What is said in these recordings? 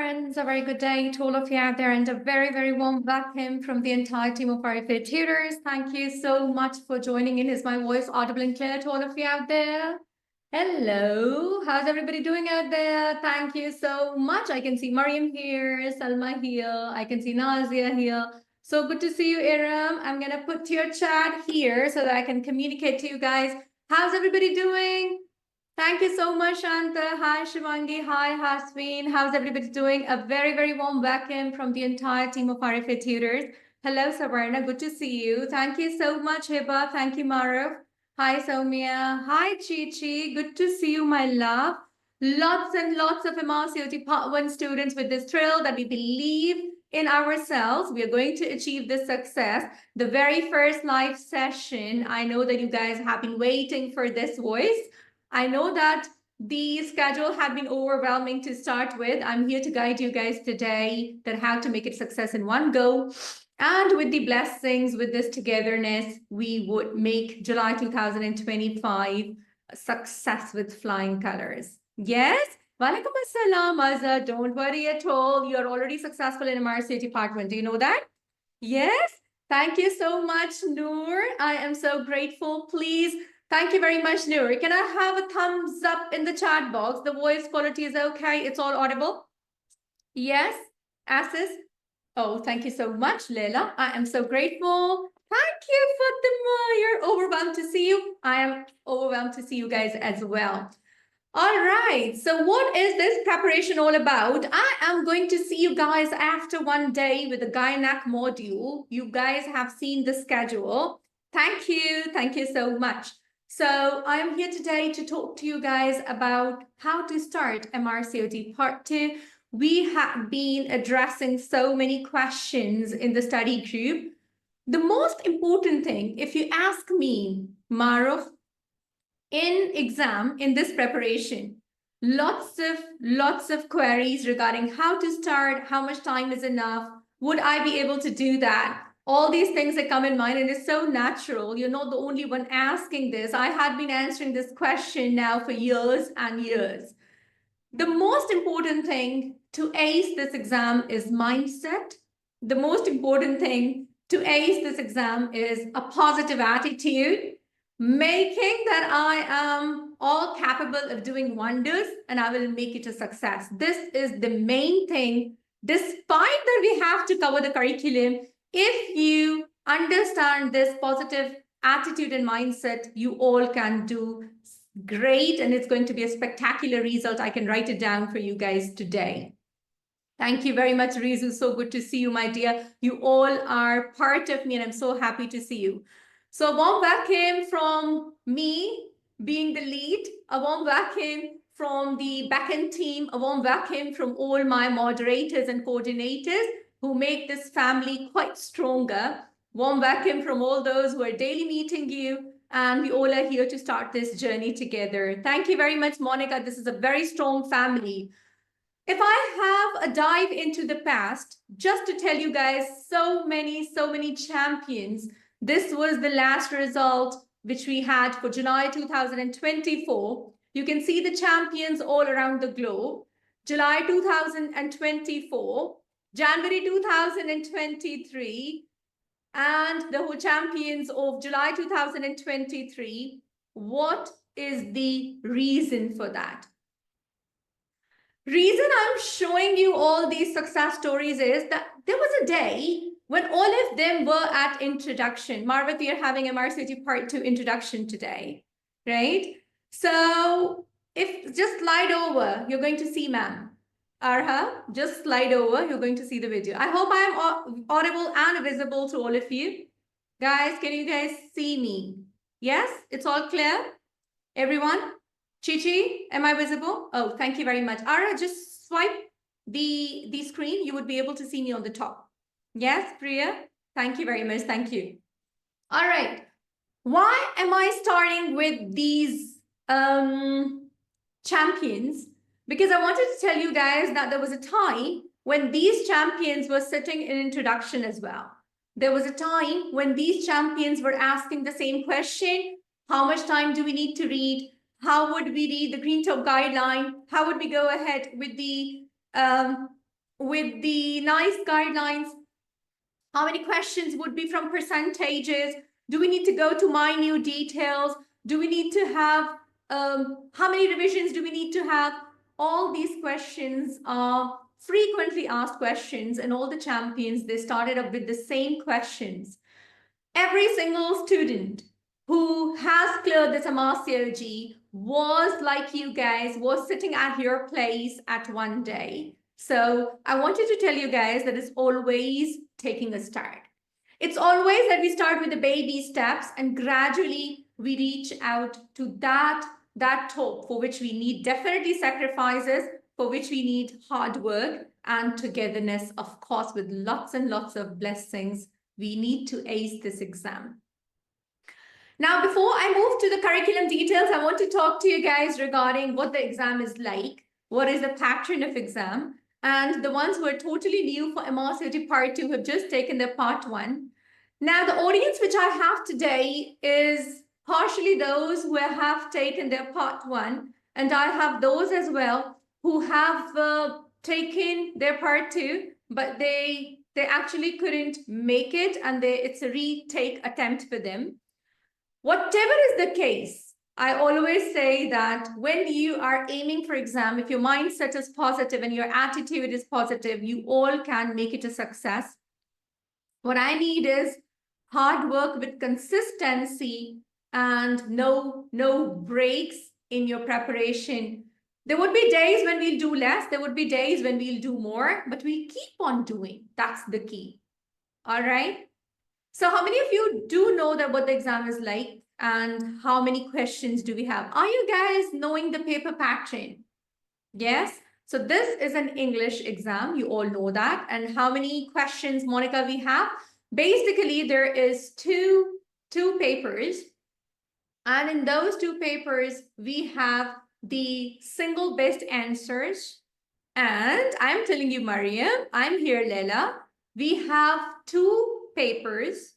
friends, a very good day to all of you out there, and a very, very warm welcome from the entire team of RFA tutors. Thank you so much for joining in. Is my voice audible and clear to all of you out there? Hello, how's everybody doing out there? Thank you so much. I can see Mariam here, Salma here, I can see Nazia here. So good to see you, Iram. I'm gonna put your chat here so that I can communicate to you guys. How's everybody doing? Thank you so much, Shanta. Hi, Shivangi. Hi, Hasween. How's everybody doing? A very, very warm welcome from the entire team of RFA tutors. Hello, Savarna. Good to see you. Thank you so much, Hiba. Thank you, Marav. Hi, Soumya. Hi, Chi. Good to see you, my love. Lots and lots of MRCOG Part 1 students with this thrill that we believe in ourselves. We are going to achieve this success. The very first live session, I know that you guys have been waiting for this voice. I know that the schedule had been overwhelming to start with. I'm here to guide you guys today that how to make it success in one go. And with the blessings, with this togetherness, we would make July 2025 a success with flying colors. Yes? Walaikum assalam, Azza. Don't worry at all. You're already successful in MRCOG Part 1. Do you know that? Yes? Thank you so much, Noor. I am so grateful. Please. Thank you very much, Noor. Can I have a thumbs up in the chat box? The voice quality is okay. It's all audible. Yes, Asis. Oh, thank you so much, Leila. I am so grateful. Thank you, Fatima. You're overwhelmed to see you. I am overwhelmed to see you guys as well. All right, so what is this preparation all about? I am going to see you guys after one day with the Gynec module. You guys have seen the schedule. Thank you so much. So I'm here today to talk to you guys about how to start MRCOG Part 2. We have been addressing so many questions in the study group. The most important thing, if you ask me, Maruf, in exam, in this preparation, lots of queries regarding how to start, how much time is enough, would I be able to do that? All these things that come in mind, and it's so natural. You're not the only one asking this. I had been answering this question now for years and years. The most important thing to ace this exam is mindset. The most important thing to ace this exam is a positive attitude, making that I am all capable of doing wonders and I will make it a success. This is the main thing. Despite that we have to cover the curriculum, if you understand this positive attitude and mindset, you all can do great, and it's going to be a spectacular result. I can write it down for you guys today. Thank you very much, Rizu. So good to see you, my dear. You all are part of me, and I'm so happy to see you. So a warm welcome from me being the lead, a warm welcome from the backend team, a warm welcome from all my moderators and coordinators who make this family quite stronger. Warm welcome from all those who are daily meeting you, and we all are here to start this journey together. Thank you very much, Monica. This is a very strong family. If I have a dive into the past, just to tell you guys, so many champions. This was the last result which we had for July 2024. You can see the champions all around the globe. July 2024, January 2023, and the champions of July 2023. What is the reason for that? Reason I'm showing you all these success stories is that there was a day when all of them were at introduction. Marva, we are having MRCOG Part 2 introduction today, right? So if just slide over, you're going to see, ma'am. Arha, just slide over, you're going to see the video. I hope I'm audible and visible to all of you. Guys, can you guys see me? Yes, it's all clear? Everyone? Chichi, am I visible? Oh, thank you very much. Ara, just swipe the screen. You would be able to see me on the top. Yes, Priya? Thank you very much. Thank you. All right. Why am I starting with these champions? Because I wanted to tell you guys that there was a time when these champions were sitting in introduction as well. There was a time when these champions were asking the same question. How much time do we need to read? How would we read the Green Top guideline? How would we go ahead with the with the nice guidelines. How many questions would be from percentages? Do we need to go to minute details? Do we need to have, how many revisions do we need to have? All these questions are frequently asked questions, and all the champions, they started up with the same questions. Every single student who has cleared this MRCOG was like you guys, was sitting at your place at one day. So I wanted to tell you guys that it's always taking a start. It's always that we start with the baby steps and gradually we reach out to that top for which we need definitely sacrifices, for which we need hard work and togetherness, of course, with lots and lots of blessings. We need to ace this exam. Now, before I move to the curriculum details, I want to talk to you guys regarding what the exam is like, what is the pattern of exam, and the ones who are totally new for MRCOG Part 2 have just taken their Part 1. Now, the audience which I have today is partially those who have taken their Part 1, and I have those as well who have taken their Part 2, but they actually couldn't make it, and it's a retake attempt for them. Whatever is the case, I always say that when you are aiming for exam, if your mindset is positive and your attitude is positive, you all can make it a success. What I need is hard work with consistency and no breaks in your preparation. There would be days when we'll do less. There would be days when we'll do more, but we keep on doing. That's the key. All right. So how many of you do know that what the exam is like and how many questions do we have? Are you guys knowing the paper pattern? Yes. So this is an English exam. You all know that. And how many questions, Monica, we have? Basically, there is two papers. And in those two papers, we have the single best answers. And I'm telling you, Mariam, I'm here, Leila. We have two papers.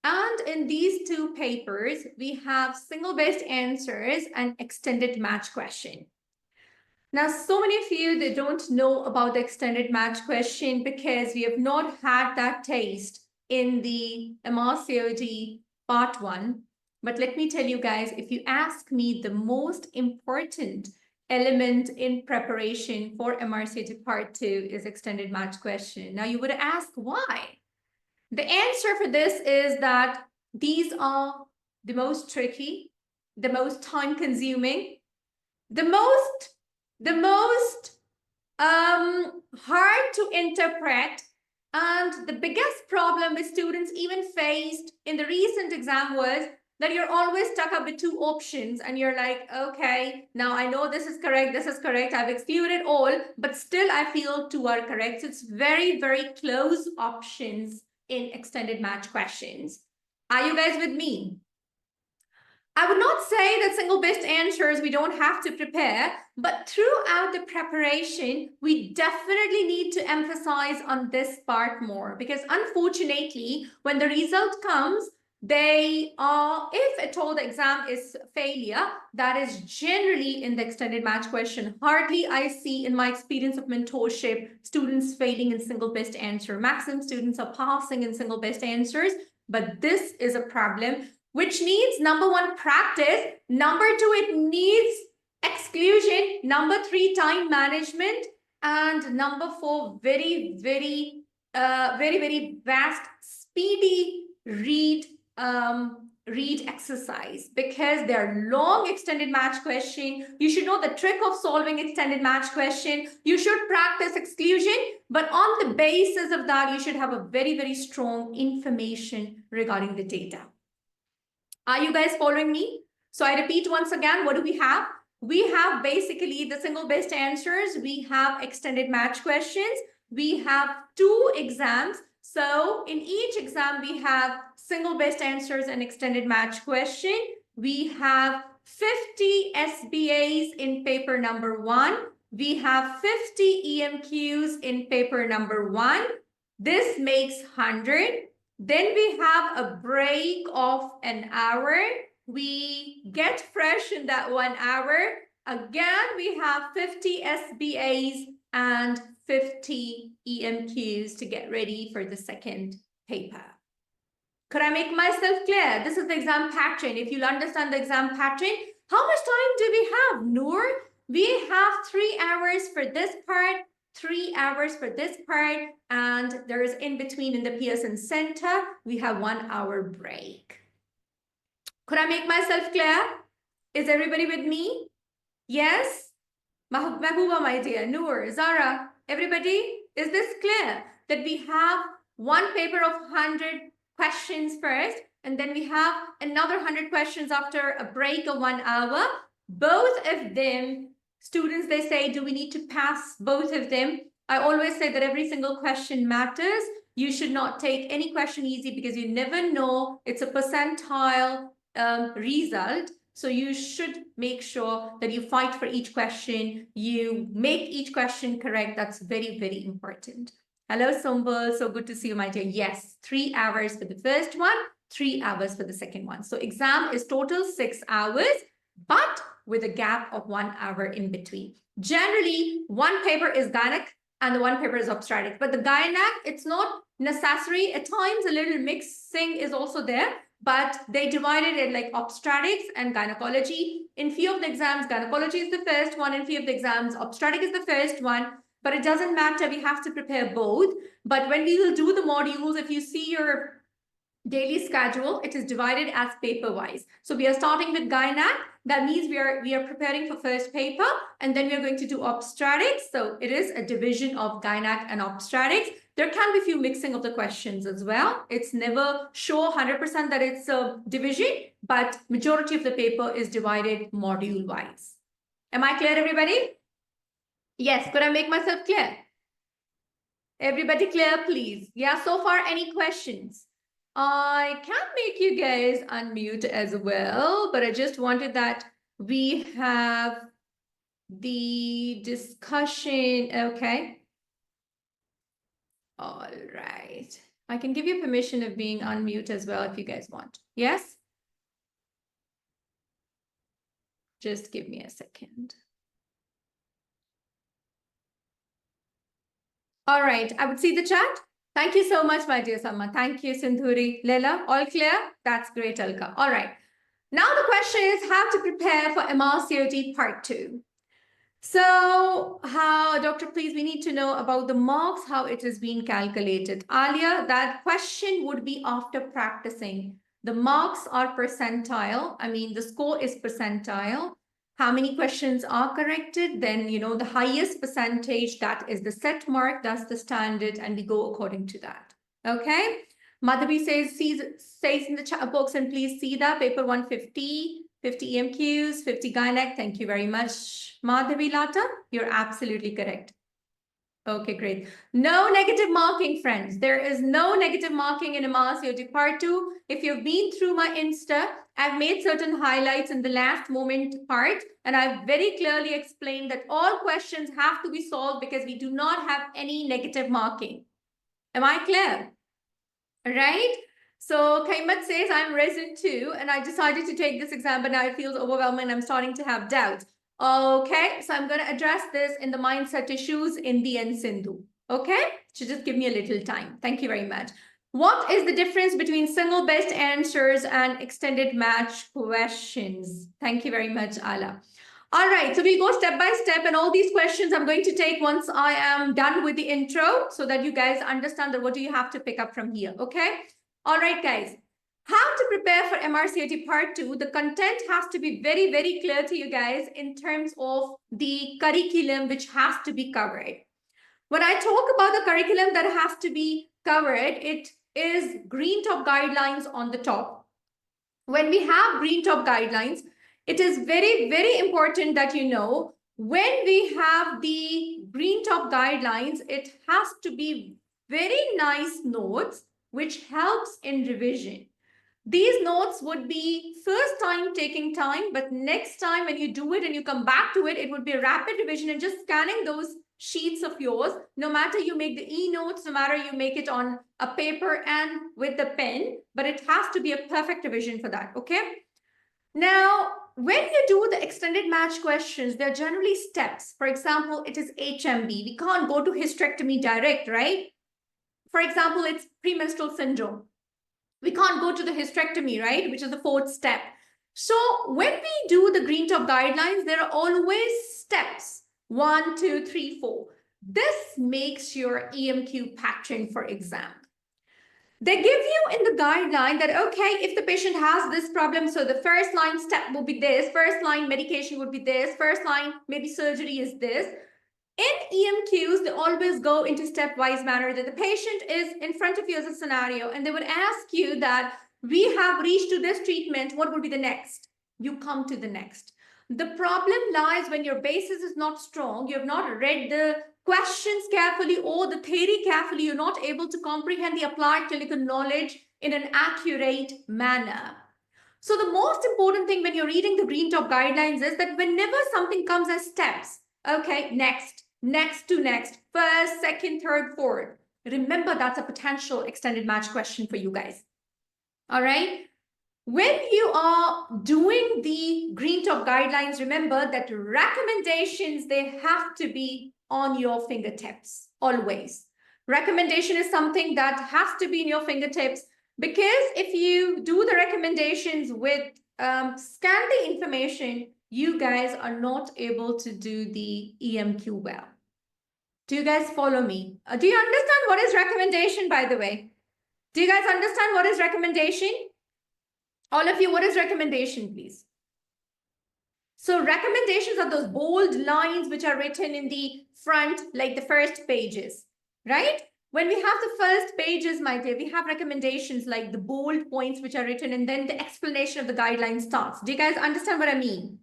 And in these two papers, we have single best answers and extended match question. Now, so many of you, they don't know about the extended match question because we have not had that taste in the MRCOG Part 1. But let me tell you guys, if you ask me, the most important element in preparation for MRCOG Part 2 is extended match question. Now, you would ask why? The answer for this is that these are the most tricky, the most time-consuming, the most hard to interpret, and the biggest problem with students even faced in the recent exam was that you're always stuck up with two options and you're like, okay, now I know this is correct, I've excluded all, but still I feel two are correct. So it's very, very close options in extended match questions. Are you guys with me? I would not say that single best answers we don't have to prepare, but throughout the preparation, we definitely need to emphasize on this part more because unfortunately, when the result comes, they are, if at all the exam is failure, that is generally in the extended match question. Hardly I see in my experience of mentorship, students failing in single best answer. Maximum students are passing in single best answers, but this is a problem which needs number one, practice. Number two, it needs exclusion. Number three, time management. And number four, very, very vast, speedy read exercise because they're long extended match question. You should know the trick of solving extended match question. You should practice exclusion, but on the basis of that, you should have a very, very strong information regarding the data. Are you guys following me? So I repeat once again, what do we have? We have basically the single best answers. We have extended match questions. We have two exams. So in each exam, we have single best answers and extended match question. We have 50 SBAs in paper number 1. We have 50 EMQs in paper number 1. This makes 100. Then we have a break of an hour. We get fresh in that 1 hour. Again, we have 50 SBAs and 50 EMQs to get ready for the second paper. Could I make myself clear? This is the exam pattern. If you'll understand the exam pattern, how much time do we have, Noor? We have 3 hours for this part, 3 hours for this part, and there is in between in the Pearson Center, we have 1 hour break. Could I make myself clear? Is everybody with me? Yes? Mahbuba, my dear, Noor, Zara, everybody, is this clear? That we have one paper of 100 questions first, and then we have another 100 questions after a break of 1 hour. Both of them, students, they say, do we need to pass both of them? I always say that every single question matters. You should not take any question easy because you never know. It's a percentile result. So you should make sure that you fight for each question. You make each question correct. That's very, very important. Hello, Sombal. So good to see you, my dear. Yes, 3 hours for the first one, 3 hours for the second one. So exam is total 6 hours, but with a gap of 1 hour in between. Generally, one paper is gynec and the one paper is obstetric. But the gynec, it's not necessary. At times, a little mixing is also there, but they divided it like obstetrics and gynecology. In few of the exams, gynecology is the first one. In few of the exams, obstetric is the first one. But it doesn't matter. We have to prepare both. But when we will do the modules, if you see your daily schedule, it is divided as paper-wise. So we are starting with gynec. That means we are preparing for first paper, and then we are going to do obstetrics. So it is a division of gynec and obstetrics. There can be a few mixing of the questions as well. It's never sure 100% that it's a division, but majority of the paper is divided module-wise. Am I clear, everybody? Yes, could I make myself clear? Everybody clear, please? Yeah, so far, any questions? I can make you guys unmute as well, but I just wanted that we have the discussion. Okay. All right. I can give you permission of being unmute as well if you guys want. Yes? Just give me a second. All right. I would see the chat. Thank you so much, my dear Salma. Thank you, Sindhuri. Leila, all clear? That's great, Alka. All right. Now the question is how to prepare for MRCOG Part 2. So how, Doctor, please, we need to know about the marks, how it is being calculated. Alia, that question would be after practicing. The marks are percentile. I mean, the score is percentile. How many questions are corrected? Then, you know, the highest percentage, that is the set mark, that's the standard, and we go according to that. Okay. Madhavi says in the chat box, and please see that paper 150, 50 EMQs, 50 gynec. Thank you very much, Madhavi Lata. You're absolutely correct. Okay, great. No negative marking, friends. There is no negative marking in MRCOG Part 2. If you've been through my Insta, I've made certain highlights in the last moment part, and I've very clearly explained that all questions have to be solved because we do not have any negative marking. Am I clear? Right? So Kaimat says, I'm resident too, and I decided to take this exam, but now it feels overwhelming. I'm starting to have doubts. Okay, so I'm going to address this in the mindset issues in the end, Sindhu. Okay, so just give me a little time. Thank you very much. What is the difference between single best answers and extended match questions? Thank you very much, Ala. All right, so we'll go step by step, and all these questions I'm going to take once I am done with the intro so that you guys understand that what do you have to pick up from here, okay? All right, guys. How to prepare for MRCOG Part 2. The content has to be very, very clear to you guys in terms of the curriculum which has to be covered. When I talk about the curriculum that has to be covered, it is green top guidelines on the top. When we have green top guidelines, it is very, very important that you know when we have the green top guidelines, it has to be very nice notes which helps in revision. These notes would be first time taking time, but next time when you do it and you come back to it, it would be a rapid revision and just scanning those sheets of yours. No matter you make the e-notes, no matter you make it on a paper and with the pen, but it has to be a perfect revision for that, okay? Now, when you do the extended match questions, they're generally steps. For example, it is HMB. We can't go to hysterectomy direct, right? For example, it's premenstrual syndrome. We can't go to the hysterectomy, right? Which is the fourth step. So when we do the Green Top guidelines, there are always steps. 1, 2, 3, 4. This makes your EMQ pattern for exam. They give you in the guideline that, okay, if the patient has this problem, so the first line step will be this, first line medication would be this, first line maybe surgery is this. In EMQs, they always go into stepwise manner that the patient is in front of you as a scenario, and they would ask you that we have reached to this treatment, what would be the next? You come to the next. The problem lies when your basis is not strong, you have not read the questions carefully or the theory carefully, you're not able to comprehend the applied clinical knowledge in an accurate manner. So the most important thing when you're reading the Green Top guidelines is that whenever something comes as steps, okay, next, next to next, first, second, third, fourth, remember that's a potential extended match question for you guys. All right. When you are doing the Green Top guidelines, remember that recommendations, they have to be on your fingertips, always. Recommendation is something that has to be in your fingertips, because if you do the recommendations with scanty information, you guys are not able to do the EMQ well. Do you guys follow me? Do you understand what is recommendation, by the way? Do you guys understand what is recommendation? All of you, what is recommendation, please? So recommendations are those bold lines which are written in the front, like the first pages, right? When we have the first pages, my dear, we have recommendations like the bold points which are written, and then the explanation of the guideline starts. Do you guys understand what I mean?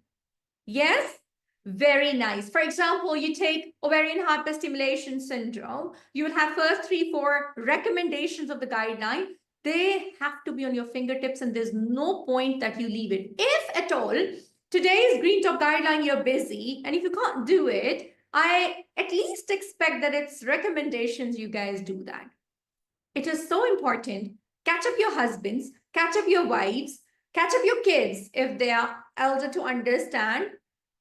Yes? Very nice. For example, you take ovarian hyperstimulation syndrome, you will have first 3, 4 recommendations of the guideline. They have to be on your fingertips, and there's no point that you leave it. If at all, today's Green Top guideline, you're busy, and if you can't do it, I at least expect that it's recommendations you guys do that. It is so important. Catch up your husbands, catch up your wives, catch up your kids if they are elder to understand.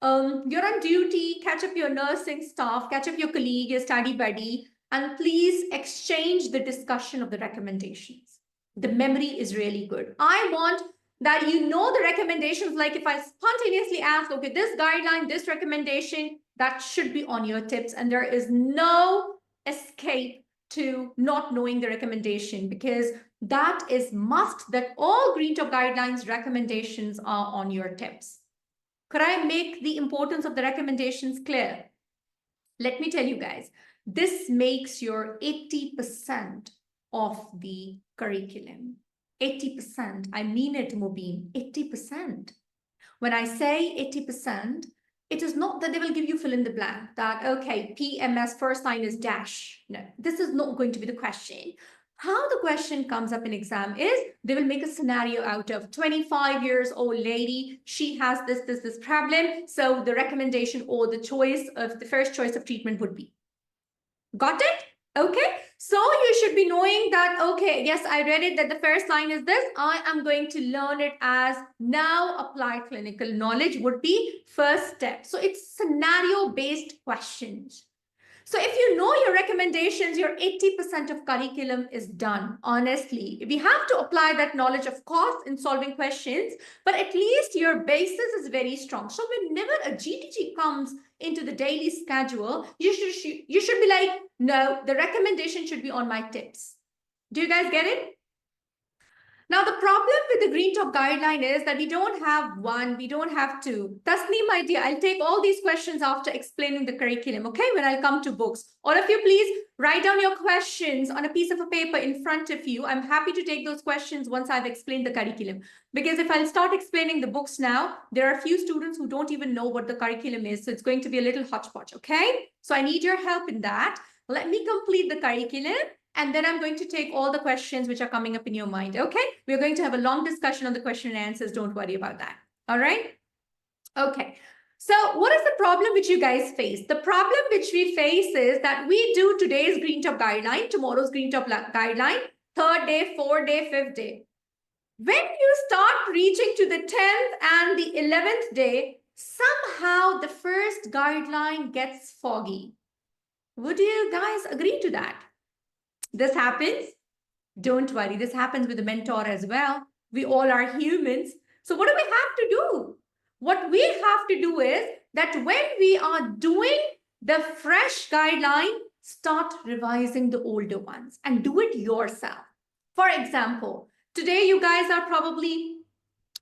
You're on duty, catch up your nursing staff, catch up your colleague, your study buddy, and please exchange the discussion of the recommendations. The memory is really good. I want that you know the recommendations. Like if I spontaneously ask, okay, this guideline, this recommendation, that should be on your tips, and there is no escape to not knowing the recommendation, because that is must that all Green Top guidelines recommendations are on your tips. Could I make the importance of the recommendations clear? Let me tell you guys, this makes your 80% of the curriculum. 80%, I mean it, Mubin, 80%. When I say 80%, it is not that they will give you fill in the blank, that, okay, PMS first line is dash. No, this is not going to be the question. How the question comes up in exam is they will make a scenario out of 25 years old lady. She has this problem. So the recommendation or the choice of the first choice of treatment would be. Got it? Okay. So you should be knowing that, okay, yes, I read it that the first line is this. I am going to learn it as now applied clinical knowledge would be first step. So it's scenario-based questions. So if you know your recommendations, your 80% of curriculum is done, honestly. We have to apply that knowledge, of course, in solving questions, but at least your basis is very strong. So whenever a GTG comes into the daily schedule, you should be like, no, the recommendation should be on my tips. Do you guys get it? Now, the problem with the Green Top guideline is that we don't have one, we don't have two. Tasneem, my dear, I'll take all these questions after explaining the curriculum, okay? When I'll come to books. All of you, please write down your questions on a piece of a paper in front of you. I'm happy to take those questions once I've explained the curriculum. Because if I'll start explaining the books now, there are a few students who don't even know what the curriculum is. So it's going to be a little hodgepodge, okay? So I need your help in that. Let me complete the curriculum. And then I'm going to take all the questions which are coming up in your mind. Okay, we're going to have a long discussion on the question and answers. Don't worry about that. All right. Okay. So what is the problem which you guys face? The problem which we face is that we do today's Green Top guideline, tomorrow's Green Top guideline, 3rd day, 4th day, 5th day. When you start reaching to the 10th and the 11th day, somehow the first guideline gets foggy. Would you guys agree to that? This happens. Don't worry, this happens with the mentor as well. We all are humans. So what do we have to do? What we have to do is that when we are doing the fresh guideline, start revising the older ones and do it yourself. For example, today you guys are probably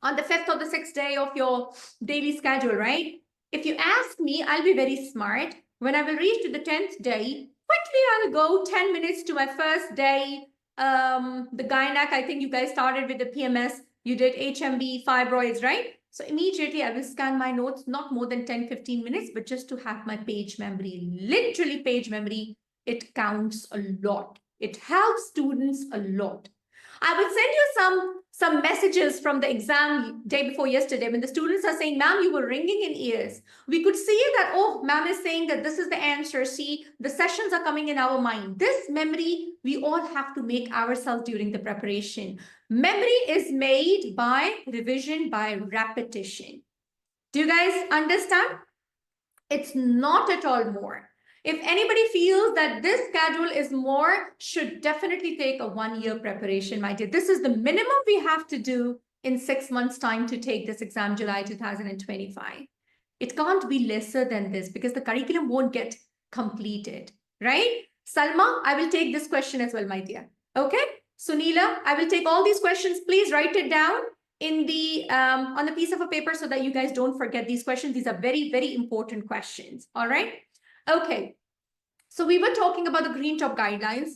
on the 5th or the 6th day of your daily schedule, right? If you ask me, I'll be very smart. When I will reach to the 10th day, quickly I'll go 10 minutes to my first day. The gynac, I think you guys started with the PMS. You did HMB, fibroids, right? So immediately I will scan my notes, not more than 10-15 minutes, but just to have my page memory, literally page memory. It counts a lot. It helps students a lot. I will send you some messages from the exam day before yesterday when the students are saying, ma'am, you were ringing in ears. We could see that, oh, ma'am is saying that this is the answer. See, the sessions are coming in our mind. This memory, we all have to make ourselves during the preparation. Memory is made by revision, by repetition. Do you guys understand? It's not at all more. If anybody feels that this schedule is more, should definitely take a 1-year preparation, my dear. This is the minimum we have to do in 6 months' time to take this exam, July 2025. It can't be lesser than this because the curriculum won't get completed, right? Salma, I will take this question as well, my dear. Okay? Sunila, I will take all these questions. Please write it down in the on the piece of a paper so that you guys don't forget these questions. These are very, very important questions. All right. Okay. So we were talking about the green top guidelines.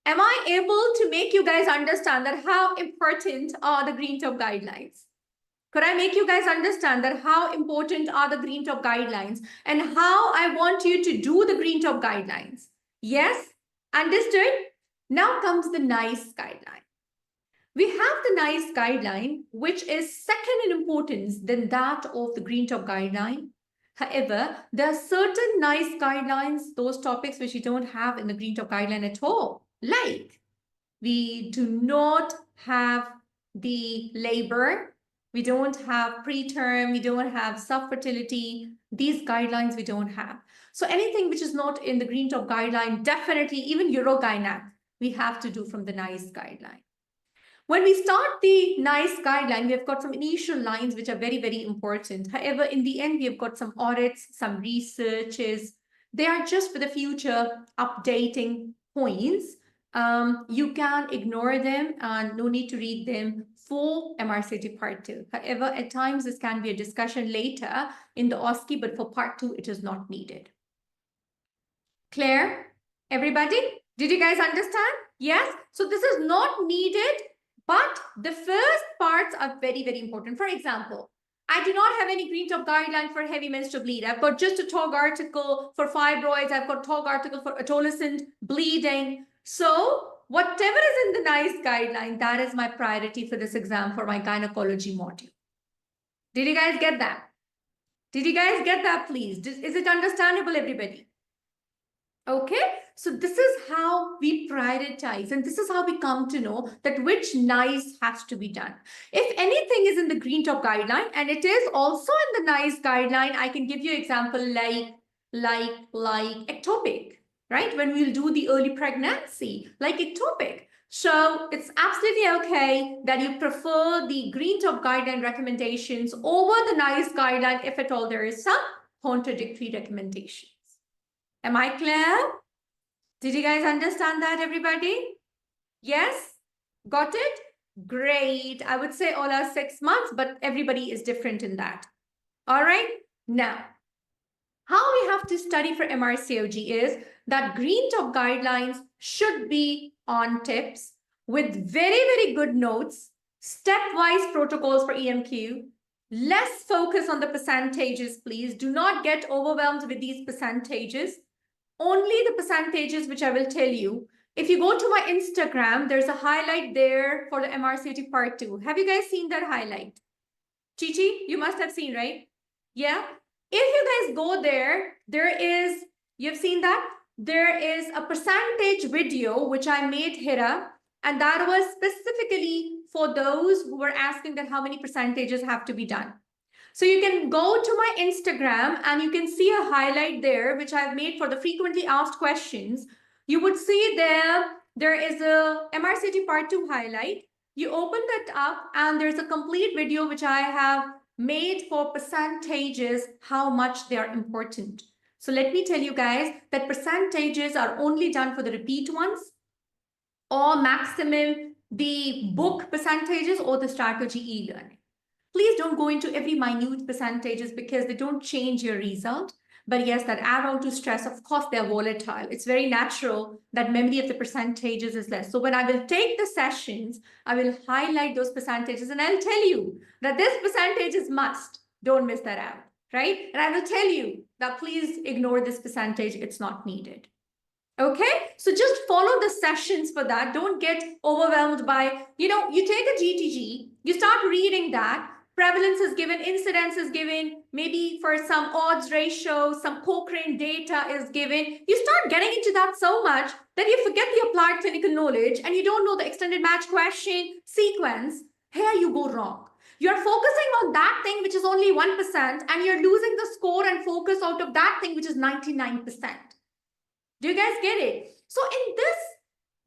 Am I able to make you guys understand that how important are the green top guidelines? Could I make you guys understand that how important are the green top guidelines and how I want you to do the green top guidelines? Yes? Understood? Now comes the NICE guideline. We have the NICE guideline, which is second in importance than that of the green top guideline. However, there are certain NICE guidelines, those topics which we don't have in the green top guideline at all. Like, we do not have the labor, we don't have preterm, we don't have subfertility. These guidelines we don't have. So anything which is not in the green top guideline, definitely even Urogynac, we have to do from the NICE guideline. When we start the NICE guideline, we have got some initial lines which are very, very important. However, in the end, we have got some audits, some researches. They are just for the future updating points. You can ignore them and no need to read them for MRCOG Part 2. However, at times this can be a discussion later in the OSCE, but for Part 2, it is not needed. Clear? Everybody? Did you guys understand? Yes? So this is not needed. But the first parts are very, very important. For example, I do not have any green top guideline for heavy menstrual bleed. I've got just a TOG article for fibroids. I've got TOG article for adolescent bleeding. So whatever is in the NICE guideline, that is my priority for this exam for my gynecology module. Did you guys get that? Did you guys get that, please? Is it understandable, everybody? Okay, so this is how we prioritize and this is how we come to know that which NICE has to be done. If anything is in the green top guideline and it is also in the NICE guideline, I can give you example like ectopic, right? When we'll do the early pregnancy, like ectopic. So it's absolutely okay that you prefer the green top guideline recommendations over the NICE guideline if at all there is some contradictory recommendations. Am I clear? Did you guys understand that, everybody? Yes? Got it? Great. I would say all are 6 months, but everybody is different in that. All right? Now, how we have to study for MRCOG is that green top guidelines should be on tips with very, very good notes, stepwise protocols for EMQ. Less focus on the percentages, please. Do not get overwhelmed with these percentages. Only the percentages which I will tell you. If you go to my Instagram, there's a highlight there for the MRCOG Part 2. Have you guys seen that highlight? Chichi, you must have seen, right? Yeah. If you guys go there, you've seen that? There is a percentage video which I made, Hira, And that was specifically for those who were asking that how many percentages have to be done. So you can go to my Instagram and you can see a highlight there, which I've made for the frequently asked questions. You would see there is a MRCT part 2 highlight. You open that up and there's a complete video which I have made for percentages, how much they are important. So let me tell you guys that percentages are only done for the repeat ones, or maximum the book percentages or the strategy e-learning. Please don't go into every minute percentages because they don't change your result. But yes, that add on to stress, of course, they're volatile. It's very natural that memory of the percentages is less. So when I will take the sessions, I will highlight those percentages and I'll tell you that this percentage is must. Don't miss that out, right? And I will tell you that please ignore this percentage. It's not needed. Okay, so just follow the sessions for that. Don't get overwhelmed by, you take a GTG, you start reading that, prevalence is given, incidence is given, maybe for some odds ratio, some Cochrane data is given. You start getting into that so much that you forget the applied clinical knowledge and you don't know the extended match question sequence. Here you go wrong. You're focusing on that thing which is only 1% and you're losing the score and focus out of that thing which is 99%. Do you guys get it? So in this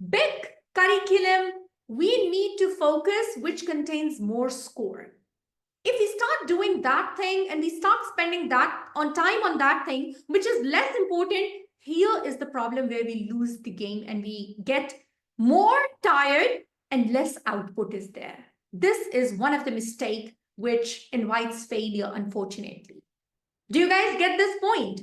big curriculum, we need to focus which contains more score. If we start doing that thing and we start spending that on time on that thing, which is less important, here is the problem where we lose the game and we get more tired and less output is there. This is one of the mistakes which invites failure, unfortunately. Do you guys get this point?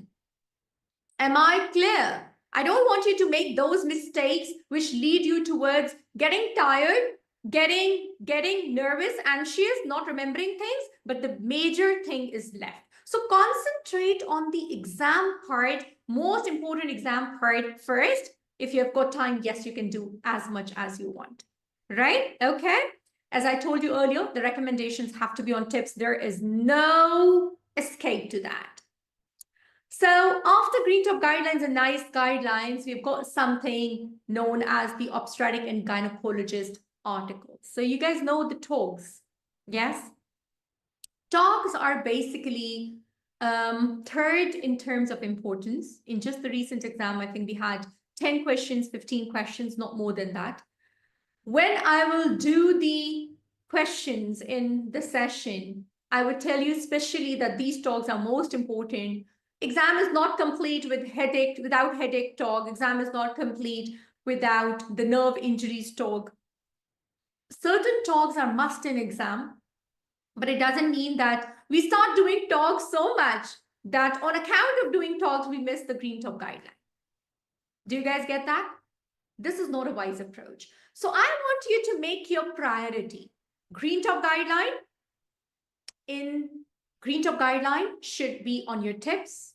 Am I clear? I don't want you to make those mistakes which lead you towards getting tired, getting nervous, anxious, not remembering things, but the major thing is left. So concentrate on the exam part, most important exam part first. If you have got time, yes, you can do as much as you want, right? Okay. As I told you earlier, the recommendations have to be on tips. There is no escape to that. So after Green Top guidelines and NICE guidelines, we've got something known as the obstetric and gynecologist articles. So you guys know the TOGs, yes? TOGs are basically third in terms of importance. In just the recent exam, I think we had 10 questions, 15 questions, not more than that. When I will do the questions in the session, I would tell you especially that these TOGs are most important. Exam is not complete without headache TOG. Exam is not complete without the nerve injuries TOG. Certain TOGs are must in exam, but it doesn't mean that we start doing TOGs so much that on account of doing TOGs, we miss the Green Top guideline. Do you guys get that? This is not a wise approach. So I want you to make your priority. Green Top guideline should be on your tips.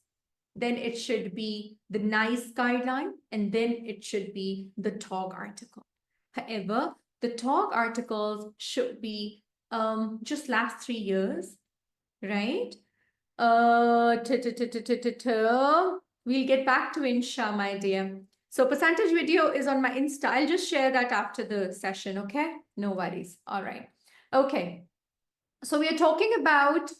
Then it should be the NICE guideline, and then it should be the TOG article. However, the TOG articles should be just last 3 years, right? We'll get back to Insha, my dear. So percentage video is on my Insta. I'll just share that after the session, okay? No worries. All right. Okay. So we are talking about,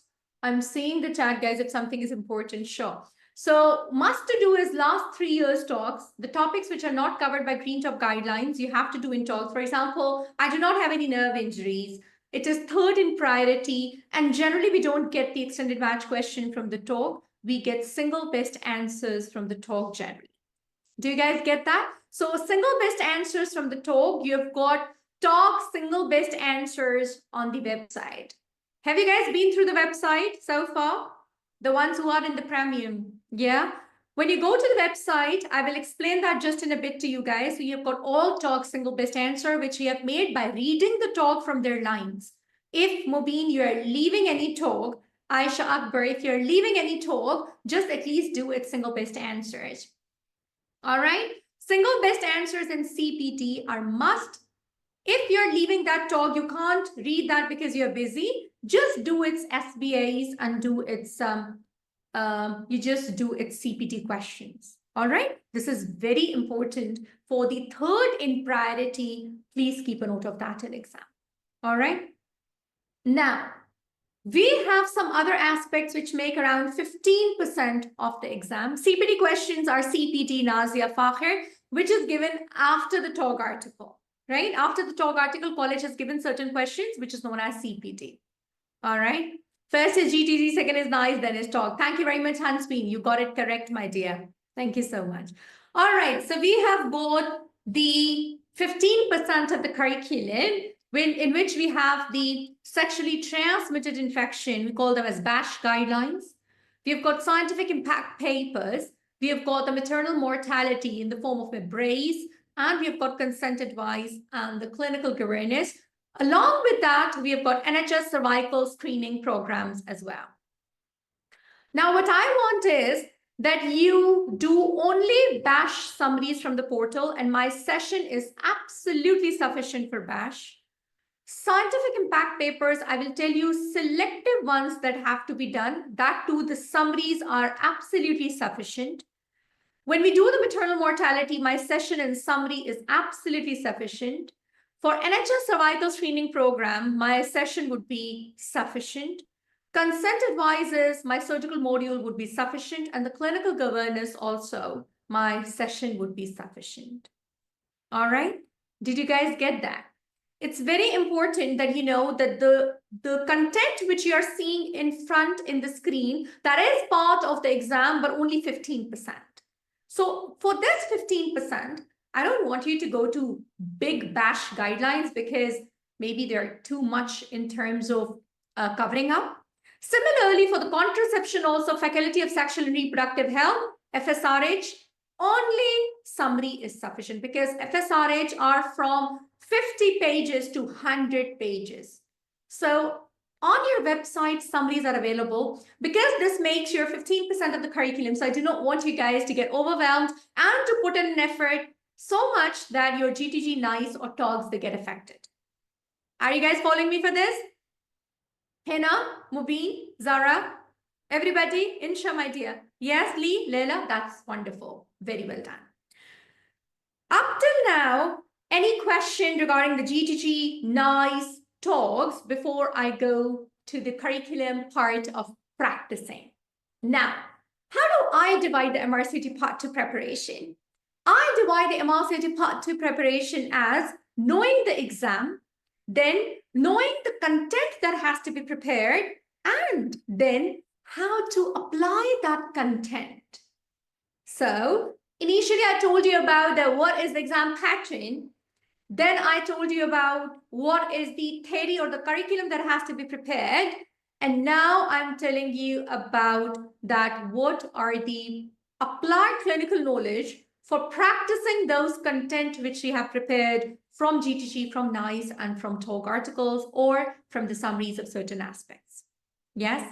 I'm seeing the chat, guys, if something is important, sure. So must to do is last 3 years talks, the topics which are not covered by Green Top guidelines, you have to do in talks. For example, I do not have any nerve injuries. It is third in priority. And generally, we don't get the extended match question from the talk. We get single best answers from the talk generally. Do you guys get that? So single best answers from the talk, you've got talk single best answers on the website. Have you guys been through the website so far? The ones who are in the premium, yeah? When you go to the website, I will explain that just in a bit to you guys. So you've got all talk single best answer, which we have made by reading the talk from their lines. If Mobeen, you're leaving any talk, Aisha Akbar, if you're leaving any talk, just at least do it single best answers. All right? Single best answers in CPT are must. If you're leaving that talk, you can't read that because you're busy. Just do its SBAs and do its, you just do its CPT questions. All right, this is very important for the third in priority. Please keep a note of that in exam. All right. Now, we have some other aspects which make around 15% of the exam. CPT questions are CPT Nazia Fakhir, which is given after the TOG article, right? After the TOG article, college has given certain questions, which is known as CPT. All right. First is GTG, second is NICE, then is TOG. Thank you very much, Hansbeen. You got it correct, my dear. Thank you so much. All right. So we have got the 15% of the curriculum in which we have the sexually transmitted infection. We call them as BASH guidelines. We've got scientific impact papers. We have got the maternal mortality in the form of embrace, and we have got consent advice and the clinical awareness. Along with that, we have got NHS cervical screening programs as well. Now, what I want is that you do only BASH summaries from the portal, and my session is absolutely sufficient for BASH. Scientific impact papers, I will tell you selective ones that have to be done. That too, the summaries are absolutely sufficient. When we do the maternal mortality, my session and summary is absolutely sufficient. For NHS cervical screening program, my session would be sufficient. Consent advices, my surgical module would be sufficient, and the clinical governance also, my session would be sufficient. All right, did you guys get that? It's very important that you know that the content which you are seeing in front in the screen, that is part of the exam, but only 15%. So for this 15%, I don't want you to go to big BASH guidelines because maybe they're too much in terms of covering up. Similarly, for the contraception also, Faculty of Sexual and Reproductive Health, FSRH, only summary is sufficient because FSRH are from 50 pages to 100 pages. So on your website, summaries are available because this makes your 15% of the curriculum. So I do not want you guys to get overwhelmed and to put in an effort so much that your GTG, NICE or TOGS, they get affected. Are you guys following me for this? Hina, Mubin, Zara, everybody, Insha, my dear. Yes, Lee, Leila, that's wonderful. Very well done. Up till now, any question regarding the GTG, NICE, TOGS before I go to the curriculum part of practicing? Now, how do I divide the MRCT Part 2 preparation? I divide the MRCT Part 2 preparation as knowing the exam, then knowing the content that has to be prepared, and then how to apply that content. So initially I told you about what is the exam pattern. Then I told you about what is the theory or the curriculum that has to be prepared. And now I'm telling you about that what are the applied clinical knowledge for practicing those content which we have prepared from GTG, from NICE, and from TOG articles, or from the summaries of certain aspects. Yes?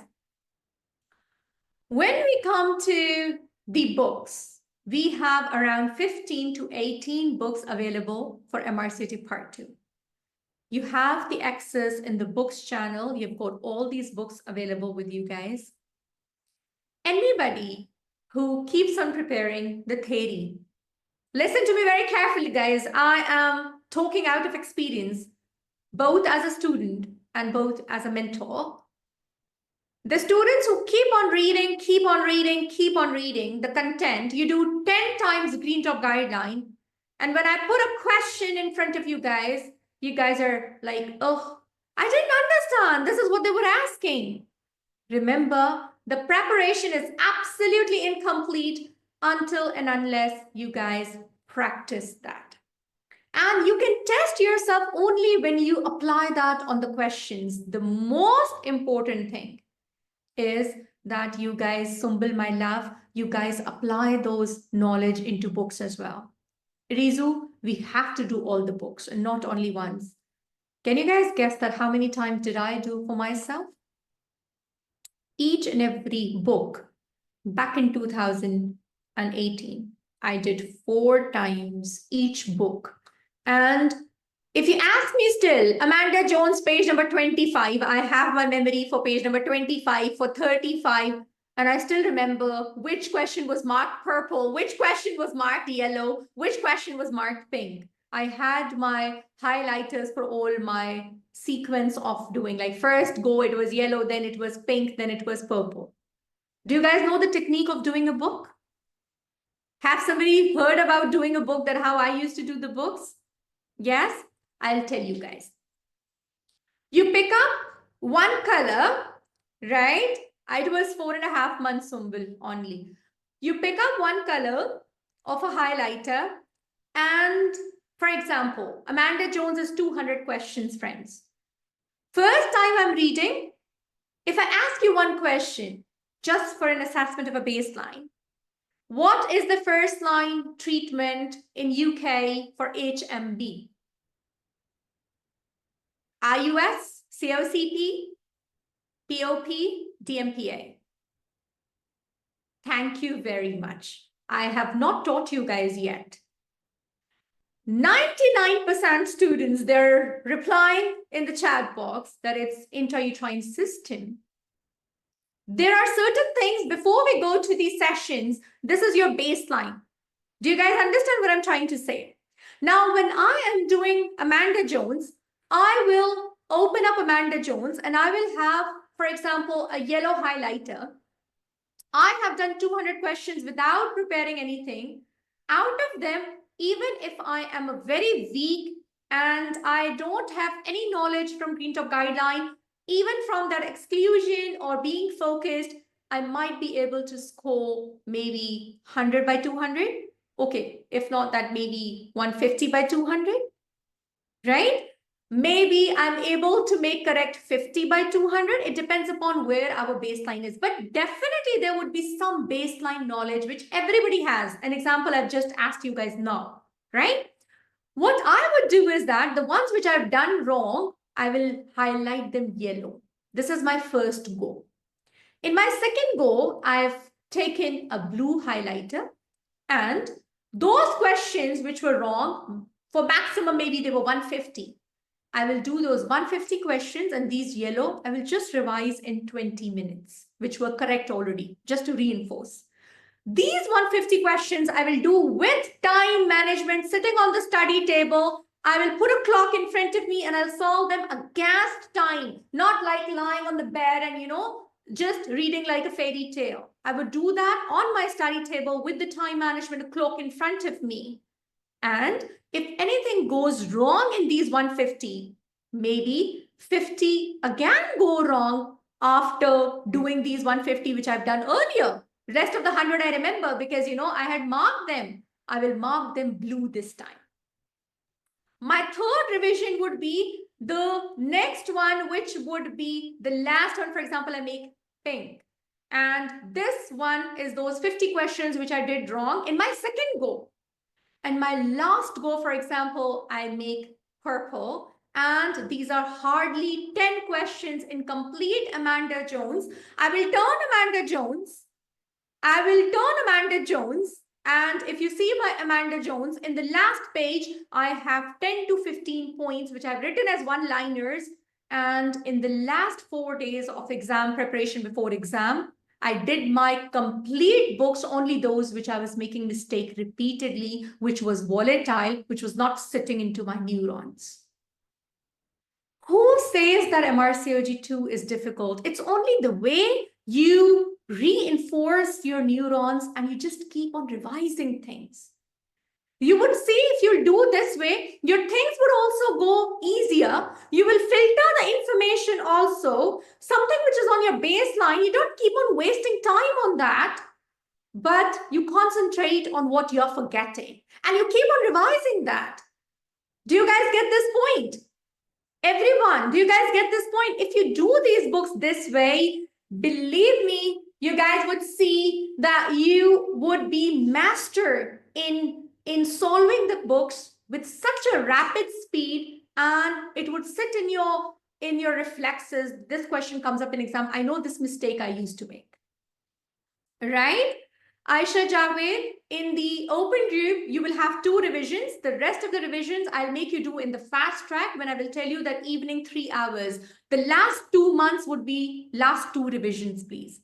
When we come to the books, we have around 15 to 18 books available for MRCT Part 2. You have the access in the books channel. You've got all these books available with you guys. Anybody who keeps on preparing the theory, listen to me very carefully, guys. I am talking out of experience, both as a student and both as a mentor. The students who keep on reading the content, you do 10 times Green Top guideline. And when I put a question in front of you guys are like, oh, I didn't understand. This is what they were asking. Remember, the preparation is absolutely incomplete until and unless you guys practice that. And you can test yourself only when you apply that on the questions. The most important thing is that you guys, Sumbul, my love, you guys apply those knowledge into books as well. Rizu, we have to do all the books and not only once. Can you guys guess that how many times did I do for myself? Each and every book back in 2018, I did 4 times each book. And if you ask me still, Amanda Jones, page number 25, I have my memory for page number 25, for 35. And I still remember which question was marked purple, which question was marked yellow, which question was marked pink. I had my highlighters for all my sequence of doing. Like first go, it was yellow, then it was pink, then it was purple. Do you guys know the technique of doing a book? Have somebody heard about doing a book, that how I used to do the books? Yes? I'll tell you guys. You pick up one color, right? It was 4.5 months only. You pick up one color of a highlighter, and for example, Amanda Jones is 200 questions, friends. First time I'm reading, if I ask you one question, just for an assessment of a baseline, what is the first line treatment in UK for HMB? IUS, COCP, POP, DMPA. Thank you very much. I have not taught you guys yet. 99% students, they're replying in the chat box that it's intrauterine system. There are certain things before we go to these sessions. This is your baseline. Do you guys understand what I'm trying to say? Now, when I am doing Amanda Jones, I will open up Amanda Jones and I will have, for example, a yellow highlighter. I have done 200 questions without preparing anything. Out of them, even if I am a very weak and I don't have any knowledge from Green Top Guideline, even from that exclusion or being focused, I might be able to score maybe 100 by 200. Okay, if not that, maybe 150 by 200, right? Maybe I'm able to make correct 50 by 200. It depends upon where our baseline is. But definitely there would be some baseline knowledge which everybody has. An example I've just asked you guys now, right? What I would do is that the ones which I've done wrong, I will highlight them yellow. This is my first go. In my second go, I've taken a blue highlighter, and those questions which were wrong, for maximum maybe they were 150. I will do those 150 questions, and these yellow, I will just revise in 20 minutes, which were correct already, just to reinforce. These 150 questions I will do with time management, sitting on the study table. I will put a clock in front of me and I'll solve them against time, not like lying on the bed and, just reading like a fairy tale. I would do that on my study table with the time management clock in front of me. And if anything goes wrong in these 150, maybe 50 again go wrong after doing these 150, which I've done earlier. Rest of the 100 I remember because, I had marked them. I will mark them blue this time. My third revision would be the next one, which would be the last one. For example, I make pink. And this one is those 50 questions which I did wrong in my second go. And my last go, for example, I make purple. And these are hardly 10 questions in complete Amanda Jones. I will turn Amanda Jones. And if you see my Amanda Jones, in the last page, I have 10 to 15 points, which I've written as one-liners. And in the last 4 days of exam preparation before exam, I did my complete books, only those which I was making mistake repeatedly, which was volatile, which was not sitting into my neurons. Who says that MRCOG-2 is difficult? It's only the way you reinforce your neurons and you just keep on revising things. You would see if you do this way, your things would also go easier. You will filter the information also. Something which is on your baseline, you don't keep on wasting time on that, but you concentrate on what you're forgetting. And you keep on revising that. Do you guys get this point? Everyone, do you guys get this point? If you do these books this way, believe me, you guys would see that you would be master in solving the books with such a rapid speed, and it would sit in your reflexes. This question comes up in exam. I know this mistake I used to make. Right? Aisha Javed, in the open group, you will have 2 revisions. The rest of the revisions I'll make you do in the fast track when I will tell you that evening 3 hours. The last 2 months would be last 2 revisions, please.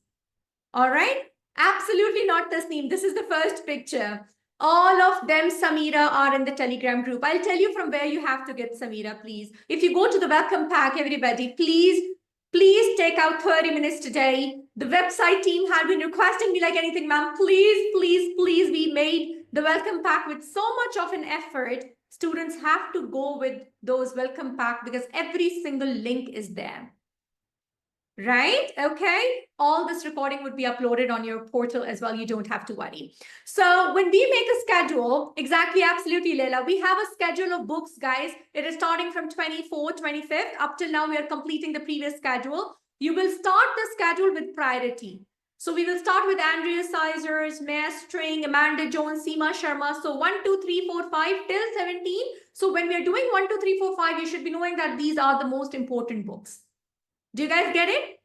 All right. Absolutely not Tasneem. This is the first picture. All of them, Samira, are in the Telegram group. I'll tell you from where you have to get Samira, please. If you go to the welcome pack, everybody, please take out 30 minutes today. The website team had been requesting me like anything, ma'am. Please. We made the welcome pack with so much of an effort. Students have to go with those welcome pack because every single link is there. Right? Okay. All this recording would be uploaded on your portal as well. You don't have to worry. So when we make a schedule, exactly, absolutely, Leila, we have a schedule of books, guys. It is starting from 24th, 25th. Up till now, we are completing the previous schedule. You will start the schedule with priority. So we will start with Andrea Sizers, Maya String, Amanda Jones, Seema Sharma. So 1, 2, 3, 4, 5 till 17. So when we are doing 1, 2, 3, 4, 5, you should be knowing that these are the most important books. Do you guys get it?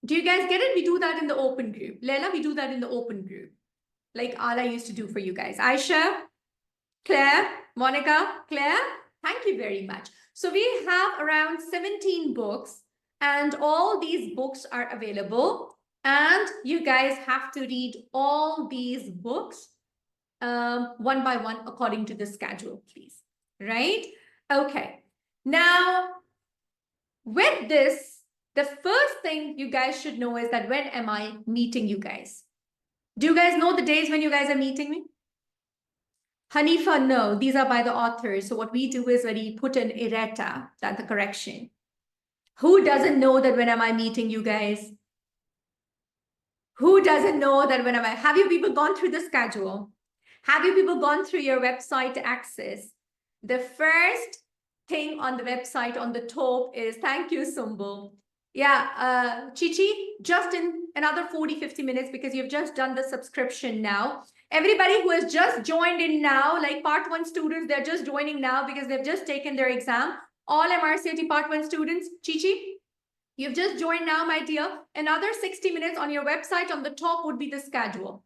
Do you guys get it? We do that in the open group. Leila, we do that in the open group. Like Ala used to do for you guys. Aisha, Claire, Monica, Claire, thank you very much. So we have around 17 books and all these books are available. And you guys have to read all these books one by one according to the schedule, please. Right? Okay. Now, with this, the first thing you guys should know is that when am I meeting you guys? Do you guys know the days when you guys are meeting me? Hanifa, no, these are by the authors. So what we do is we put an errata, that's the correction. Who doesn't know that when am I meeting you guys? Who doesn't know that when am I? Have you people gone through the schedule? Have you people gone through your website to access? The first thing on the website on the top is, thank you, Sumbul. Yeah, Chichi, just in another 40-50 minutes because you've just done the subscription now. Everybody who has just joined in now, like part 1 students, they're just joining now because they've just taken their exam. All MRCOG part 1 students, Chichi, you've just joined now, my dear. Another 60 minutes on your website on the top would be the schedule.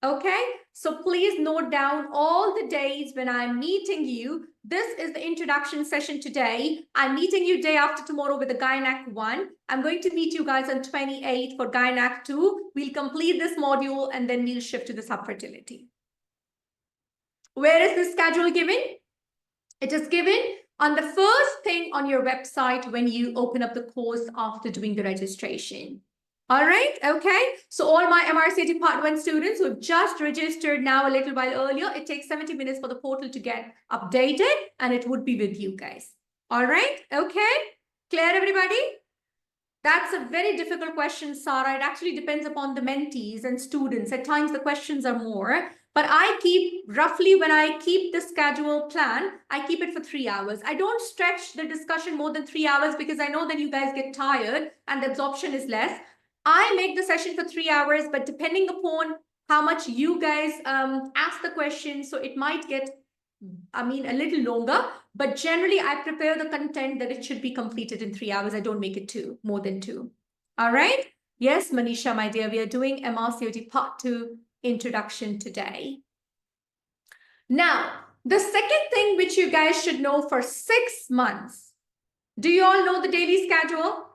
Okay, so please note down all the days when I'm meeting you. This is the introduction session today. I'm meeting you day after tomorrow with the Gynac 1. I'm going to meet you guys on 28th for Gynac 2. We'll complete this module and then we'll shift to the subfertility. Where is the schedule given? It is given on the first thing on your website when you open up the course after doing the registration. All right, okay. So all my MRCOG Part 1 students who have just registered now a little while earlier, it takes 70 minutes for the portal to get updated and it would be with you guys. All right, okay. Clear, everybody? That's a very difficult question, Sarah. It actually depends upon the mentees and students. At times the questions are more, but I keep roughly when I keep the schedule plan, I keep it for 3 hours. I don't stretch the discussion more than 3 hours because I know that you guys get tired and the absorption is less. I make the session for 3 hours, but depending upon how much you guys ask the question, so it might get, a little longer, but generally I prepare the content that it should be completed in 3 hours. I don't make it more than 2. All right. Yes, Manisha, my dear, we are doing MRCOG Part 2 introduction today. Now, the second thing which you guys should know for 6 months, do you all know the daily schedule?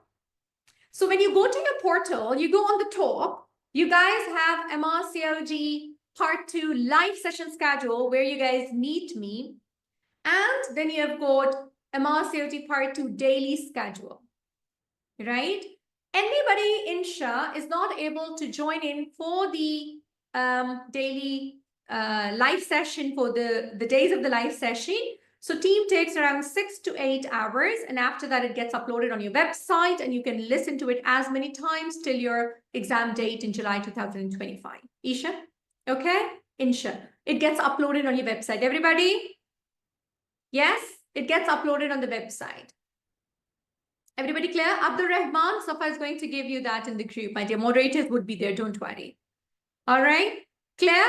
So when you go to your portal, you go on the top, you guys have MRCOG Part 2 live session schedule where you guys meet me. And then you have got MRCOG Part 2 daily schedule, right? Anybody in SHA is not able to join in for the daily live session for the days of the live session. So team takes around 6 to 8 hours. And after that, it gets uploaded on your website and you can listen to it as many times till your exam date in July 2025. Isha? Okay? Insha. It gets uploaded on your website. Everybody? Yes? It gets uploaded on the website. Everybody clear? Abdul Rahman, Safa is going to give you that in the group. My dear moderators would be there. Don't worry. All right? Clear?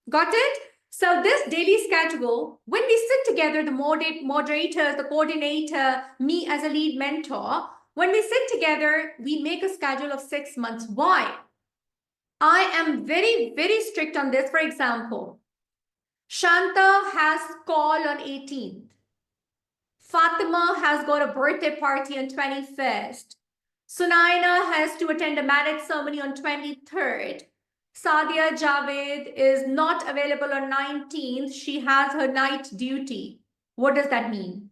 Got it? So this daily schedule, when we sit together, the moderators, the coordinator, me as a lead mentor, when we sit together, we make a schedule of 6 months. Why? I am very, very strict on this. For example, Shanta has call on 18th. Fatima has got a birthday party on 21st. Sunaina has to attend a marriage ceremony on 23rd. Sadia Javed is not available on 19th. She has her night duty. What does that mean?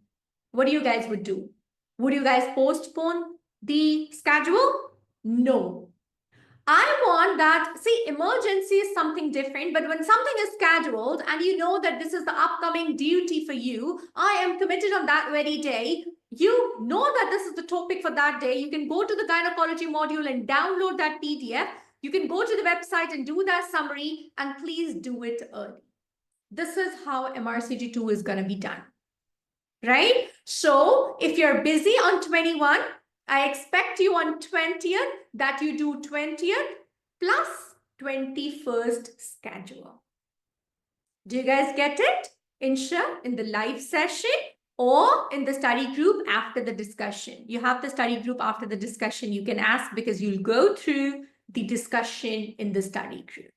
What do you guys would do? Would you guys postpone the schedule? No. I want that. See, emergency is something different, but when something is scheduled and you know that this is the upcoming duty for you, I am committed on that very day. You know that this is the topic for that day. You can go to the gynecology module and download that PDF. You can go to the website and do that summary, and please do it early. This is how MRCG2 is going to be done, right? So if you're busy on 21, I expect you on 20th that you do 20th plus 21st schedule. Do you guys get it? Insha, in the live session or in the study group after the discussion. You have the study group after the discussion. You can ask because you'll go through the discussion in the study group.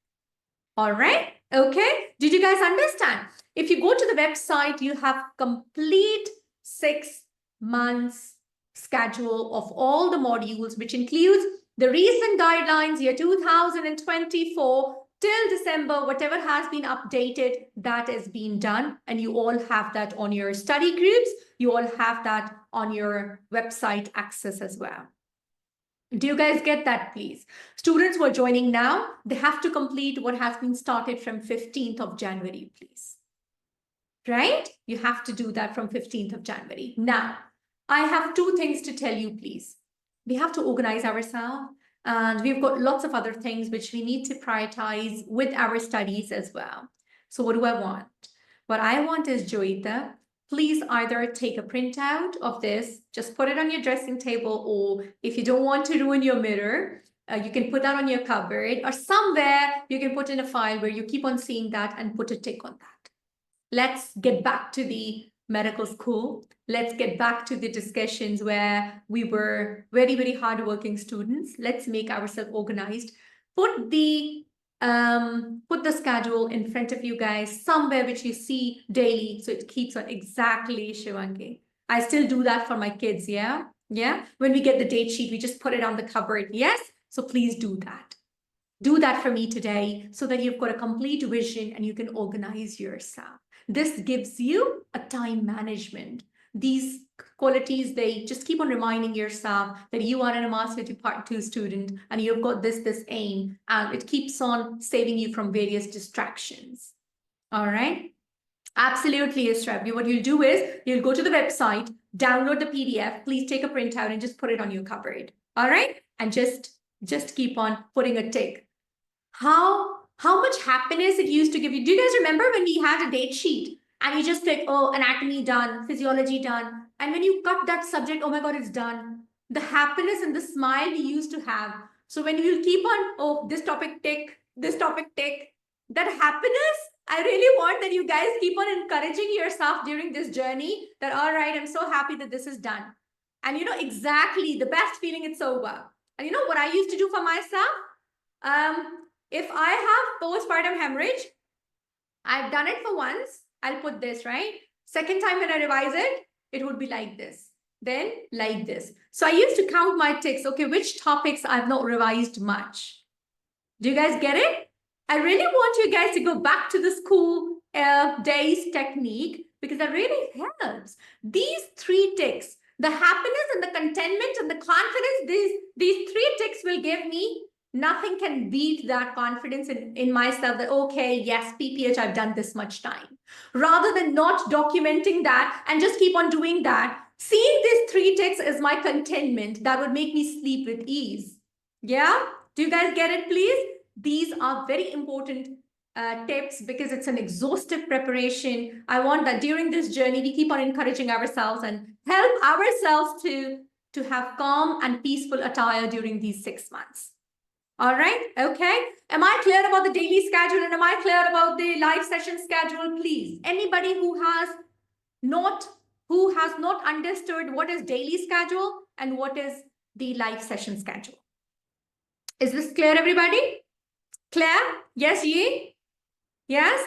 All right. Okay. Did you guys understand? If you go to the website, you have complete 6 months schedule of all the modules, which includes the recent guidelines, year 2024 till December, whatever has been updated, that is being done. And you all have that on your study groups. You all have that on your website access as well. Do you guys get that, please? Students who are joining now, they have to complete what has been started from 15th of January, please. Right? You have to do that from 15th of January. Now, I have 2 things to tell you, please. We have to organize ourselves, and we've got lots of other things which we need to prioritize with our studies as well. So what do I want? What I want is, Joita, please either take a printout of this, just put it on your dressing table, or if you don't want to ruin your mirror, you can put that on your cupboard, or somewhere you can put in a file where you keep on seeing that and put a tick on that. Let's get back to the medical school. Let's get back to the discussions where we were very, very hardworking students. Let's make ourselves organized. Put the schedule in front of you guys somewhere which you see daily, so it keeps on. Exactly, Shivangi. I still do that for my kids. Yeah. When we get the date sheet, we just put it on the cupboard. Yes. So please do that. Do that for me today so that you've got a complete vision and you can organize yourself. This gives you a time management. These qualities, they just keep on reminding yourself that you are an MRCG Part 2 student and you've got this aim, and it keeps on saving you from various distractions. All right. Absolutely, Ishrab. What you'll do is you'll go to the website, download the PDF, please take a printout and just put it on your cupboard. All right. And just keep on putting a tick. How much happiness it used to give you. Do you guys remember when we had a date sheet and you just click, oh, anatomy done, physiology done. And when you cut that subject, oh my God, it's done. The happiness and the smile we used to have. So when you keep on, oh, this topic tick, that happiness, I really want that you guys keep on encouraging yourself during this journey that, all right, I'm so happy that this is done. And you know exactly the best feeling, it's over. And you know what I used to do for myself? If I have postpartum hemorrhage, I've done it for once, I'll put this, right? Second time when I revise it, it would be like this, then like this. So I used to count my ticks. Okay, which topics I've not revised much. Do you guys get it? I really want you guys to go back to the school days technique because that really helps. These 3 ticks, the happiness and the contentment and the confidence, these 3 ticks will give me. Nothing can beat that confidence in myself that, okay, yes, PPH, I've done this much time. Rather than not documenting that and just keep on doing that, seeing these 3 ticks as my contentment, that would make me sleep with ease. Yeah? Do you guys get it, please? These are very important tips because it's an exhaustive preparation. I want that during this journey, we keep on encouraging ourselves and help ourselves to have calm and peaceful attire during these 6 months. All right. Okay. Am I clear about the daily schedule and am I clear about the live session schedule? Please, anybody who has not understood what is daily schedule and what is the live session schedule. Is this clear, everybody? Clear? Yes, Yi? Yes?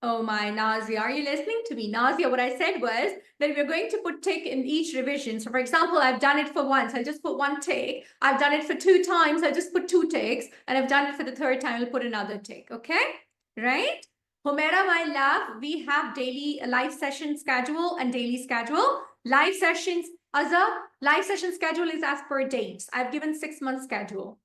Oh my, Nazia, are you listening to me? Nazia, what I said was that we're going to put tick in each revision. So for example, I've done it for once, I'll just put one tick. I've done it for 2 times, I'll just put 2 ticks. And I've done it for the 3rd time, I'll put another tick, okay? Right? Humaira, my love, we have daily live session schedule and daily schedule. Live sessions, live session schedule is as per dates. I've given 6-month schedule.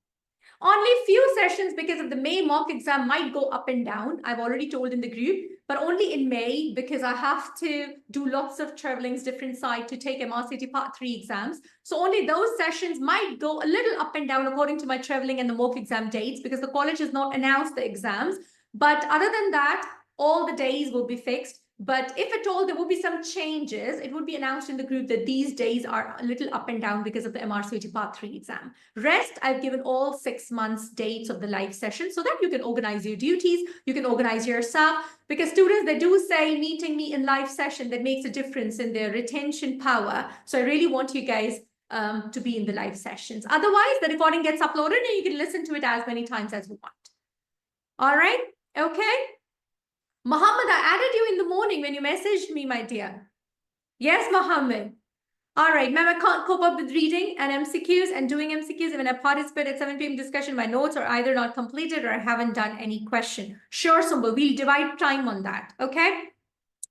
Only few sessions because of the May mock exam might go up and down. I've already told in the group, but only in May because I have to do lots of travelings, different side to take MRCT Part 3 exams. So only those sessions might go a little up and down according to my travelling and the mock exam dates because the college has not announced the exams. But other than that, all the days will be fixed. But if at all there will be some changes, it would be announced in the group that these days are a little up and down because of the MRCT Part 3 exam. Rest, I've given all 6 months dates of the live session so that you can organize your duties, you can organize yourself, because students, they do say meeting me in live session, that makes a difference in their retention power. So I really want you guys to be in the live sessions. Otherwise, the recording gets uploaded and you can listen to it as many times as you want. All right, okay. Mohammed, I added you in the morning when you messaged me, my dear. Yes, Mohammed. All right, ma'am, I can't cope up with reading and MCQs and doing MCQs. When I participate at 7 p.m. discussion, my notes are either not completed or I haven't done any question. Sure, Sumba, we'll divide time on that, okay?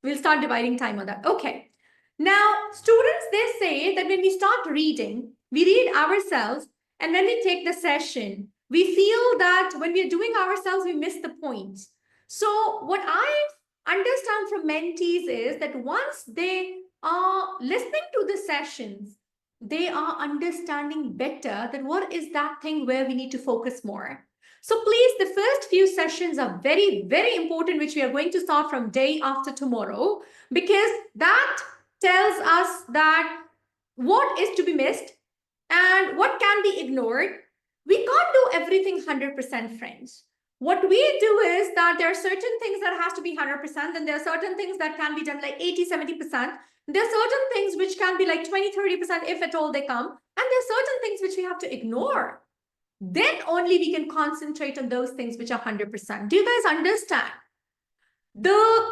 We'll start dividing time on that. Okay. Now, students, they say that when we start reading, we read ourselves, and when we take the session, we feel that when we're doing ourselves, we miss the points. So what I understand from mentees is that once they are listening to the sessions, they are understanding better that what is that thing where we need to focus more. So please, the first few sessions are very, very important, which we are going to start from day after tomorrow, because that tells us that what is to be missed and what can be ignored. We can't do everything 100%, friends. What we do is that there are certain things that has to be 100%, and there are certain things that can be done like 80, 70%. There are certain things which can be like 20, 30% if at all they come. And there are certain things which we have to ignore. Then only we can concentrate on those things which are 100%. Do you guys understand? The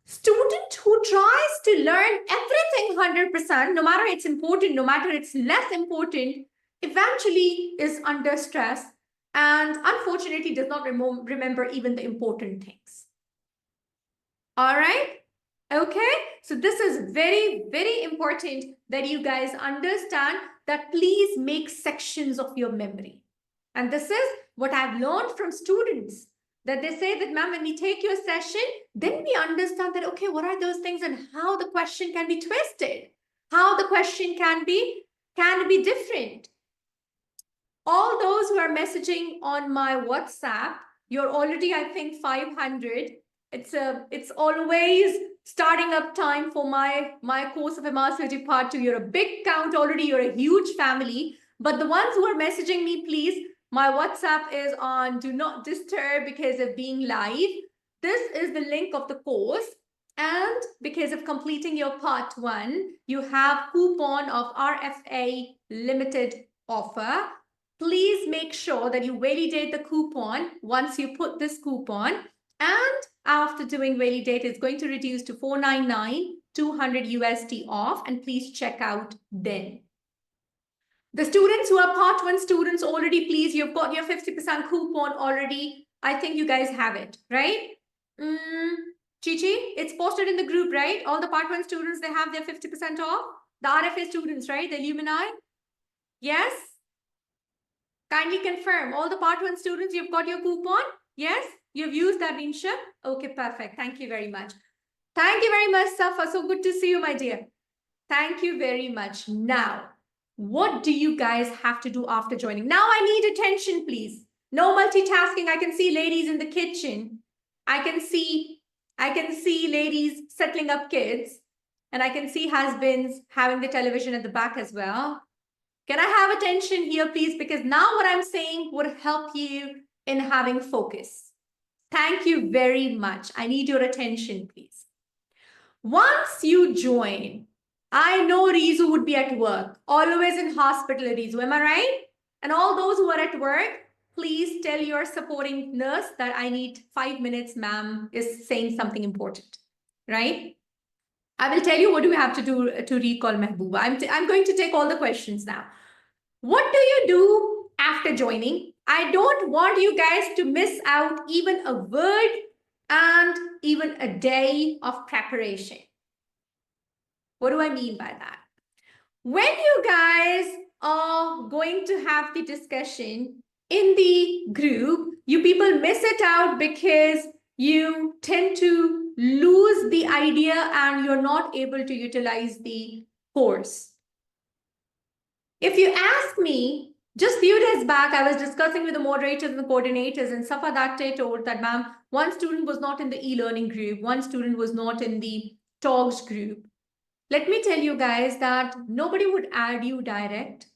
student who tries to learn everything 100%, no matter it's important, no matter it's less important, eventually is under stress and unfortunately does not remember even the important things. All right? Okay, so this is very, very important that you guys understand that please make sections of your memory. And this is what I've learned from students, that they say that, ma'am, when we take your session, then we understand that, okay, what are those things and how the question can be twisted, how the question can be different. All those who are messaging on my WhatsApp, you're already, I think, 500. It's always starting up time for my course of MRCOG Part 2. You're a big count already. You're a huge family. But the ones who are messaging me, please, my WhatsApp is on Do Not Disturb because of being live. This is the link of the course. And because of completing your Part 1, you have coupon of RFA limited offer. Please make sure that you validate the coupon once you put this coupon. And after doing validate, it's going to reduce to $499, 200 USD off. And please check out then. The students who are Part 1 students already, please, you've got your 50% coupon already. I think you guys have it, right? Chichi, it's posted in the group, right? All the Part 1 students, they have their 50% off. The RFA students, right? The alumni. Yes? Kindly confirm. All the Part 1 students, you've got your coupon? Yes? You've used that, Vinsha? Okay, perfect. Thank you very much. Thank you very much, Safa. So good to see you, my dear. Thank you very much. Now, what do you guys have to do after joining? Now I need attention, please. No multitasking. I can see ladies in the kitchen. I can see ladies settling up kids. And I can see husbands having the television at the back as well. Can I have attention here, please? Because now what I'm saying would help you in having focus. Thank you very much. I need your attention, please. Once you join, I know Rizu would be at work, always in hospital, Rizu. Am I right? And all those who are at work, please tell your supporting nurse that I need 5 minutes, ma'am is saying something important, right? I will tell you what do we have to do to recall Mehbooba. I'm going to take all the questions now. What do you do after joining? I don't want you guys to miss out even a word and even a day of preparation. What do I mean by that? When you guys are going to have the discussion in the group, you people miss it out because you tend to lose the idea and you're not able to utilize the course. If you ask me, just few days back, I was discussing with the moderators and the coordinators, and Safa that day told that, ma'am, one student was not in the e-learning group, one student was not in the TOGS group. Let me tell you guys that nobody would add you direct.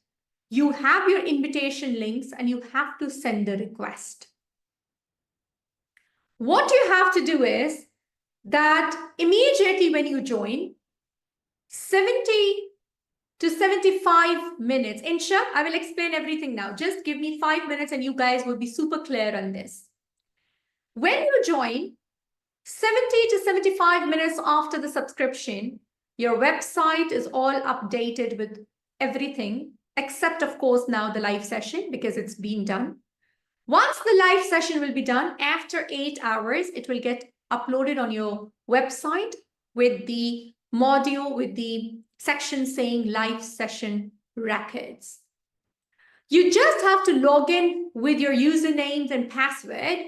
You have your invitation links and you have to send the request. What you have to do is that immediately when you join, 70 to 75 minutes. Insha, I will explain everything now. Just give me 5 minutes and you guys will be super clear on this. When you join, 70 to 75 minutes after the subscription, your website is all updated with everything, except of course now the live session because it's being done. Once the live session will be done, after 8 hours, it will get uploaded on your website with the module, with the section saying live session records. You just have to log in with your usernames and password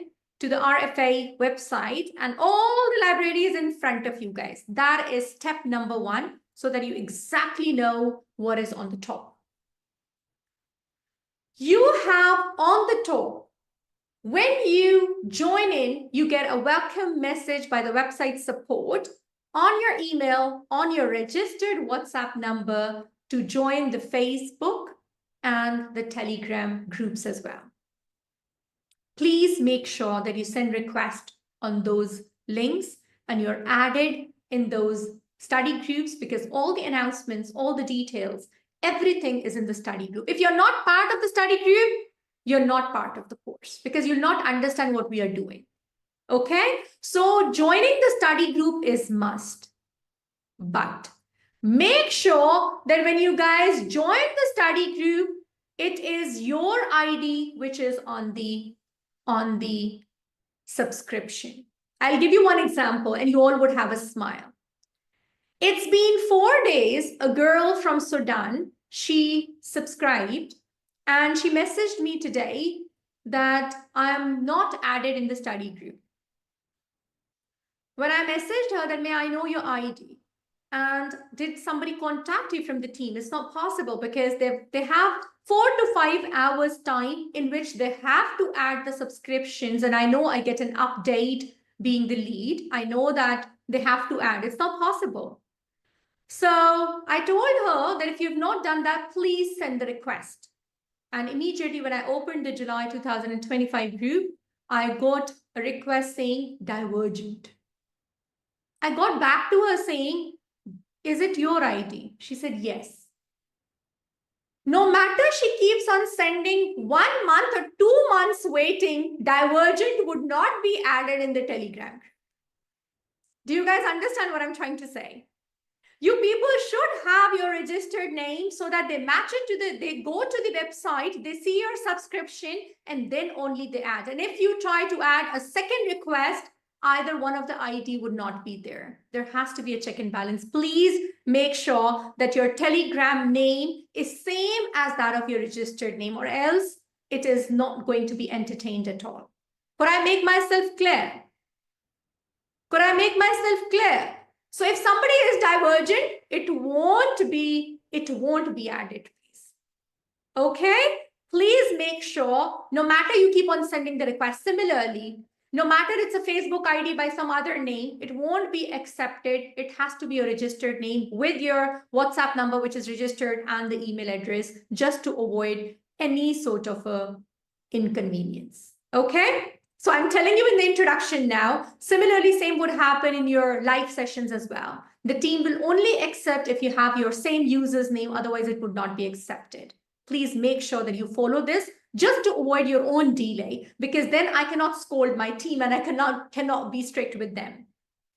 to the RFA website, and all the library is in front of you guys. That is step number 1, so that you exactly know what is on the top. You have on the top, when you join in, you get a welcome message by the website support on your email, on your registered WhatsApp number to join the Facebook and the Telegram groups as well. Please make sure that you send requests on those links and you're added in those study groups, because all the announcements, all the details, everything is in the study group. If you're not part of the study group, you're not part of the course because you'll not understand what we are doing. Okay, so joining the study group is must, but make sure that when you guys join the study group, it is your ID which is on the subscription. I'll give you one example and you all would have a smile. It's been 4 days, a girl from Sudan, she subscribed and she messaged me today that I'm not added in the study group. When I messaged her that, may I know your ID? And did somebody contact you from the team? It's not possible because they have 4 to 5 hours time in which they have to add the subscriptions. And I know I get an update being the lead. I know that they have to add. It's not possible. So I told her that if you've not done that, please send the request. And immediately when I opened the July 2025 group, I got a request saying divergent. I got back to her saying, is it your ID? She said, yes. No matter she keeps on sending 1 month or 2 months waiting, divergent would not be added in the Telegram. Do you guys understand what I'm trying to say? You people should have your registered name so that they match it to they go to the website, they see your subscription, and then only they add. And if you try to add a second request, either one of the ID would not be there. There has to be a check and balance. Please make sure that your Telegram name is same as that of your registered name, or else it is not going to be entertained at all. Could I make myself clear? Could I make myself clear? So if somebody is divergent, it won't be added, please. Okay? Please make sure, no matter you keep on sending the request, similarly, no matter it's a Facebook ID by some other name, it won't be accepted. It has to be a registered name with your WhatsApp number, which is registered, and the email address, just to avoid any sort of a inconvenience. Okay? So I'm telling you in the introduction now. Similarly, same would happen in your live sessions as well. The team will only accept if you have your same user's name, otherwise it would not be accepted. Please make sure that you follow this just to avoid your own delay, because then I cannot scold my team and I cannot be strict with them.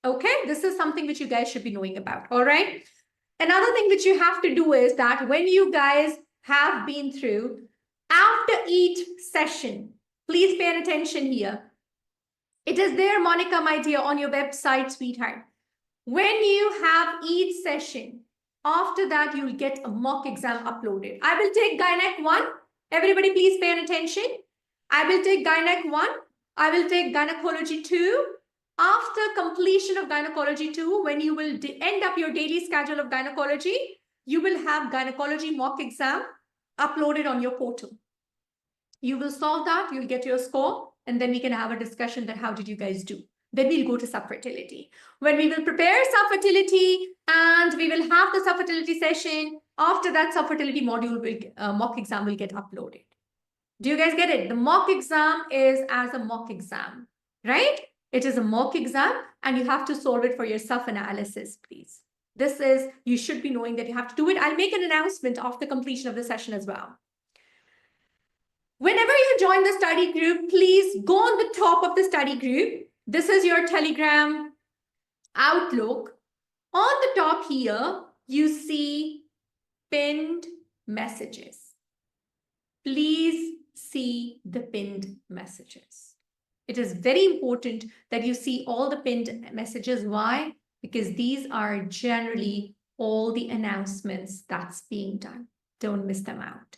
Okay, this is something which you guys should be knowing about. All right. Another thing which you have to do is that when you guys have been through, after each session, please pay attention here. It is there, Monica, my dear, on your website, sweetheart. When you have each session, after that, you'll get a mock exam uploaded. I will take Gynec 1. Everybody, please pay attention. I will take Gynec 1. I will take Gynecology 2. After completion of Gynecology 2, when you will end up your daily schedule of gynecology, you will have Gynecology mock exam uploaded on your portal. You will solve that, you'll get your score, and then we can have a discussion that how did you guys do. Then we'll go to subfertility. When we will prepare subfertility and we will have the subfertility session, after that subfertility module, mock exam will get uploaded. Do you guys get it? The mock exam is as a mock exam, right? It is a mock exam and you have to solve it for your self-analysis, please. This is, you should be knowing that you have to do it. I'll make an announcement after completion of the session as well. Whenever you join the study group, please go on the top of the study group. This is your Telegram Outlook. On the top here, you see pinned messages. Please see the pinned messages. It is very important that you see all the pinned messages. Why? Because these are generally all the announcements that's being done. Don't miss them out.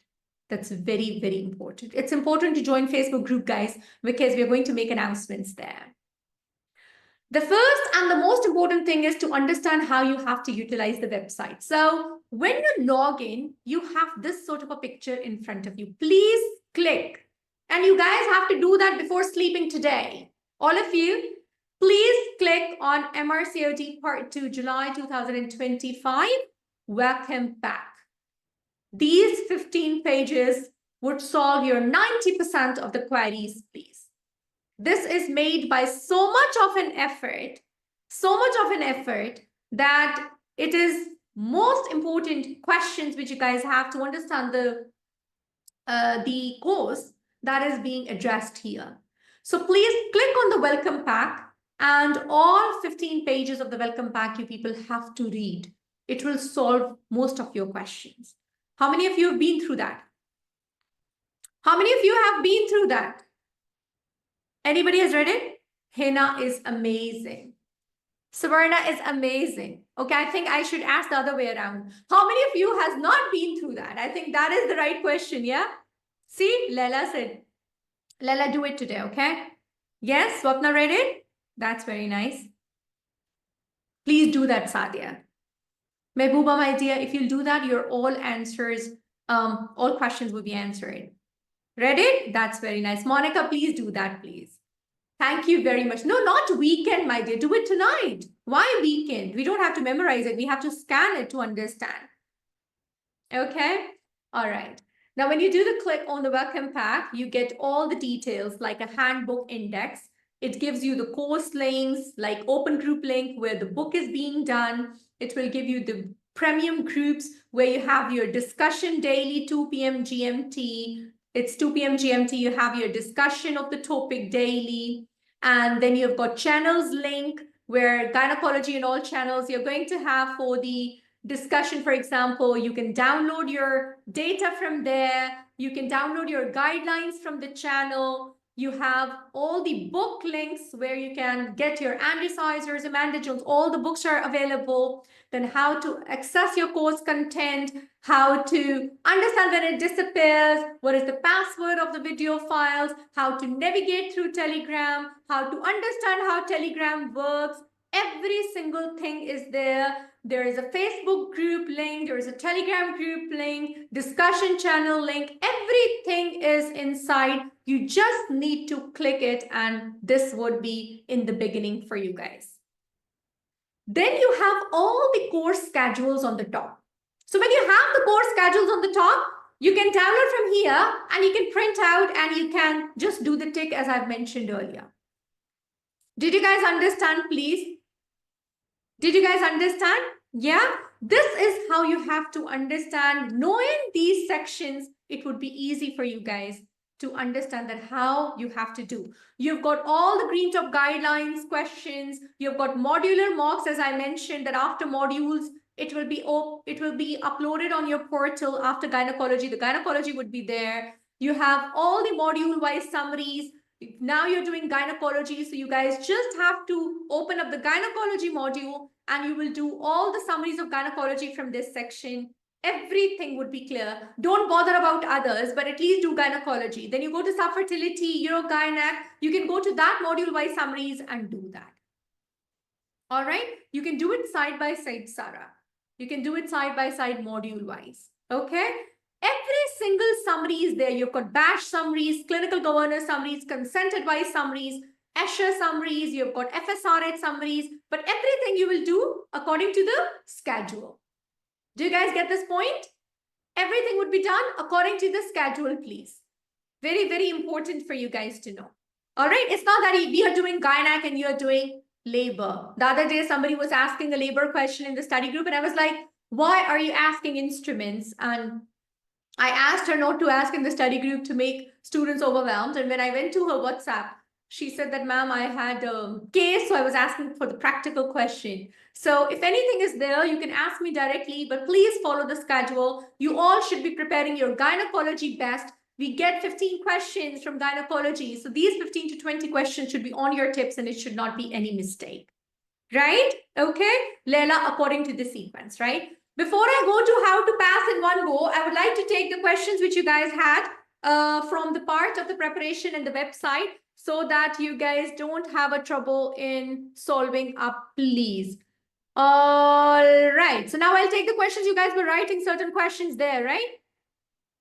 That's very, very important. It's important to join Facebook group, guys, because we're going to make announcements there. The first and the most important thing is to understand how you have to utilize the website. So when you log in, you have this sort of a picture in front of you. Please click. And you guys have to do that before sleeping today. All of you, please click on MRCOG Part 2 July 2025. Welcome back. These 15 pages would solve your 90% of the queries, please. This is made by so much of an effort that it is most important questions which you guys have to understand the course that is being addressed here. So please click on the welcome pack and all 15 pages of the welcome pack you people have to read. It will solve most of your questions. How many of you have been through that? How many of you have been through that? Anybody has read it? Hina is amazing. Savarna is amazing. Okay, I think I should ask the other way around. How many of you has not been through that? I think that is the right question, yeah? See, Lela said, Lela, do it today, okay? Yes, Swapna read it? That's very nice. Please do that, Sadia. Mehbooba, my dear, if you do that, your all answers, all questions will be answered. Read it? That's very nice. Monica, please do that, please. Thank you very much. No, not weekend, my dear. Do it tonight. Why weekend? We don't have to memorize it. We have to scan it to understand. Okay? All right. Now, when you do the click on the welcome pack, you get all the details like a handbook index. It gives you the course links, like open group link where the book is being done. It will give you the premium groups where you have your discussion daily, 2 p.m. GMT. It's 2 p.m. GMT. You have your discussion of the topic daily. And then you've got channels link where gynecology and all channels you're going to have for the discussion. For example, you can download your data from there. You can download your guidelines from the channel. You have all the book links where you can get your Andy Sizers, Amanda Jones, all the books are available. Then how to access your course content, how to understand when it disappears, what is the password of the video files, how to navigate through Telegram, how to understand how Telegram works. Every single thing is there. There is a Facebook group link, there is a Telegram group link, discussion channel link, everything is inside. You just need to click it and this would be in the beginning for you guys. Then you have all the course schedules on the top. So when you have the course schedules on the top, you can download from here and you can print out and you can just do the tick as I've mentioned earlier. Did you guys understand, please? Did you guys understand? Yeah, this is how you have to understand. Knowing these sections, it would be easy for you guys to understand that how you have to do. You've got all the green top guidelines, questions, you've got modular mocks, as I mentioned, that after modules, it will be uploaded on your portal after gynecology. The gynecology would be there. You have all the module-wise summaries. Now you're doing gynecology, so you guys just have to open up the gynecology module and you will do all the summaries of gynecology from this section. Everything would be clear. Don't bother about others, but at least do gynecology. Then you go to subfertility, urogynec. You can go to that module-wise summaries and do that. All right? You can do it side by side, Sarah. You can do it side by side module-wise. Okay? Every single summary is there. You've got batch summaries, clinical governor summaries, consent advice summaries, ESHA summaries, you've got FSRH summaries, but everything you will do according to the schedule. Do you guys get this point? Everything would be done according to the schedule, please. Very, very important for you guys to know. All right, it's not that we are doing gynec and you're doing labor. The other day, somebody was asking a labor question in the study group, and I was like, why are you asking instruments? And I asked her not to ask in the study group to make students overwhelmed. And when I went to her WhatsApp, she said that, ma'am, I had a case, so I was asking for the practical question. So if anything is there, you can ask me directly, but please follow the schedule. You all should be preparing your gynecology best. We get 15 questions from gynecology. So these 15 to 20 questions should be on your tips and it should not be any mistake. Right? Okay, Leila, according to the sequence, right? Before I go to how to pass in one go, I would like to take the questions which you guys had from the part of the preparation and the website so that you guys don't have a trouble in solving up, please. All right. So now I'll take the questions. You guys were writing certain questions there, right?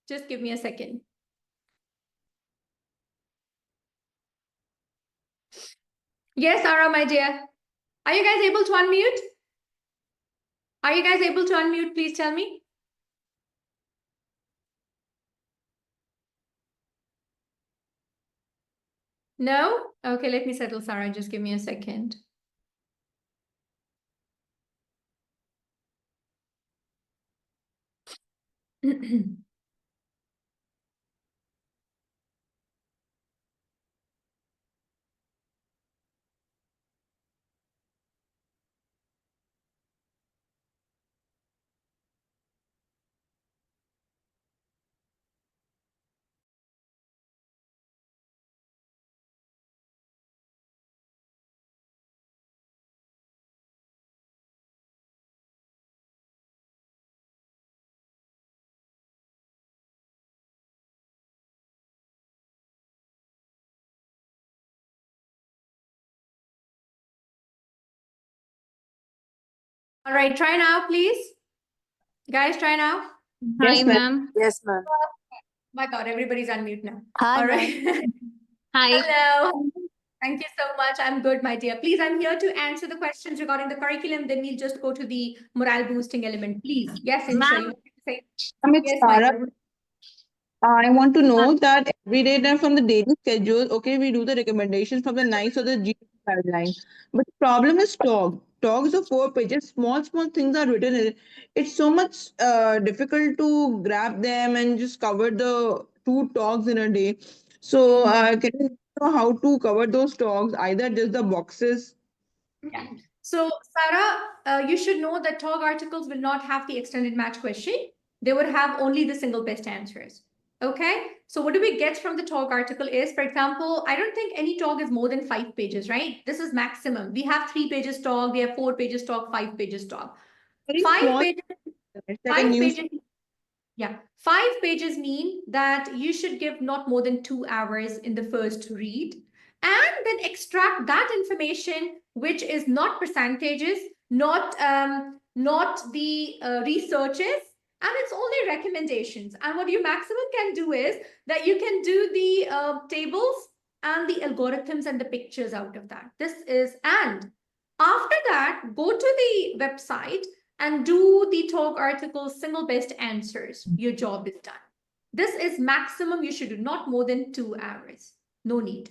Just give me a second. Yes, Ara, my dear. Are you guys able to unmute? Are you guys able to unmute? Please tell me. No? Okay, let me settle, Sarah. Just give me a second. All right, try now, please. Guys, try now. Hi, ma'am. Yes, ma'am. My God, everybody's on mute now. Hi, All right. Hi. Hello. Thank you so much. I'm good, my dear. Please, I'm here to answer the questions regarding the curriculum. Then we'll just go to the morale boosting element, please. Yes, Insha, you want to say? Yes, my dear. I want to know that every day then from the daily schedule, okay, we do the recommendations from the NICE or the G guideline. But the problem is talk. Talks of 4 pages, small things are written in it. It's so much difficult to grab them and just cover the 2 talks in a day. So can you know how to cover those talks? Either just the boxes. Yeah. So, Sarah, you should know that talk articles will not have the extended match question. They would have only the single best answers. Okay. So what do we get from the talk article is, for example, I don't think any talk is more than 5 pages, right? This is maximum. We have 3 pages talk, we have 4 pages talk, 5 pages talk. Very 5 small. pages, It's like a 5 news. pages. Yeah, 5 pages mean that you should give not more than 2 hours in the first read and then extract that information, which is not percentages, not the researches, and it's only recommendations. And what you maximum can do is that you can do the tables and the algorithms and the pictures out of that. And after that, go to the website and do the talk articles, single best answers. Your job is done. This is maximum. You should do not more than 2 hours. No need.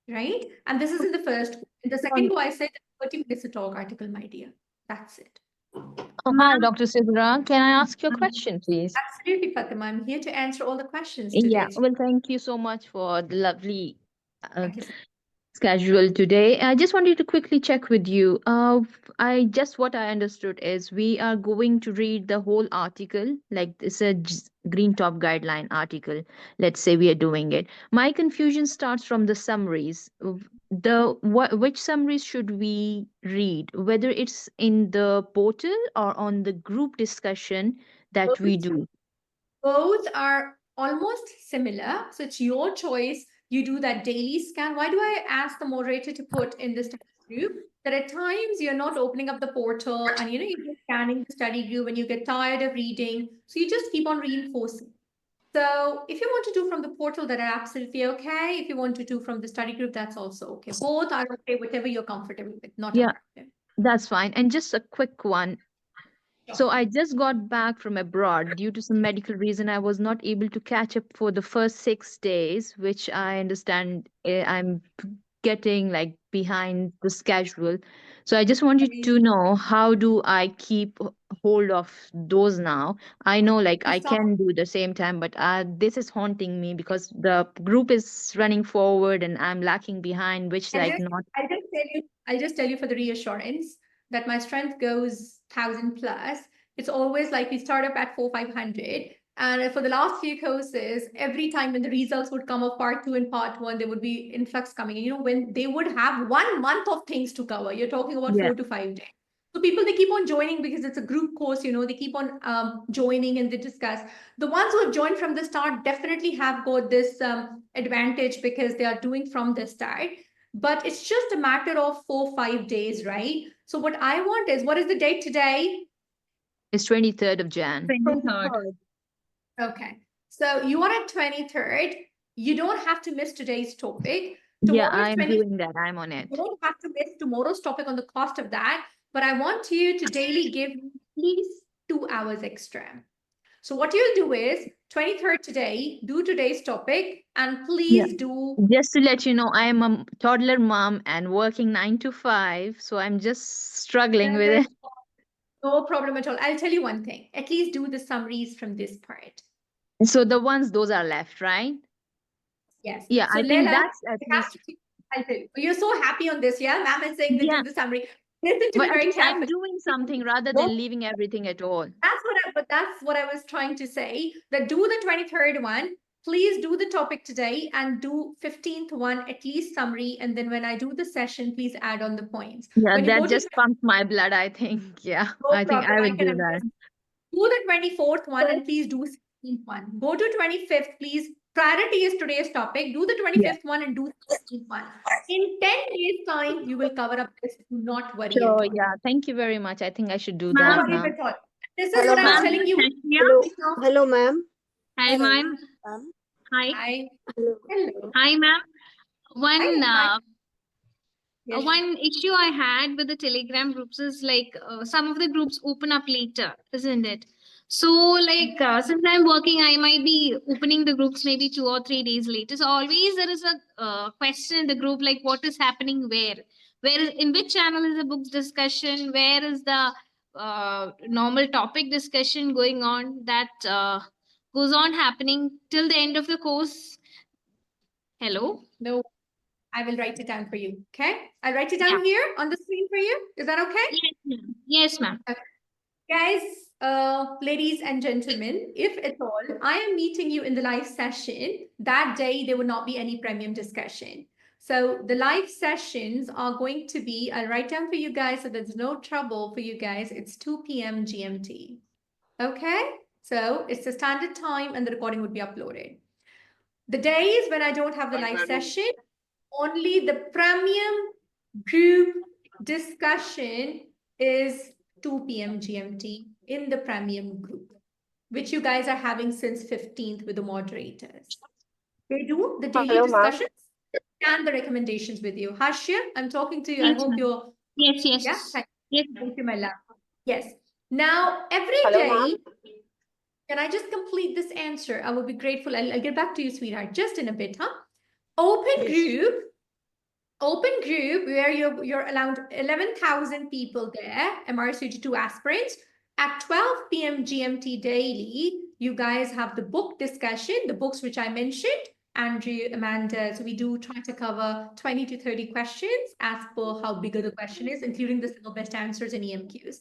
Right? And this is in the first. In the second go, I said 30 minutes a talk article, my dear. That's it. Oh, hi, Dr. Sidra. Can I ask you a question, please? Absolutely, Fatima. I'm here to answer all the questions Yeah, today. well, thank you so much for the lovely Thank you so schedule today. I just wanted to quickly check with you. What I understood is we are going to read the whole article, like it's a green top guideline article. Let's say we are doing it. My confusion starts from the summaries. Which summaries should we read? Whether it's in the portal or on the group discussion that we do. Both are almost similar, so it's your choice. You do that daily scan. Why do I ask the moderator to put in the study group? That at times you're not opening up the portal and you're just scanning the study group and you get tired of reading. So you just keep on reinforcing. So if you want to do from the portal, that are absolutely okay. If you want to do from the study group, that's also okay. Both are okay, whatever you're comfortable with, not a Yeah, problem. that's fine. And just a quick one. So I just got back from abroad. Due to some medical reason, I was not able to catch up for the first 6 days, which I understand I'm getting like behind the schedule. So I just wanted to know, how do I keep hold of those now? I know like To I start, can do the same time, but this is haunting me because the group is running forward and I'm lacking behind, which I'll like just, not. I'll just tell you for the reassurance that my strength goes 1,000 plus. It's always like we start up at 4,500. And for the last few courses, every time when the results would come of part 2 and part 1, there would be influx coming in. When they would have 1 month of things to cover, you're talking about Yeah. 4 to 5 days. So people, they keep on joining because it's a group course, they keep on joining and they discuss. The ones who have joined from the start definitely have got this advantage because they are doing from the start. But it's just a matter of 4-5 days, right? So what I want is, what is the date today? It's 23rd of Jan. 23rd. Okay. So you are at 23rd. You don't have to miss today's topic. Yeah, Tomorrow is I'm 20. doing that. I'm on You it. don't have to miss tomorrow's topic on the cost of that. But I want you to daily give at least 2 hours extra. So what you'll do is 23rd today, do today's topic, and Yeah. please do. Just to let you know, I am a toddler mom and working 9 to 5, so I'm just struggling with it. No problem at all. I'll tell you one thing. At least do the summaries from this part. So the ones those are left, right? Yes. Yeah, So I think Leila, that's at you have least. to. I'll tell you. You're so happy on this, yeah? Ma'am is saying that Yeah, do the summary. Listen to but me at very least I'm carefully. doing something rather than leaving everything at all. That's what I was trying to say. That do the 23rd one. Please do the topic today and do 15th one, at least summary. And then when I do the session, please add on the points. Yeah, When you that go to just pumped my blood, I think. Yeah, no I think problem, I I would can do that. understand. Do the 24th one and please do 16th one. Go to 25th, please. Priority is today's topic. Do the Yeah, 25th one and do the 16th one. In 10 days' time, you will cover up this. Do not worry at sure. all. Yeah, thank you very much. I think I should do No that worries now. at all. This is Hello, what I was ma'am. telling you. Hello, hello, ma'am. Hi, Hello, ma'am. ma'am. Hi. Hi. Hello. Hello. Hi, ma'am. One Hi. Yes. one issue I had with the Telegram groups is like some of the groups open up later, isn't it? So like since I'm working, I might be opening the groups maybe 2 or 3 days later. So always there is a question in the group like what is happening in which channel is the books discussion, where is the normal topic discussion going on that goes on happening till the end of the course. Hello. No, I will write it down for you. Okay. I'll write it Yeah. down here on the screen for you. Is that okay? Yes, ma'am. Yes, ma'am. Guys, ladies and gentlemen, if at all, I am meeting you in the live session. That day, there will not be any premium discussion. So the live sessions are going to be, I'll write down for you guys so there's no trouble for you guys. It's 2 p.m. GMT. Okay? So it's the standard time and the recording would be uploaded. The days when I don't have the live session, only the premium group discussion is 2 p.m. GMT in the premium group, which you guys are having since 15th with the moderators. They do the daily Hello, ma'am. discussions and the recommendations with you. Hashia, I'm talking to you. I Yes, hope ma'am. you're. Yes, yes. Yeah, thank Yes. you, my love. Yes. Now, every Hello, day, ma'am. can I just complete this answer? I will be grateful. I'll get back to you, sweetheart, just in a bit, huh? Open group where you're around 11,000 people there, MRCOG-2 aspirants, At 12 p.m. GMT daily, you guys have the book discussion, the books which I mentioned, Andrew, Amanda. So we do try to cover 20 to 30 questions as per how bigger the question is, including the single best answers and EMQs.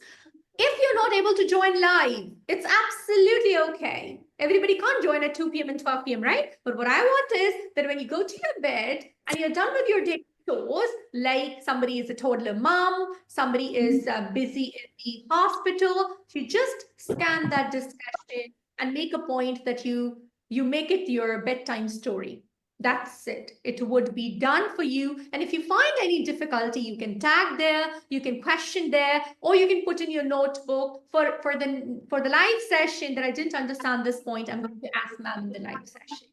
If you're not able to join live, it's absolutely okay. Everybody can't join at 2 p.m. and 12 p.m., right? But what I want is that when you go to your bed and you're done with your day chores, like somebody is a toddler mom, somebody is busy in the hospital, you just scan that discussion and make a point that you make it your bedtime story. That's it. It would be done for you. And if you find any difficulty, you can tag there, you can question there, or you can put in your notebook for the live session that I didn't understand this point. I'm going to ask ma'am in the live session,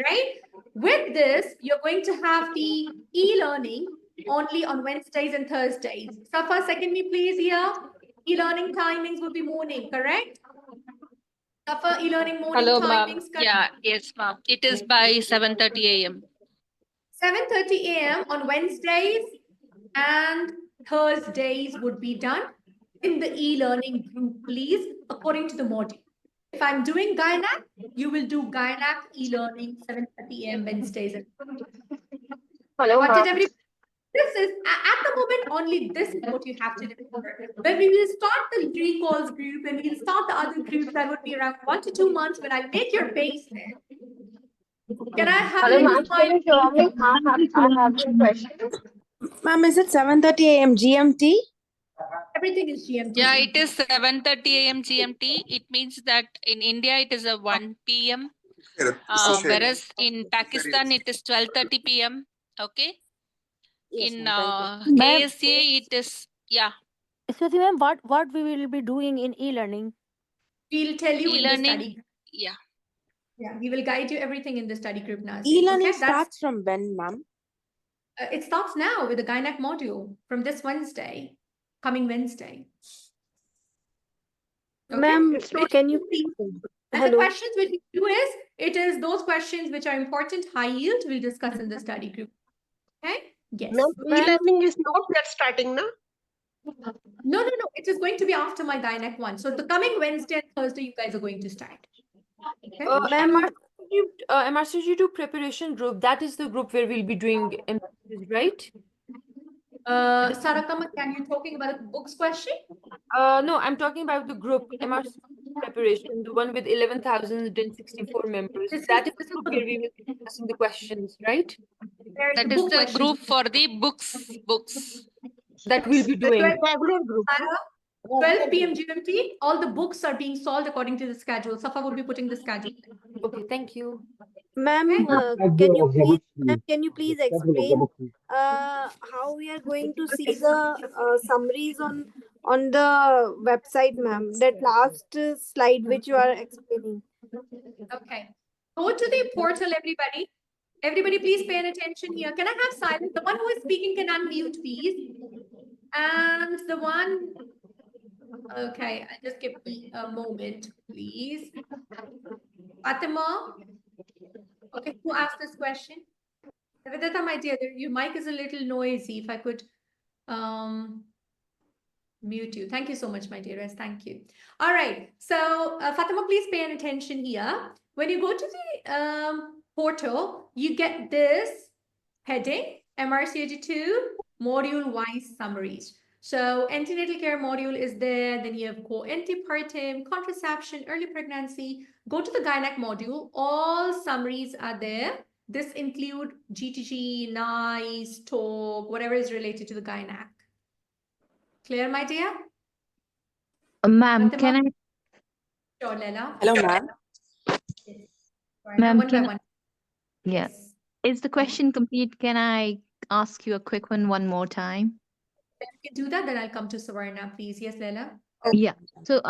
right? With this, you're going to have the e-learning only on Wednesdays and Thursdays. Safa, second me please here. E-learning timings will be morning, correct? Safa, e-learning morning Hello, ma'am. timings, correct? Yeah, yes, ma'am. It is by 7:30 a.m. 7:30 a.m. on Wednesdays and Thursdays would be done in the e-learning group, please, according to the module. If I'm doing Gynac, you will do Gynac e-learning 7:30 a.m. Wednesdays. Hello, What did ma'am. everybody? This is at the moment only this is what you have to remember. When we will start the recalls group and we'll start the other groups, that would be around 1 to 2 months when I make your basement. Can I have a Hello, little ma'am. smile? Can you hear me? I have some questions. Ma'am, is it 7:30 a.m. GMT? Everything is GMT. Yeah, it is 7:30 a.m. GMT. It means that in India it is a 1 p.m. Whereas in Pakistan it is 12:30 p.m. Okay. Yes, In ma'am. Thank you. Ma'am, KSA it is, yeah, excuse me, ma'am, what we will be doing in e-learning? We'll tell you in the e-learning. study. Yeah. Yeah, we will guide you everything in the study group now. E-learning Okay, that's starts from when, ma'am? it starts now with the Gynac module from this Wednesday, coming Wednesday. Okay? Ma'am, can you And the hello? questions which we do is, it is those questions which are important, high yield, we'll discuss in the study group. Okay? Yes. Ma'am, Ma'am- e-learning is not yet starting now. No, it is going to be after my Gynac one. So the coming Wednesday and Thursday, you guys are going to start. Okay? Ma'am, MRCOG-2 preparation group, that is the group where we'll be doing MCQs, right? Sarakama, can you talking about the books question? No, I'm talking about the group MRCOG preparation, the one with 11,064 members. This That is is the group where we will be discussing the questions, right? There's That the is book the questions. group for the books. That we'll be The doing. regular group. Sarah, 12 p.m. GMT, all the books are being solved according to the schedule. Safa will be putting the schedule. Okay, thank you. ma'am, can you please explain how we are going to see the summaries on the website, ma'am? That last slide which you are explaining. Okay. Go to the portal, everybody. Everybody, please pay attention here. Can I have silence? The one who is speaking can unmute, please. And the one, okay, just give me a moment, please. Fatima, okay, who asked this question? Vedanta, my dear, your mic is a little noisy. If I could mute you. Thank you so much, my dearest. Thank you. All right. So, Fatima, please pay attention here. When you go to the portal, you get this heading, MRCOG-2 module-wise summaries. So antenatal care module is there. Then you have antepartum, contraception, early pregnancy. Go to the Gynac module. All summaries are there. This include GTG, NICE, talk, whatever is related to the Gynac. Clear, my dear? Ma'am, Fatima? can I, Sure, Leila. Hello, ma'am. Right, Ma'am, one by can I, one. yeah, Yes. is the question complete? Can I ask you a quick one more time? If you can do that, then I'll come to Savarna, please. Yes, Leila. Yeah. So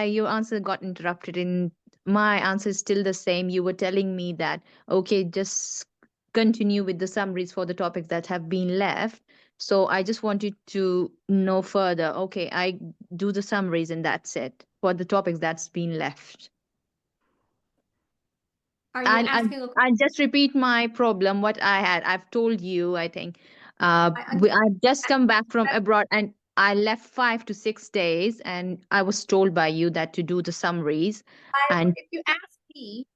your answer got interrupted in my answer is still the same. You were telling me that, okay, just continue with the summaries for the topics that have been left. So I just wanted to know further. Okay, I do the summaries and that's it for the topics that's been left. Are you asking a I'll just repeat my problem, what I had. I've told you, I think. I I've just come back from abroad and I left 5 to 6 days, and I was told by you that to do the summaries. And If you ask me,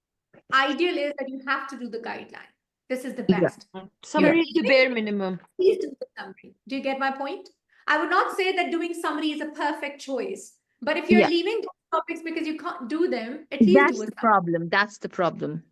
ideal is that you have to do the guideline. This is the yeah, best. Summary You're is the bare minimum. please do the summary. Do you get my point? I would not say that doing summary is a perfect choice, but if you're yeah, leaving those topics because you can't do them, at least do that's a the summary. problem. That's the problem.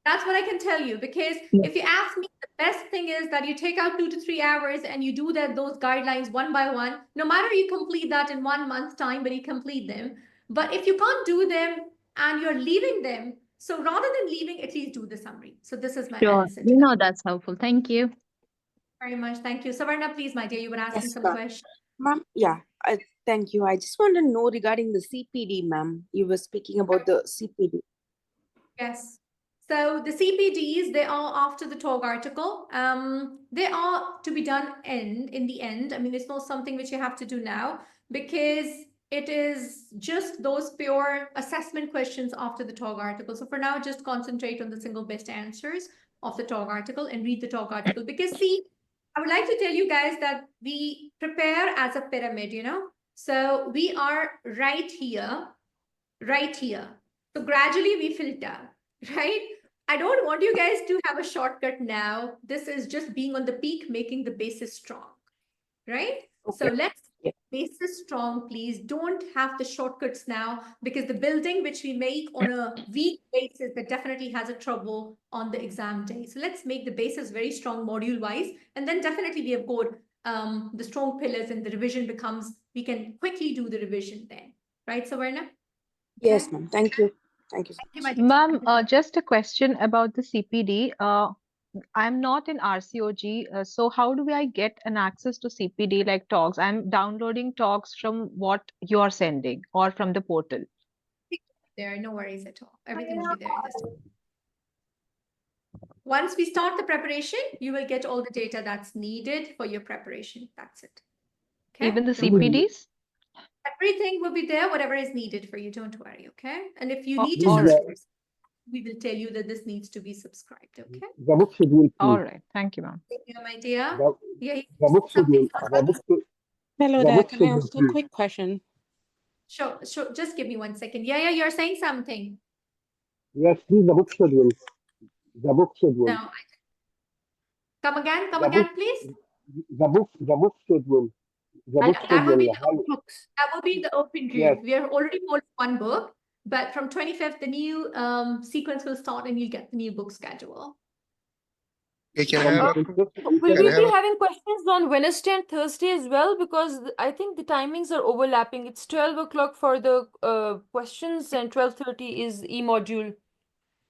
That's what I can tell you, because Yeah. if you ask me, the best thing is that you take out 2 to 3 hours and you do those guidelines one by one. No matter you complete that in 1 month's time, but you complete them. But if you can't do them and you're leaving them, so rather than leaving, at least do the summary. So this is my Sure. answer to You that. know, that's helpful. Thank you. Very much. Thank you. Savarna, please, my dear, you were asking Yes, some ma'am. questions. Ma'am, yeah, thank you. I just want to know regarding the CPD, ma'am. You were speaking about the CPD. Yes. So the CPDs, they are after the talk article. They are to be done in the end. I mean, it's not something which you have to do now, because it is just those pure assessment questions after the talk article. So for now, just concentrate on the single best answers of the talk article and read the talk article. Because see, I would like to tell you guys that we prepare as a pyramid, you know. So we are right here. So gradually we filter, right? I don't want you guys to have a shortcut now. This is just being on the peak, making the basis strong, right? So Okay. let's Yeah. basis strong, please. Don't have the shortcuts now, because the building which we make on a week basis, that definitely has a trouble on the exam day. So let's make the basis very strong module wise, and then definitely we have got the strong pillars, and the revision becomes, we can quickly do the revision then, right, Savarna? Yes, Okay. ma'am. Thank you. Thank you so Thank you, much. my dear. Ma'am, just a question about the CPD. I'm not in RCOG, so how do I get an access to CPD like talks? I'm downloading talks from what you are sending or from the portal. There are no worries at all. Everything will be there in this. Once we start the preparation, you will get all the data that's needed for your preparation. That's it. Okay. Even the Don't worry. CPDs? Everything will be there, whatever is needed for you. Don't worry. Okay. And if you Oh, need to all right. subscribe, we will tell you that this needs to be subscribed. Okay. The book schedule, All please. right. Thank you, ma'am. Thank you, my dear. The, Yeah. you the book something schedule. for The us? book, Hello the there. book Can I schedule, ask a please. quick question? Sure. Just give me 1 second. Yeah. You're saying something. Yes, please. The book schedule. The book schedule. No. Come again, please. The book schedule. The book That will be schedule. the books. That will be the open group. Yes. We are already for one book, but from 25th, the new sequence will start, and you'll get the new book schedule. Okay, can I have a, Will can we I have be a, having questions on Wednesday and Thursday as well? Because I think the timings are overlapping. It's 12 o'clock for the questions and 12:30 is e-module.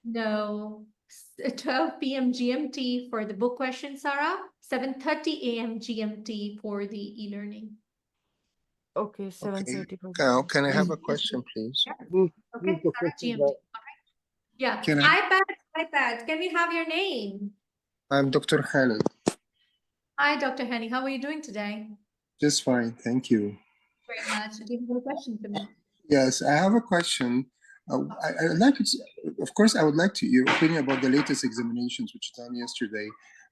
No, 12 p.m. GMT for the book question, Sarah. 7:30 a.m. GMT for the e-learning. Okay, 7:30. can I have a question, please? Please, Okay, the Sarah, question. GMT. Yeah. Can I, iPad. Can we have your name? I'm Dr. Khaled. Hi, Dr. Henny. How are you doing today? Just fine, thank you. Very much. Do you have a question for me? Yes, I have a question. I'd like to, of course, I would like to your opinion about the latest examinations which done yesterday,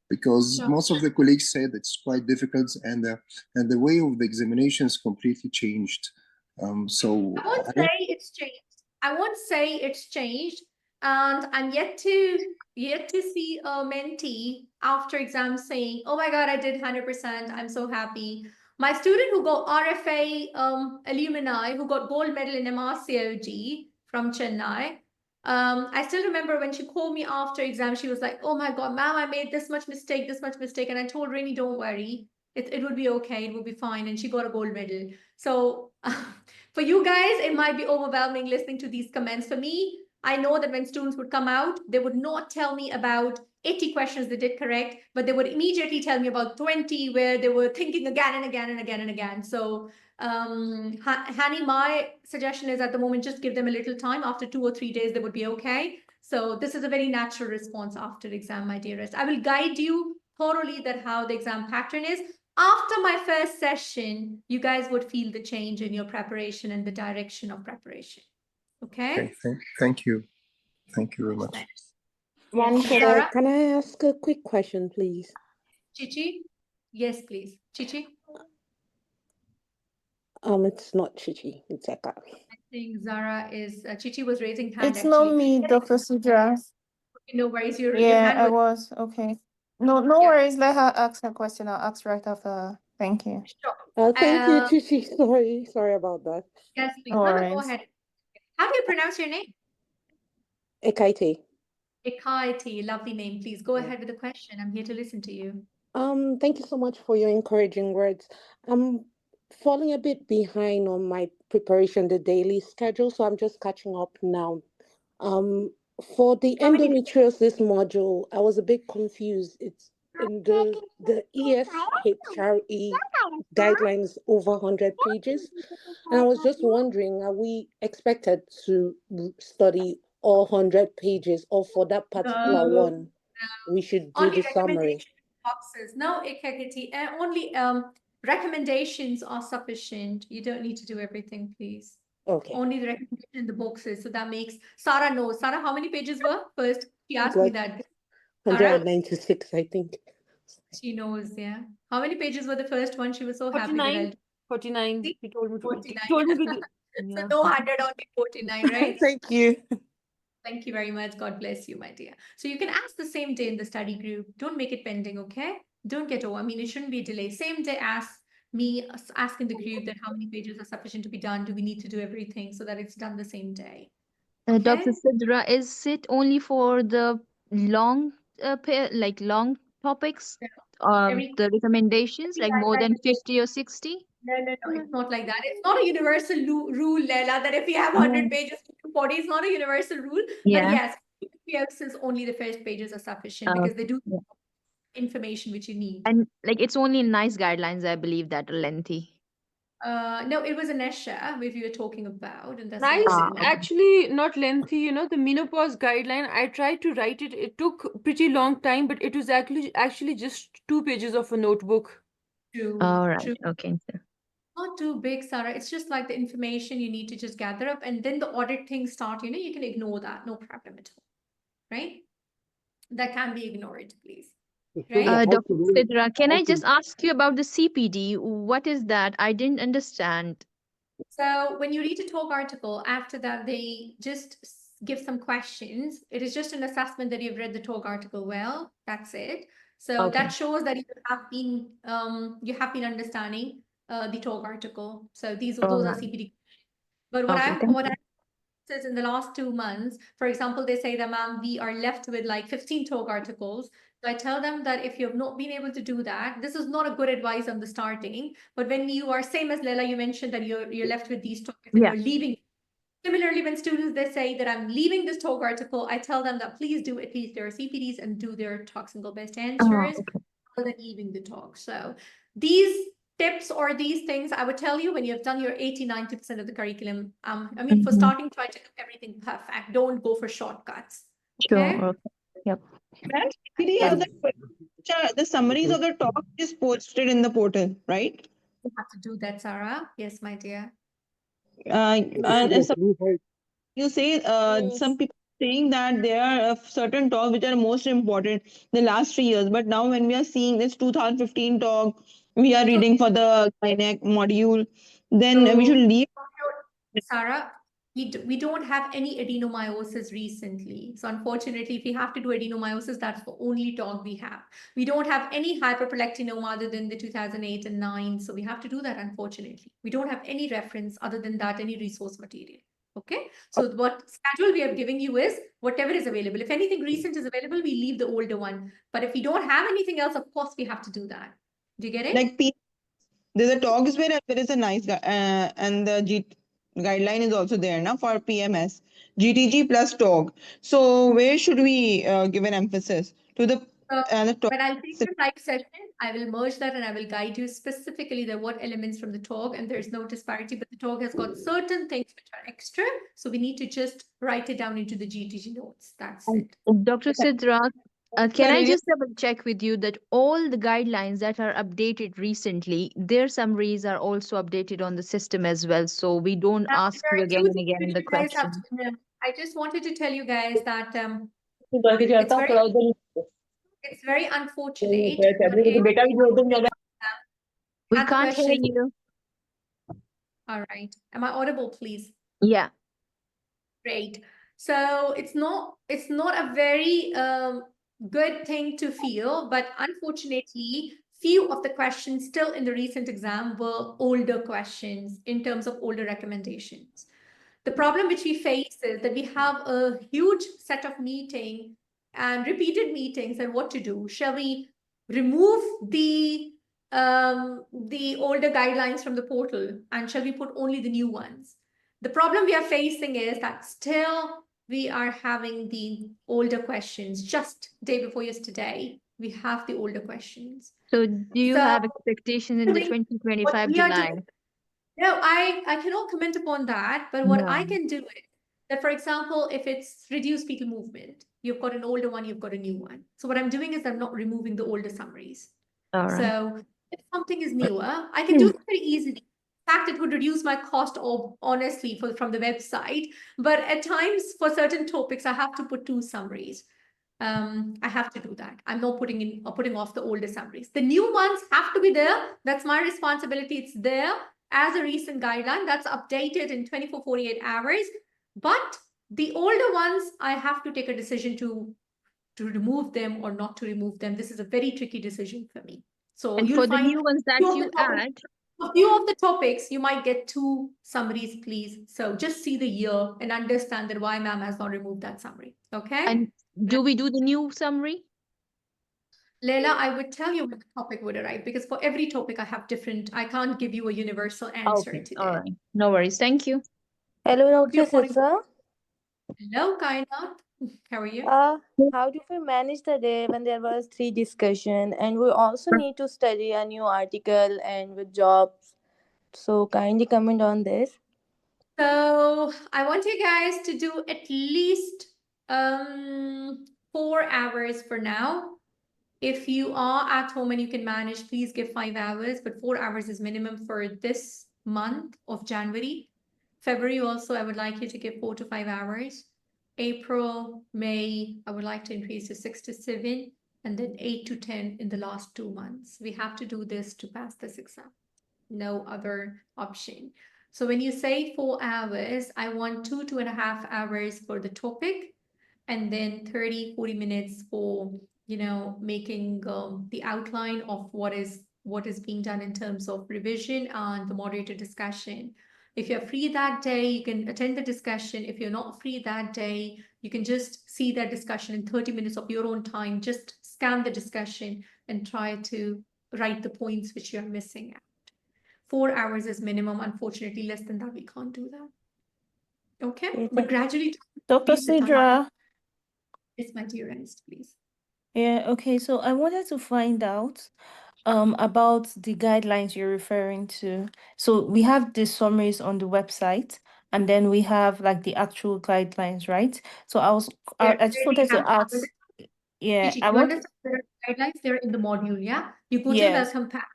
because Sure. most of the colleagues said it's quite difficult, and the way of the examinations completely changed. So I won't say it's changed. I won't say it's changed, and I'm yet to see a mentee after exam saying, "Oh my God, I did 100%. I'm so happy." My student who got RFA alumni, who got gold medal in MRCOG from Chennai, I still remember when she called me after exam, she was like, "Oh my God, ma'am, I made this much mistake, and I told Rini, don't worry, it would be okay, it will be fine," and she got a gold medal. So. For you guys, it might be overwhelming listening to these comments. For me, I know that when students would come out, they would not tell me about 80 questions they did correct, but they would immediately tell me about 20 where they were thinking again and again and again and again. So, Hani, my suggestion is at the moment, just give them a little time. After 2 or 3 days, they would be okay. So this is a very natural response after exam, my dearest. I will guide you thoroughly that how the exam pattern is. After my first session, you guys would feel the change in your preparation and the direction of preparation. Okay? thank you. Thank you very much. One Zara? can I ask a quick question, please? Chichi? Yes, please. Chichi? It's not Chichi, it's Eka. I think Zara is, Chichi was raising hand It's not actually. me, Dr. Sidra. No worries, your Yeah, hand I was. was. Okay. No Yeah. worries. Let her ask her question. I'll ask right after her. Thank you. Sure. Thank you, Chichi. Sorry about that. Yes, please. No No, go worries. ahead. How do you pronounce your name? Ekaite. Ekaiti, lovely name. Please go ahead with the question. I'm here to listen to you. Thank you so much for your encouraging words. I'm falling a bit behind on my preparation, the daily schedule, so I'm just catching up now. For the endometriosis module, I was a bit confused. It's in the ESHRE guidelines over 100 pages. And I was just wondering, are we expected to study all 100 pages, or for that particular one, we should do Only the summary? recommendation boxes. No, Ekagiti. Only recommendations are sufficient. You don't need to do everything, please. Okay. Only the recommendation in the boxes. So that makes Sarah know. Sarah, how many pages were? First, she asked me Like that. 196, I think. She knows, yeah. How many pages were the first one? She was so happy that 49. I'll 49. See? He told me to 49. he told me to do. So Yeah. no 100, only 49, right? Thank you. Thank you very much. God bless you, my dear. So you can ask the same day in the study group. Don't make it pending, okay? Don't get over. I mean, it shouldn't be a delay. Same day, ask in the group that how many pages are sufficient to be done. Do we need to do everything so that it's done the same day? Dr. Okay. Sidra, is it only for the long, long topics, Every the recommendations, like more than 50 or 60? No, it's not like that. It's not a universal rule, Leila, that if you have 100 pages, 40 is not a universal rule. But Yeah. yes, since only the first pages are sufficient because they do Yeah. information which you need. And like it's only nice guidelines, I believe, that are lengthy. No, it was a Nesha if you were talking about, and that's Nice, the okay. actually not lengthy, you know, the menopause guideline. I tried to write it. It took pretty long time, but it was actually just 2 pages of a notebook. True, All right. true. Okay. Not too big, Sarah. It's just like the information you need to just gather up, and then the audit things start. You can ignore that, no problem at all, right? That can be ignored, please. Right? Dr. Sidra, can I just ask you about the CPD? What is that? I didn't understand. So when you read a talk article, after that, they just give some questions. It is just an assessment that you've read the talk article well. That's it. So Okay. that shows that you have been understanding the talk article. So those are CPD. But what I says in the last 2 months, for example, they say that, ma'am, we are left with like 15 talk articles. So I tell them that if you have not been able to do that, this is not a good advice on the starting. But when you are same as Leila, you mentioned that you're left with these topics and you're leaving. Similarly, when students they say that I'm leaving this talk article, I tell them that please do at least their CPDs and do their talk single best answers rather than leaving the talk. So these tips or these things I would tell you when you have done your 80-90% of the curriculum. I mean, for starting, try to do everything perfect. Don't go for shortcuts. Okay. Sure. Okay. Yep. The summaries of the talk is posted in the portal, right? You have to do that, Sarah. Yes, my dear. And you say some people saying that there are certain talks which are most important the last 3 years, but now when we are seeing this 2015 talk, we are reading for the Kainek module, then we should leave. Sarah, we don't have any adenomyosis recently. So unfortunately, if we have to do adenomyosis, that's the only talk we have. We don't have any hyperprolactinoma other than the 2008 and 9. So we have to do that, unfortunately. We don't have any reference other than that, any resource material. Okay. So what schedule we are giving you is whatever is available. If anything recent is available, we leave the older one. But if we don't have anything else, of course, we have to do that. Do you get it? Like there's a talks where there is a nice and the guideline is also there now for PMS, GTG plus talk. So where should we give an emphasis to the talk? When I'll take your live session, I will merge that and I will guide you specifically the what elements from the talk, and there's no disparity, but the talk has got certain things which are extra. So we need to just write it down into the GTG notes. That's it. Dr. Sidra, can I just double check with you that all the guidelines that are updated recently, their summaries are also updated on the system as well. So we don't ask you again and again the question. I just wanted to tell you guys that it's very unfortunate. We can't hear you. All right. Am I audible, please? Yeah. Great. So it's not a very good thing to feel, but unfortunately, few of the questions still in the recent exam were older questions in terms of older recommendations. The problem which we face is that we have a huge set of meeting and repeated meetings and what to do. Shall we remove the older guidelines from the portal and shall we put only the new ones? The problem we are facing is that still we are having the older questions. Just day before yesterday, we have the older questions. So do you So have expectation in the what 2025 we are July? doing, no, I cannot comment upon that, but what I No. can do is that, for example, if it's reduced fetal movement, you've got an older one, you've got a new one. So what I'm doing is I'm not removing the older summaries. All right. So if something is newer, I can do it very easily. In fact, it would reduce my cost honestly from the website. But at times for certain topics, I have to put 2 summaries. I have to do that. I'm not putting off the older summaries. The new ones have to be there. That's my responsibility. It's there as a recent guideline that's updated in 24-48 hours. But the older ones, I have to take a decision to remove them or not to remove them. This is a very tricky decision for me. So And you'll for the find new ones that you add, a few of the topics, you might get 2 summaries, please. So just see the year and understand that why ma'am has not removed that summary. Okay. and do we do the new summary? Leila, I would tell you when the topic would arrive because for every topic I have different, I can't give you a universal answer Okay. today. All right. No worries. Thank you. Hello, Put your Dr. phone in- Sitra. Hello, Kainat. How are you? How do we manage the day when there was 3 discussion and we also need to study a new article and with jobs? So kindly comment on this. So I want you guys to do at least 4 hours for now. If you are at home and you can manage, please give 5 hours, but 4 hours is minimum for this month of January. February also, I would like you to give 4 to 5 hours. April, May, I would like to increase to 6 to 7, and then 8 to 10 in the last 2 months. We have to do this to pass this exam. No other option. So when you say 4 hours, I want 2.5 hours for the topic, and then 30-40 minutes for making the outline of what is being done in terms of revision and the moderator discussion. If you're free that day, you can attend the discussion. If you're not free that day, you can just see that discussion in 30 minutes of your own time. Just scan the discussion and try to write the points which you're missing out. 4 hours is minimum. Unfortunately, less than that, we can't do that. Okay, but gradually, Dr. increase the time. Sidra. Yes, my dearest, please. Yeah, okay. So I wanted to find out about the guidelines you're referring to. So we have the summaries on the website, and then we have like the actual guidelines, right? So I just wanted to ask, yeah, Gigi, I you want, understand the guidelines? They're in the module, yeah? You go to the yes. welcome pack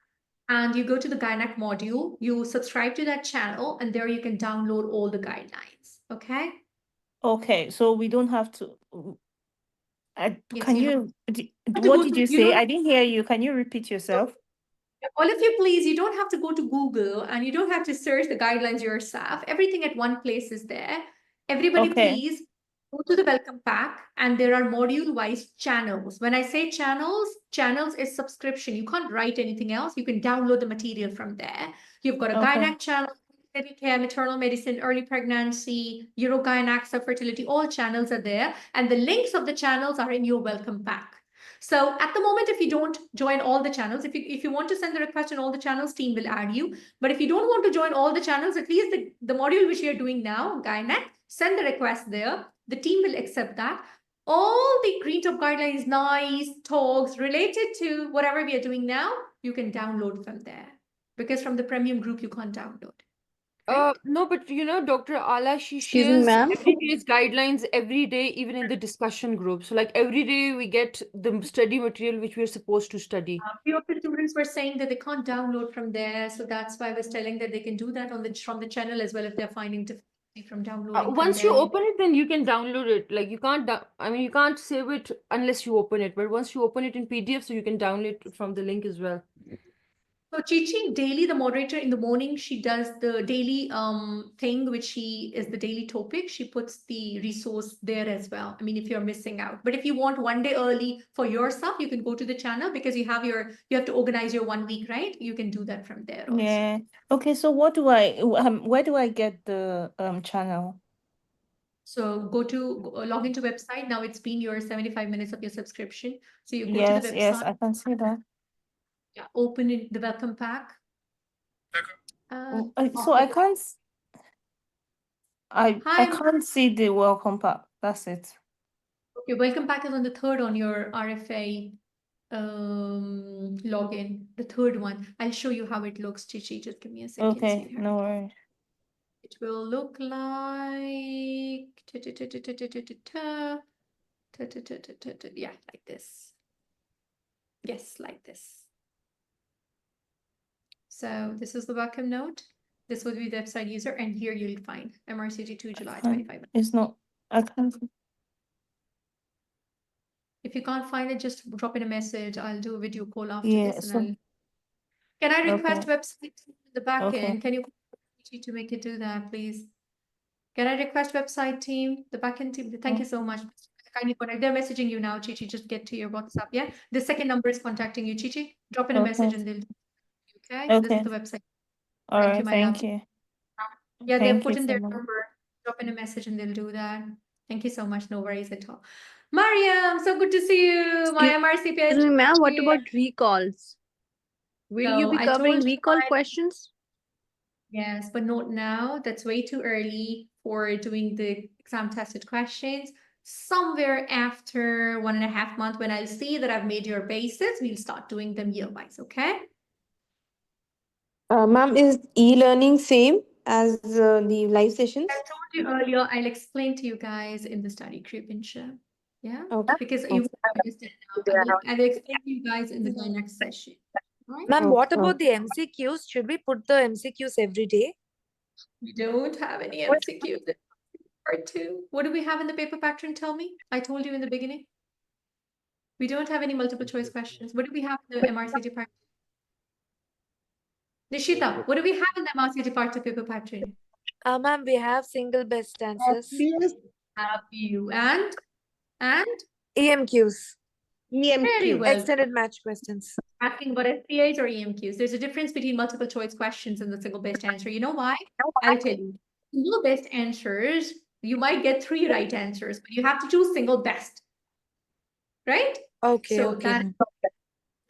and you go to the Gynac module, you subscribe to that channel, and there you can download all the guidelines. Okay? Okay, so we don't have to. Yes, Can you you? have to What go did to, you you say? don't I didn't hear you. Can you repeat yourself? all of you, please, you don't have to go to Google and you don't have to search the guidelines yourself. Everything at one place is there. Everybody, Okay. please go to the welcome pack and there are module-wise channels. When I say channels, channels is subscription. You can't write anything else. You can download the material from there. You've got a Okay. Gynac channel, baby care, maternal medicine, early pregnancy, Urogynac, fertility, all channels are there. And the links of the channels are in your welcome pack. So at the moment, if you don't join all the channels, if you want to send the request on all the channels, team will add you. But if you don't want to join all the channels, at least the module which you're doing now, Gynac, send the request there. The team will accept that. All the green top guidelines, nice talks related to whatever we are doing now, you can download from there. Because from the premium group, you can't download. No, but Dr. Ala, she Excuse me, shares ma'am. every day's guidelines every day, even in the discussion group. So like every day we get the study material which we're supposed to study. A few of the students were saying that they can't download from there. So that's why I was telling that they can do that from the channel as well if they're finding difficulty from downloading from Once you there. open it, then you can download it. Like you can't, you can't save it unless you open it. But once you open it in PDF, so you can download it from the link as well. So Chichi, daily, the moderator in the morning, she does the daily thing, which she is the daily topic. She puts the resource there as well. I mean, if you're missing out. But if you want one day early for yourself, you can go to the channel because you have to organize your 1 week, right? You can do that from there also. Yeah. Okay, so what do I where do I get the channel? So log into website. Now it's been your 75 minutes of your subscription. So you go to the Yes, website. I can see that. Yeah, open it, the welcome pack. So I can't I Hi. can't see the welcome pack. That's it. Okay, welcome pack is on the third on your RFA login, the third one. I'll show you how it looks, Chichi. Just give me a second, Okay, sweetheart. no worries. It will look like yeah, like this. Yes, like this. So this is the welcome note. This would be the website user, and here you'll find MRCOG-2 July 25. It's not. I can't. If you can't find it, just drop in a message. I'll do a video call after Yeah. this, and So I'll. Can I request okay. website in the back Okay. end? Can you to make it do that, please? Can I request website team, the backend team? Thank you so much. Kindly connect. They're messaging you now, Chichi. Just get to your WhatsApp. Yeah. The second number is contacting you, Chichi. Drop in a message Okay. and they'll. Okay. This Okay. is the website. All Thank right. you, my love. Thank you. Yeah, they've Thank put you in so their much. number. Drop in a message and they'll do that. Thank you so much. No worries at all. Mariam, so good to see you. My MRCP. Excuse me, ma'am. What about recalls? Will you So be I covering told you recall questions? yes, but not now. That's way too early for doing the exam tested questions. Somewhere after 1.5 months, when I'll see that I've made your basis, we'll start doing them year-wise, okay? Ma'am, is e-learning same as the live sessions? I told you earlier, I'll explain to you guys in the study group, Insha. Yeah? Okay. Because you won't understand now. I will explain to you guys in the next session. All right? Ma'am, what about the MCQs? Should we put the MCQs every day? We don't have any MCQs in part 2. What do we have in the paper pattern? Tell me. I told you in the beginning. We don't have any multiple choice questions. What do we have in the MRCT part? Nishita, what do we have in the MRCT part of paper pattern? Ma'am, we have single best answers. Have you and EMQs. very well. Extended match questions. Asking about SPAs or EMQs. There's a difference between multiple choice questions and the single best answer. You know why? I'll tell you. Single best answers, you might get 3 right answers, but you have to choose single best. Right? Okay, So okay. that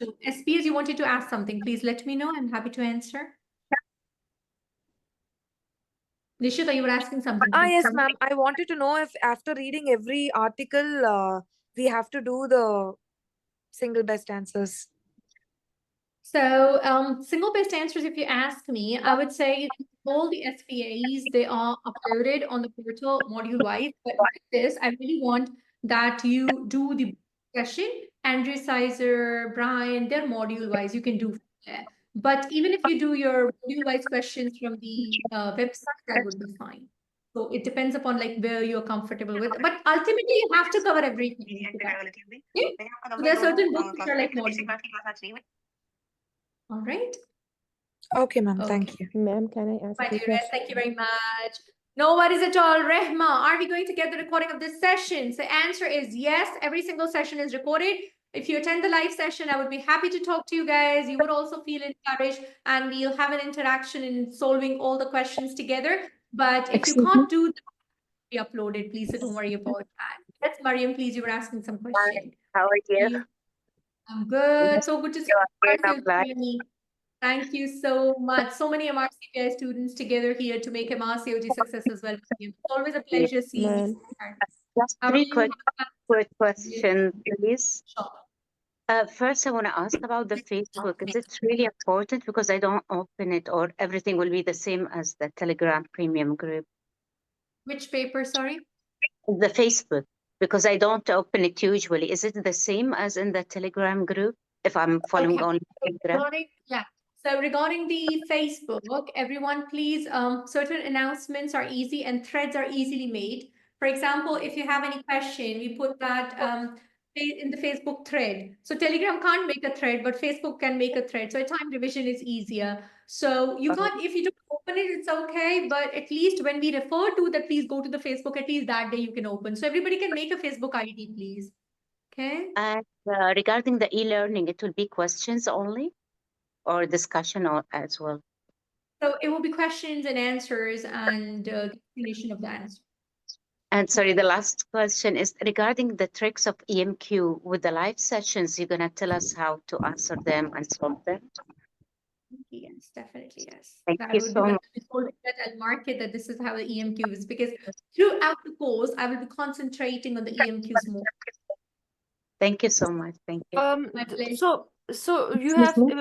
so SPAs, you wanted to ask something. Please let me know. I'm happy to answer. Nishita, you were asking something. Yes, ma'am. I wanted to know if after reading every article, we have to do the single best answers. So single best answers, if you ask me, I would say all the SPAs, they are uploaded on the portal module-wise. But with this, I really want that you do the discussion. Andrew Sizer, Brian, they're module-wise. You can do that. But even if you do your module-wise questions from the website, that would be fine. So it depends upon like where you're comfortable with. But ultimately, you have to cover everything. Yeah? So there are certain books which are like module. All right. Okay, ma'am. Okay. Thank you. Ma'am, can I ask My a dearest, question? thank you very much. No worries at all. Rehma, are we going to get the recording of this session? So the answer is yes. Every single session is recorded. If you attend the live session, I would be happy to talk to you guys. You would also feel encouraged and we'll have an interaction in solving all the questions together. But if you can't do that, be uploaded, please. So don't worry about that. Yes, Mariam, please, you were asking some question. How are you? I'm good. So good to see you. Thank you so much. So many MRCPI students together here to make MRCOG success as well. It's always a pleasure seeing you. Ma'am. Just How are 3 you? quick questions, please. Sure. First, I want to ask about the Facebook. Is it really important because I don't open it, or everything will be the same as the Telegram premium group? Which paper, sorry? The Facebook, because I don't open it usually. Is it the same as in the Telegram group if I'm following Okay. only Telegram? So regarding the Facebook, everyone please, certain announcements are easy and threads are easily made. For example, if you have any question, we put that in the Facebook thread. So Telegram can't make a thread, but Facebook can make a thread. So time division is easier. So you can't, if you don't open it, it's okay. But at least when we refer to that, please go to the Facebook, at least that day you can open. So everybody can make a Facebook ID, please. Okay. And regarding the e-learning, it will be questions only or discussion as well? So it will be questions and answers and explanation of the answer. And sorry, the last question is regarding the tricks of EMQ with the live sessions. You're gonna tell us how to answer them and solve them. Yes, definitely, yes. Thank I you would so do much. that. I'll mark it that this is how the EMQ is, because throughout the course, I will be concentrating on the EMQs more. Thank you so much. Thank you. My pleasure. So Excuse me?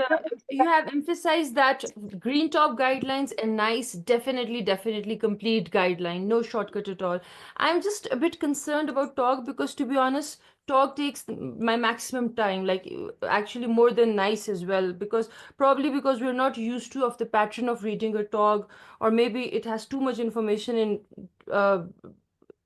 you have emphasized that green top guidelines and nice, definitely complete guideline, no shortcut at all. I'm just a bit concerned about talk because, to be honest, talk takes my maximum time, like actually more than nice as well, because probably because we're not used to of the pattern of reading a talk, or maybe it has too much information in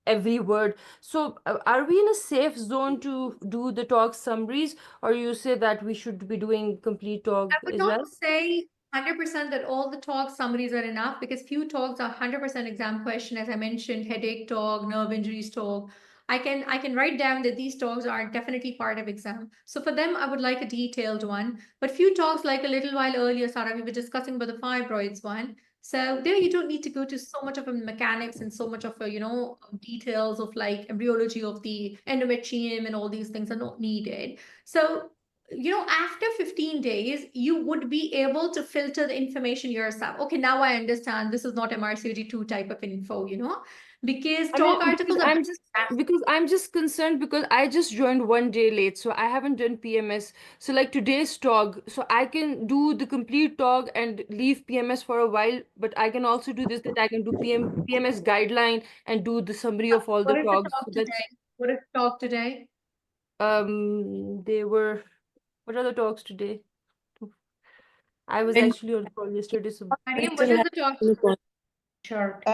every word. So are we in a safe zone to do the talk summaries, or you say that we should be doing complete talk I would as not well? say 100% that all the talk summaries are enough, because few talks are 100% exam question. As I mentioned, headache talk, nerve injuries talk. I can write down that these talks are definitely part of exam. So for them, I would like a detailed one. But few talks, like a little while earlier, Sarah, we were discussing about the fibroids one. So there you don't need to go to so much of a mechanics and so much of a, details of like embryology of the endometrium and all these things are not needed. So after 15 days, you would be able to filter the information yourself. Okay, now I understand this is not MRCOG-2 type of info, because I talk mean, articles are because I'm just concerned because I just joined one day late, so I haven't done PMS. So like today's talk, so I can do the complete talk and leave PMS for a while, but I can also do this, that I can do PMS guideline and do the summary of all the What is the talks. talk So today? that's What is the talk today? they were, what are the talks today? I was Men- actually on call yesterday, so Mariam, what mental is health, the talk? menopause. Chart.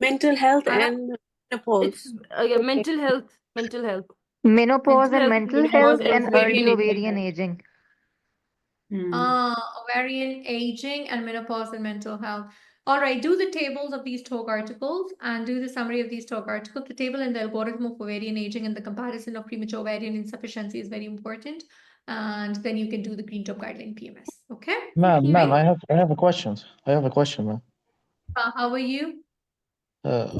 Mental health Sarah? and it's menopause. yeah, Okay. mental health, mental health. Menopause and Mental mental menopause health and and ovarian early aging. ovarian aging. Ovarian aging and menopause and mental health. All right, do the tables of these talk articles and do the summary of these talk articles. The table and the algorithm of ovarian aging and the comparison of premature ovarian insufficiency is very important. And then you can do the green top guideline PMS. Okay? Ma'am, Great. I have a question. I have a question, ma'am. How are you?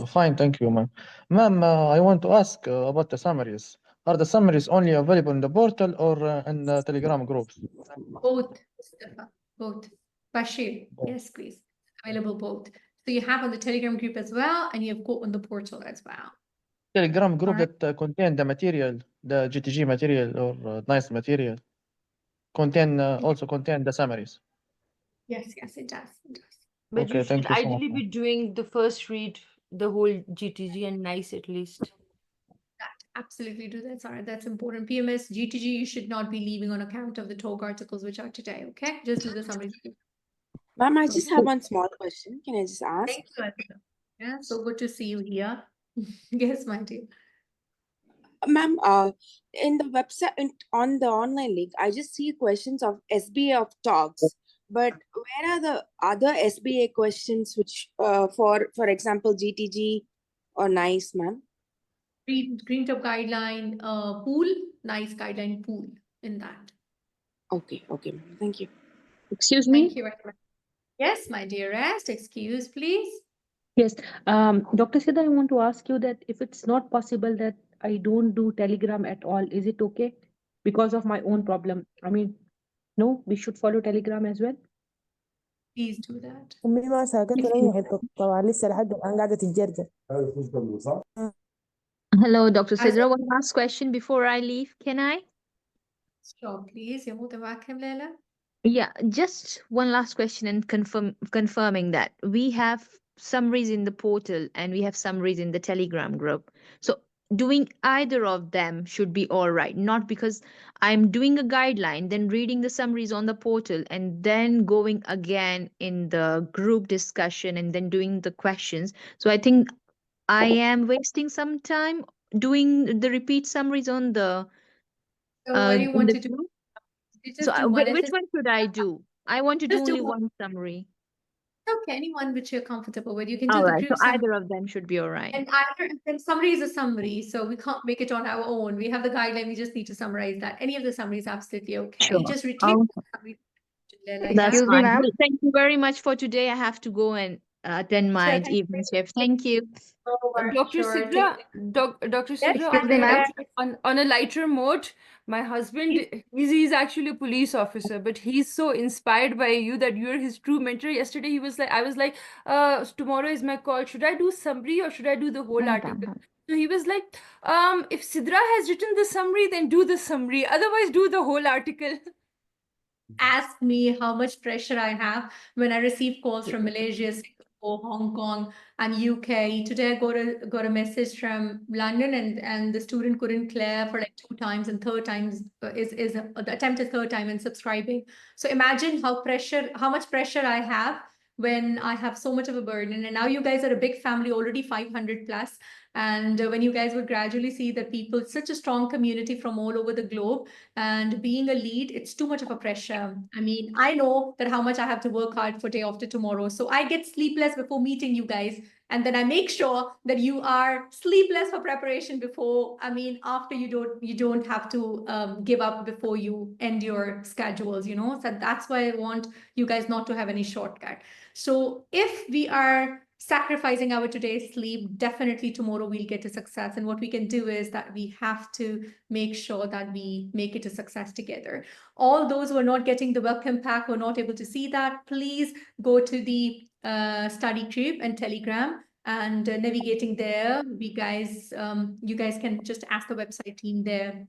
Fine, thank you, ma'am. Ma'am, I want to ask about the summaries. Are the summaries only available in the portal or in the Telegram groups? Both, Mustafa. Both. Bashir, yes, please. Available both. So you have on the Telegram group as well, and you have got on the portal as well. Telegram group Alright. that contain the material, the GTG material or nice material, also contain the summaries. Yes, it does. It does. But Okay, you should thank you so much, ideally ma'am. be doing the first read, the whole GTG and nice at least. Absolutely do that, Sarah. That's important. PMS, GTG, you should not be leaving on account of the talk articles which are today, okay? Just do the summary. Ma'am, I just have one small question. Can I just ask? Thank you, Atika. Yeah, so good to see you here. Yes, my dear. Ma'am, in the website, on the online link, I just see questions of SBA of talks. But where are the other SBA questions which, for example, GTG or NICE, ma'am? Green top guideline pool, nice guideline pool in that. Okay, ma'am. Thank you. Excuse Thank me? you very much. Yes, my dearest. Excuse, please. Yes. Dr. Siddha, I want to ask you that if it's not possible that I don't do Telegram at all, is it okay? Because of my own problem. I mean, no, we should follow Telegram as well. Please do that. أمي ما ساكت ريحت طبعا لسه لحد الآن قاعدة تتجرجر. Hello, Dr. As Sidra. One last question before I leave. Can I? Sure, please. You're more than welcome, Leila. Yeah, just one last question and confirming that we have summaries in the portal and we have summaries in the Telegram group. So doing either of them should be all right, not because I'm doing a guideline, then reading the summaries on the portal and then going again in the group discussion and then doing the questions. So I think I am wasting some time. doing the repeat summaries on the So what do you in want the to do? group? You So just do one. If which it's one should I do? I want to do just do only one. one summary. Okay, anyone which you're comfortable with. You can All do the right. So group summary. either of them should be all right. And either and summary is a summary, so we can't make it on our own. We have the guideline, we just need to summarize that. Any of the summary is absolutely okay. Sure. Just retain Okay. the summary That's like that. Excuse me, fine. ma'am. Well, thank you very much for today. I have to go and attend Sure, my thank you evening very shift. Thank you. much. Dr. Sure, take Sidra, care. Dr. Yes, Sidra, Excuse me, ma'am. on a lighter note, my husband, he's actually a police officer, but he's so inspired by you that you're his true mentor. Yesterday, he was like, I was like, tomorrow is my call. Should I do summary or should I do the whole article? So he was like, if Sidra has written the summary, then do the summary. Otherwise, do the whole article. Ask me how much pressure I have when I receive calls from Malaysia, Singapore, Hong Kong, and UK. Today I got a message from London, and the student couldn't clear for like 2 times, and third times is the attempt is third time in subscribing. So imagine how much pressure I have when I have so much of a burden. And now you guys are a big family, already 500 plus. And when you guys would gradually see that people, such a strong community from all over the globe, and being a lead, it's too much of a pressure. I mean, I know that how much I have to work hard for day after tomorrow. So I get sleepless before meeting you guys. And then I make sure that you are sleepless for preparation before, I mean, after you don't have to give up before you end your schedules, you know. So that's why I want you guys not to have any shortcut. So if we are sacrificing our today's sleep, definitely tomorrow we'll get to success. And what we can do is that we have to make sure that we make it a success together. All those who are not getting the welcome pack, who are not able to see that, please go to the study group and Telegram, and navigating there, you guys can just ask the website team there.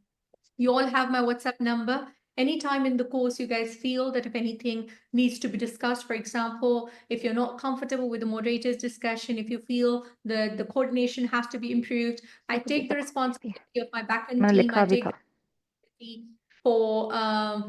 You all have my WhatsApp number. Anytime in the course you guys feel that if anything needs to be discussed, for example, if you're not comfortable with the moderator's discussion, if you feel the coordination has to be improved, I take the responsibility of my backend team. I take for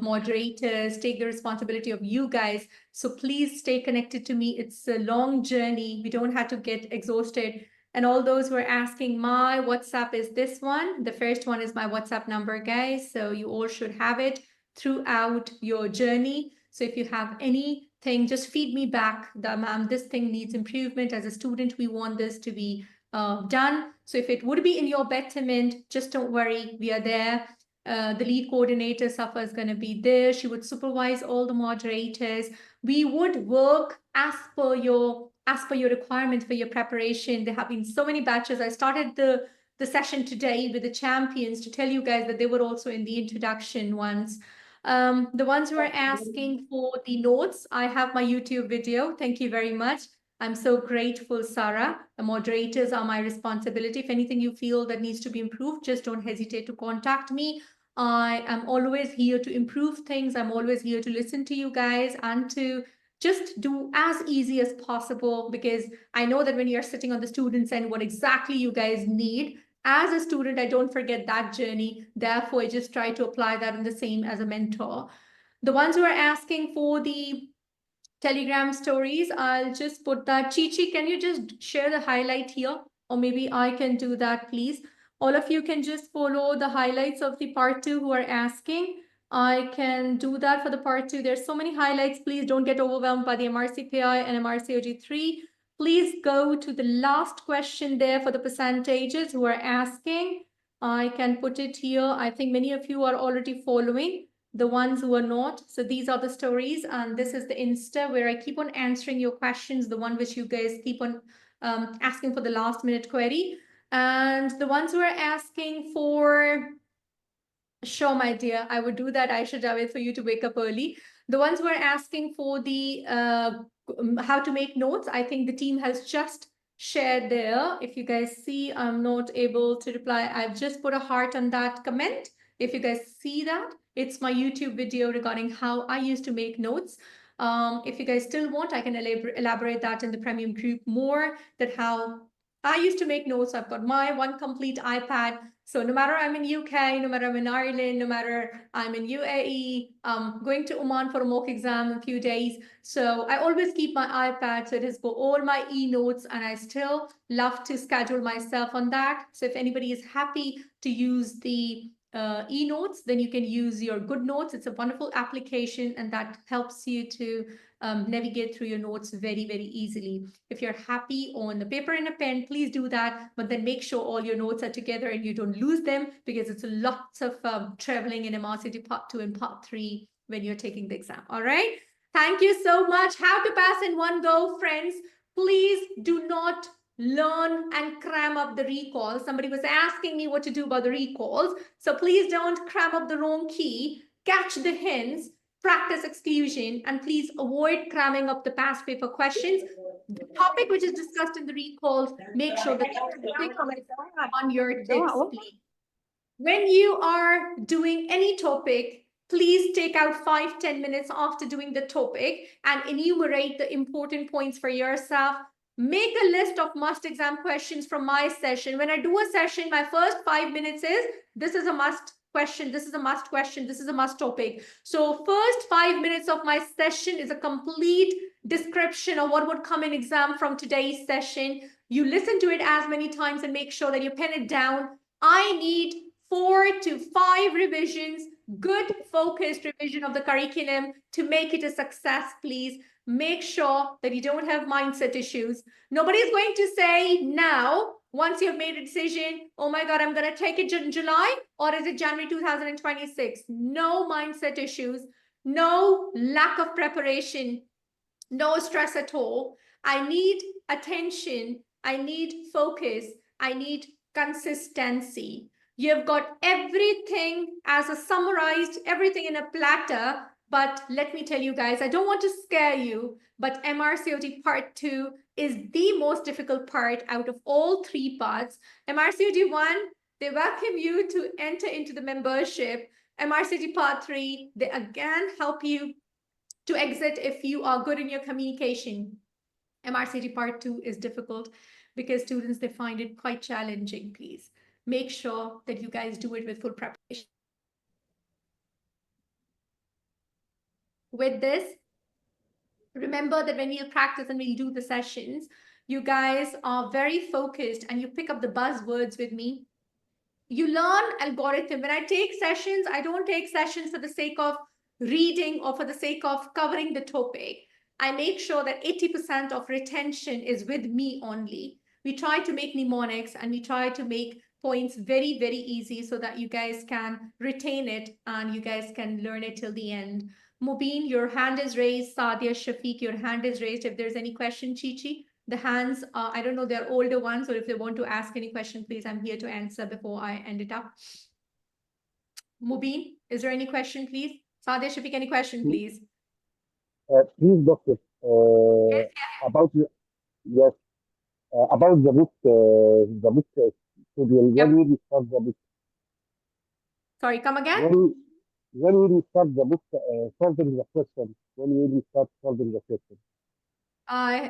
moderators, take the responsibility of you guys. So please stay connected to me. It's a long journey. We don't have to get exhausted. And all those who are asking, my WhatsApp is this one. The first one is my WhatsApp number, guys. So you all should have it throughout your journey. So if you have anything, just feed me back that, ma'am, this thing needs improvement. As a student, we want this to be done. So if it would be in your betterment, just don't worry, we are there. The lead coordinator, Safa, is going to be there. She would supervise all the moderators. We would work as per your requirement for your preparation. There have been so many batches. I started the session today with the champions to tell you guys that they were also in the introduction ones. The ones who are asking for the notes, I have my YouTube video. Thank you very much. I'm so grateful, Sarah. The moderators are my responsibility. If anything you feel that needs to be improved, just don't hesitate to contact me. I am always here to improve things. I'm always here to listen to you guys and to just do as easy as possible, because I know that when you're sitting on the students end, what exactly you guys need. As a student, I don't forget that journey. Therefore, I just try to apply that in the same as a mentor. The ones who are asking for the Telegram stories, I'll just put that. Chichi, can you just share the highlight here? Or maybe I can do that, please. All of you can just follow the highlights of the part 2 who are asking. I can do that for the part 2. There's so many highlights. Please don't get overwhelmed by the MRCPI and MRCOG-3. Please go to the last question there for the percentages who are asking. I can put it here. I think many of you are already following. The ones who are not. So these are the stories, and this is the Insta where I keep on answering your questions, the one which you guys keep on asking for the last minute query. And the ones who are asking for, sure, my dear, I would do that. I should wait for you to wake up early. The ones who are asking for the how to make notes, I think the team has just shared there. If you guys see, I'm not able to reply. I've just put a heart on that comment. If you guys see that, it's my YouTube video regarding how I used to make notes. If you guys still want, I can elaborate that in the premium group more, that how I used to make notes. I've got my one complete iPad. So no matter I'm in UK, no matter I'm in Ireland, no matter I'm in UAE, going to Oman for a mock exam in a few days. So I always keep my iPad. So it has got all my e-notes, and I still love to schedule myself on that. So if anybody is happy to use the e-notes, then you can use your GoodNotes. It's a wonderful application, and that helps you to navigate through your notes very, very easily. If you're happy on the paper and a pen, please do that, but then make sure all your notes are together and you don't lose them, because it's lots of traveling in MRCT Part 2 and Part 3 when you're taking the exam. All right. Thank you so much. How to pass in one go, friends. Please do not learn and cram up the recalls. Somebody was asking me what to do about the recalls. So please don't cram up the wrong key. Catch the hints, practice exclusion, and please avoid cramming up the past paper questions. The topic which is discussed in the recalls, make sure that you pick on your tips, please. When you are doing any topic, please take out 5-10 minutes after doing the topic and enumerate the important points for yourself. Make a list of must exam questions from my session. When I do a session, my first 5 minutes is, this is a must question, this is a must question, this is a must topic. So first 5 minutes of my session is a complete description of what would come in exam from today's session. You listen to it as many times and make sure that you pen it down. I need 4 to 5 revisions, good focused revision of the curriculum to make it a success, please. Make sure that you don't have mindset issues. Nobody's going to say now, once you've made a decision, oh my God, I'm going to take it in July, or is it January 2026? No mindset issues, no lack of preparation, no stress at all. I need attention. I need focus. I need consistency. You've got everything as a summarized, everything in a platter. But let me tell you guys, I don't want to scare you, but MRCOG Part 2 is the most difficult part out of all 3 parts. MRCOG 1, they welcome you to enter into the membership. MRCOG Part 3, they again help you to exit if you are good in your communication. MRCT Part 2 is difficult because students, they find it quite challenging. Please make sure that you guys do it with full preparation. With this, remember that when we'll practice and we'll do the sessions, you guys are very focused and you pick up the buzzwords with me. You learn algorithm. When I take sessions, I don't take sessions for the sake of reading or for the sake of covering the topic. I make sure that 80% of retention is with me only. We try to make mnemonics and we try to make points very, very easy so that you guys can retain it and you guys can learn it till the end. Mubin, your hand is raised. Sadia, Shafiq, your hand is raised. If there's any question, Chichi, the hands, I don't know, they're older ones, or if they want to ask any question, please, I'm here to answer before I end it up. Mubin, is there any question, please? Sadia, Shafiq, any question, please? Please, doctor, about yes, about the book schedule. Yep. When will you start the book? Sorry, come again? When will you start the book solving the question? When will you start solving the question?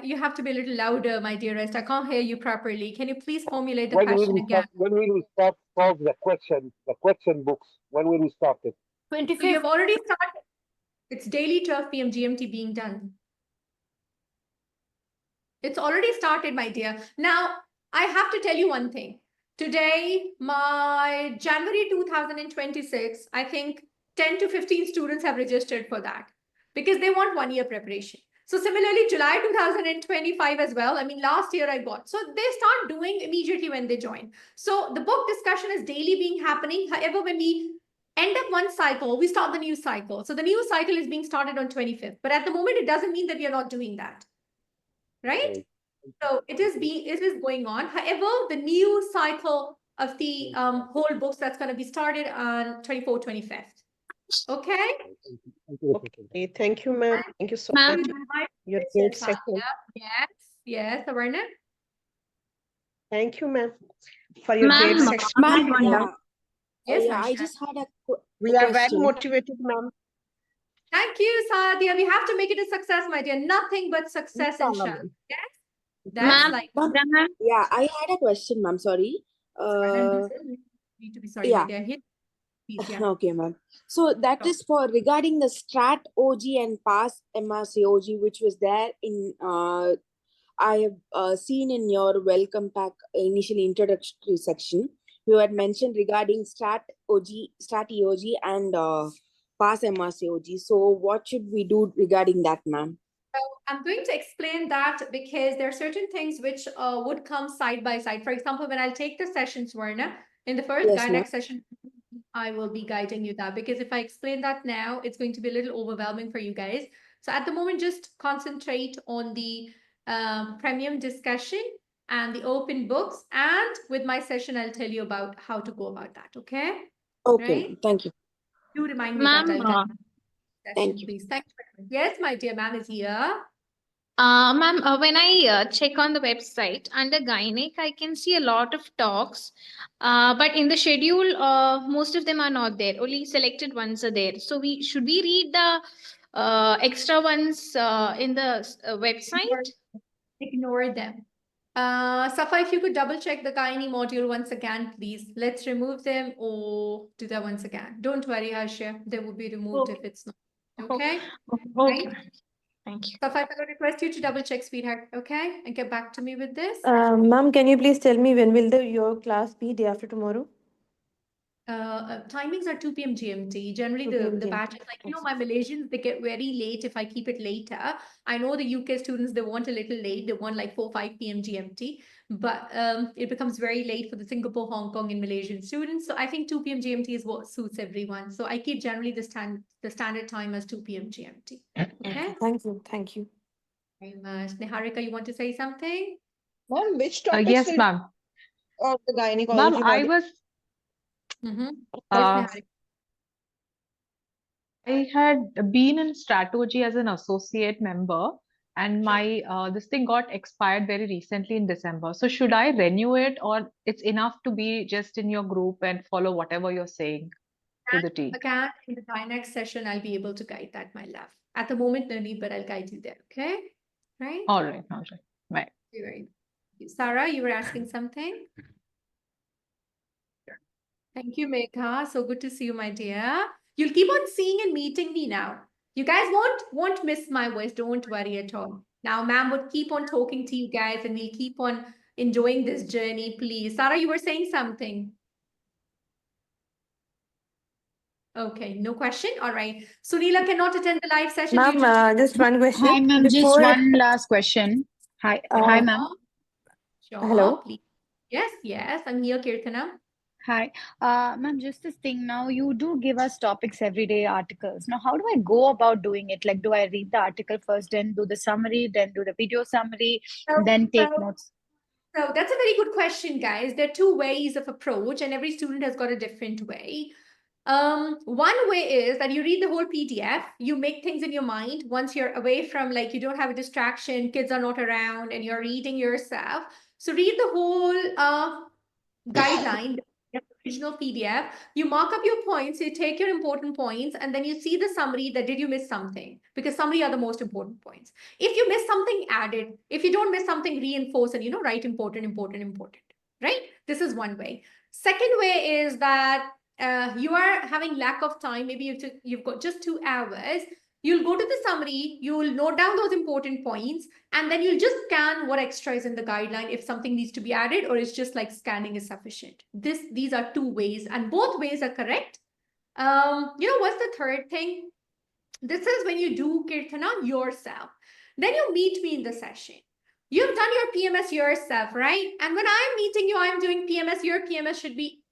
You have to be a little louder, my dearest. I can't hear you properly. Can you please formulate the question again? When will you start solve the question books? When will you start it? 25th. So you've already started. It's daily 12 p.m. GMT being done. It's already started, my dear. Now, I have to tell you one thing. Today, my January 2026, I think 10 to 15 students have registered for that because they want 1 year preparation. So similarly, July 2025 as well. I mean, last year I got. So they start doing immediately when they join. So the book discussion is daily being happening. However, when we end up one cycle, we start the new cycle. So the new cycle is being started on 25th. But at the moment, it doesn't mean that we are not doing that. Right? So it is going on. However, the new cycle of the whole books that's going to be started on 24th, 25th. Okay? Okay, thank you, ma'am. Thank you so Ma'am, much. Your great session. Yes, Avarna. Thank you, ma'am, for your great section. Ma'am, Yes, I Aisha. just had a We are very question. motivated, ma'am. Thank you, Sadia. We have to make it a success, my dear. Nothing but success, inshallah. Yes? That's Ma'am, like ma'am, Yeah, I had a question, ma'am. Sorry. need to be sorry, my Yeah. dear. Please, yeah. Okay, ma'am. So that is for regarding the Strat OG and Pass MRCOG, which was there in I have seen in your welcome pack initial introductory section. You had mentioned regarding Strat EOG and Pass MRCOG. So what should we do regarding that, ma'am? So I'm going to explain that because there are certain things which would come side by side. For example, when I'll take the sessions, Varna, in the first Yes, ma'am. Gynex session, I will be guiding you that because if I explain that now, it's going to be a little overwhelming for you guys. So at the moment, just concentrate on the premium discussion and the open books. And with my session, I'll tell you about how to go about that. Okay? Okay, Right? ma'am. Thank you. Do remind me that ma'am, I'll get Thank session, you. please. Thank you. Yes, my dear ma'am is here. Ma'am, when I check on the website under Gynec, I can see a lot of talks, but in the schedule, most of them are not there. Only selected ones are there. So should we read the extra ones in the website? Ignore them. Safa, if you could double check the gynae module once again, please. Let's remove them or do that once again. Don't worry, Harsha. They will be removed if it's not. Okay? Okay. Right? Thank you. Safa, I will request you to double check, sweetheart. Okay? And get back to me with this. Ma'am, can you please tell me when will your class be day after tomorrow? Timings are 2 p.m. GMT. Generally, 2 the p.m. batches, like, my Malaysians, they get very late if I keep it later. I know the UK students, they want a little late. They want like 4, 5 p.m. GMT. But it becomes very late for the Singapore, Hong Kong, and Malaysian students. So I think 2 p.m. GMT is what suits everyone. So I keep generally the standard time as 2 p.m. GMT. Okay? Thank you. Thank you. Very much. Niharika, you want to say something? Ma'am, which topics Yes, will ma'am. of the Ma'am, gynecology I module? was Mm-hmm. uh, I had been in strategy as an associate member, and my this thing got expired very recently in December. So should I renew it, or it's enough to be just in your group and follow whatever you're saying to the team? Again, in the next session, I'll be able to guide that, my love. At the moment, no need, but I'll guide you there. Okay? Right? All right, all right, right. Very good. Sarah, you were asking something? Thank you, Megha. So good to see you, my dear. You'll keep on seeing and meeting me now. You guys won't miss my voice. Don't worry at all. Now, ma'am would keep on talking to you guys and we'll keep on enjoying this journey, please. Sarah, you were saying something. Okay, no question. All right. Sunila cannot attend the live session due Ma'am, to just one question. Hi, ma'am. Just Before, one last question. Hi, hi, ma'am. Sure, hello. please. Yes, I'm here, Kirtana. Hi, ma'am. Just this thing. Now, you do give us topics every day, articles. Now, how do I go about doing it? Like, do I read the article first, then do the summary, then do the video summary, then take notes? So that's a very good question, guys. There are two ways of approach, and every student has got a different way. One way is that you read the whole PDF, you make things in your mind once you're away from, like, you don't have a distraction, kids are not around, and you're reading yourself. So read the whole guideline, the original PDF, you mark up your points, you take your important points, and then you see the summary that did you miss something? Because summary are the most important points. If you miss something, add it. If you don't miss something, reinforce and, write important, right? This is one way. Second way is that you are having lack of time. Maybe you've got just 2 hours. You'll go to the summary, you'll note down those important points, and then you'll just scan what extra is in the guideline if something needs to be added, or it's just like scanning is sufficient. These are 2 ways, and both ways are correct. What's the third thing? This is when you do Kirtana yourself. Then you meet me in the session. You've done your PMS yourself, right? And when I'm meeting you, I'm doing PMS,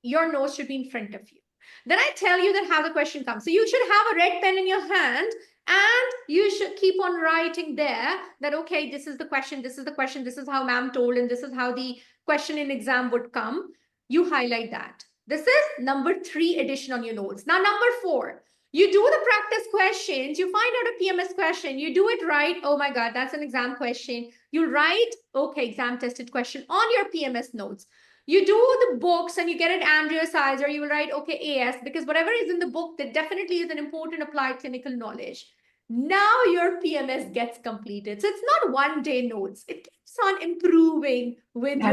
your notes should be in front of you. Then I tell you that how the question comes. So you should have a red pen in your hand and you should keep on writing there that, okay, this is the question, this is the question, this is how ma'am told, and this is how the question in exam would come. You highlight that. This is number 3 addition on your notes. Now, number 4, you do the practice questions, you find out a PMS question, you do it right. Oh my God, that's an exam question. You write, okay, exam tested question on your PMS notes. You do the books and you get it Andrea size, or you will write, okay, AS, because whatever is in the book, that definitely is an important applied clinical knowledge. Now your PMS gets completed. So it's not one day notes. It keeps on improving with your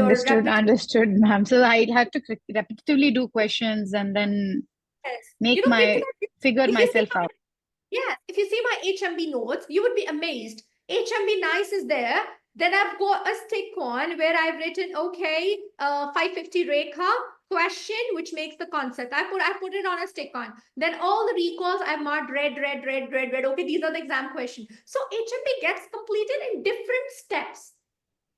Understood, ma'am. So I have to repetitively do questions and then make figure myself out. Yes, if you see my HMB notes, you would be amazed. HMB nice is there. Then I've got a stick on where I've written, okay, 550 Rekha question, which makes the concept. I put it on a stick on. Then all the recalls I've marked red. Okay, these are the exam questions. So HMB gets completed in different steps,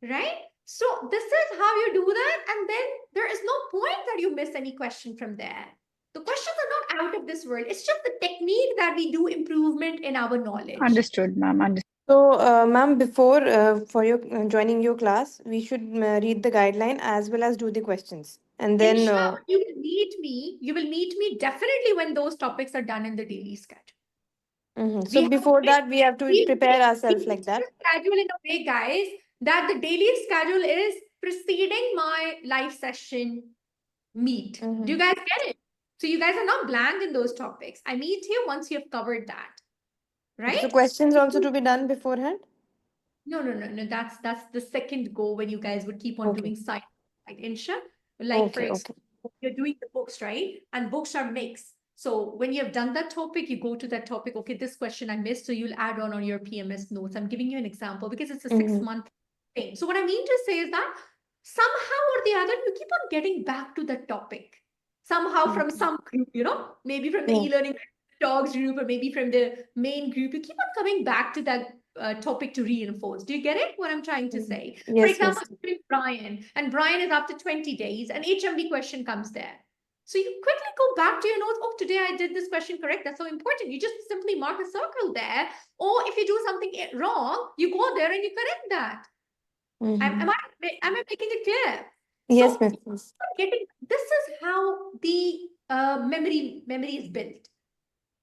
right? So this is how you do that. And then there is no point that you miss any question from there. The questions are not out of this world. It's just the technique that we do improvement in our knowledge. Understood, ma'am. So, ma'am, before for your joining your class, we should read the guideline as well as do the questions, and then Inshallah, you will meet me. You will meet me definitely when those topics are done in the daily schedule. so before that we have to prepare ourselves like that. Schedule in a way, guys, that the daily schedule is preceding my live session meet. Do you guys get it? So you guys are not blank in those topics. I meet you once you have covered that, right? So questions also to be done beforehand. No. That's the second goal when you guys would keep on doing side insha. Like for example, you're doing the books, right? And books are mixed. So when you have done that topic, you go to that topic. Okay, this question I missed, so you'll add on your PMS notes. I'm giving you an example because it's a 6-month thing. So what I mean to say is that somehow or the other, you keep on getting back to that topic. Somehow from some group, maybe from the e-learning dogs group or maybe from the main group, you keep on coming back to that topic to reinforce. Do you get it? What I'm trying to say? For example, Brian, and Brian is after 20 days, an HMB question comes there. So you quickly go back to your notes. Oh, today I did this question correct. That's so important. You just simply mark a circle there. Or if you do something wrong, you go there and you correct that. Am I making it clear? Yes, so, Miss. this is how the memory is built.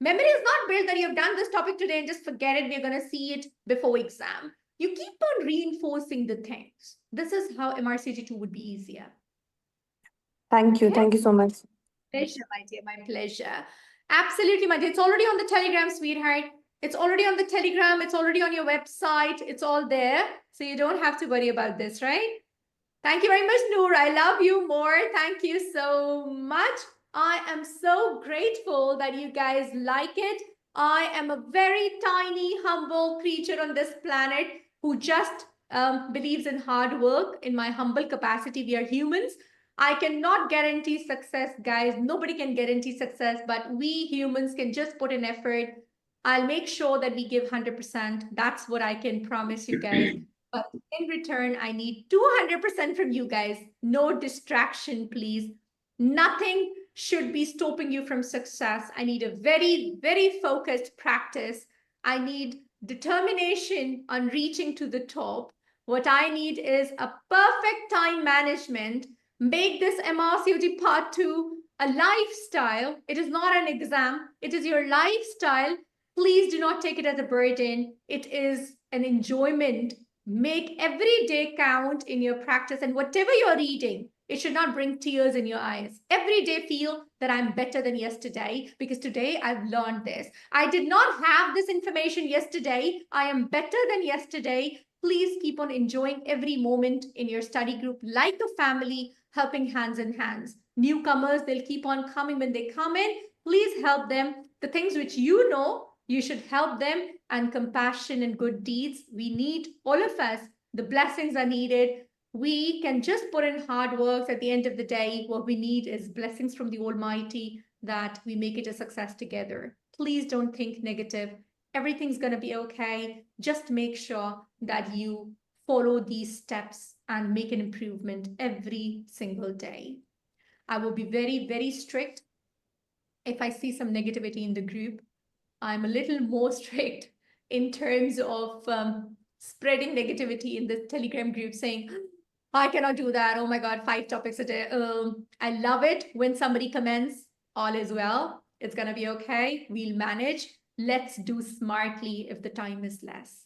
Memory is not built that you have done this topic today and just forget it. We're going to see it before exam. You keep on reinforcing the things. This is how MRCOG-2 would be easier. Thank you. Thank you so much. Pleasure, my dear. My pleasure. Absolutely, my dear. It's already on the Telegram, sweetheart. It's already on the Telegram. It's already on your website. It's all there. So you don't have to worry about this, right? Thank you very much, Noor. I love you more. Thank you so much. I am so grateful that you guys like it. I am a very tiny, humble creature on this planet who just believes in hard work. In my humble capacity, we are humans. I cannot guarantee success, guys. Nobody can guarantee success, but we humans can just put in effort. I'll make sure that we give 100%. That's what I can promise you guys. But in return, I need 200% from you guys. No distraction, please. Nothing should be stopping you from success. I need a very, very focused practice. I need determination on reaching to the top. What I need is a perfect time management. Make this MRCOG Part 2 a lifestyle. It is not an exam. It is your lifestyle. Please do not take it as a burden. It is an enjoyment. Make every day count in your practice, and whatever you're reading, it should not bring tears in your eyes. Every day feel that I'm better than yesterday because today I've learned this. I did not have this information yesterday. I am better than yesterday. Please keep on enjoying every moment in your study group like a family, helping hands in hands. Newcomers, they'll keep on coming when they come in. Please help them. The things which you know, you should help them, and compassion and good deeds. We need all of us. The blessings are needed. We can just put in hard works. At the end of the day, what we need is blessings from the Almighty that we make it a success together. Please don't think negative. Everything's going to be okay. Just make sure that you follow these steps and make an improvement every single day. I will be very, very strict if I see some negativity in the group. I'm a little more strict in terms of spreading negativity in the Telegram group saying, I cannot do that. Oh my God, 5 topics a day. I love it when somebody comments, all is well. It's going to be okay. We'll manage. Let's do smartly if the time is less.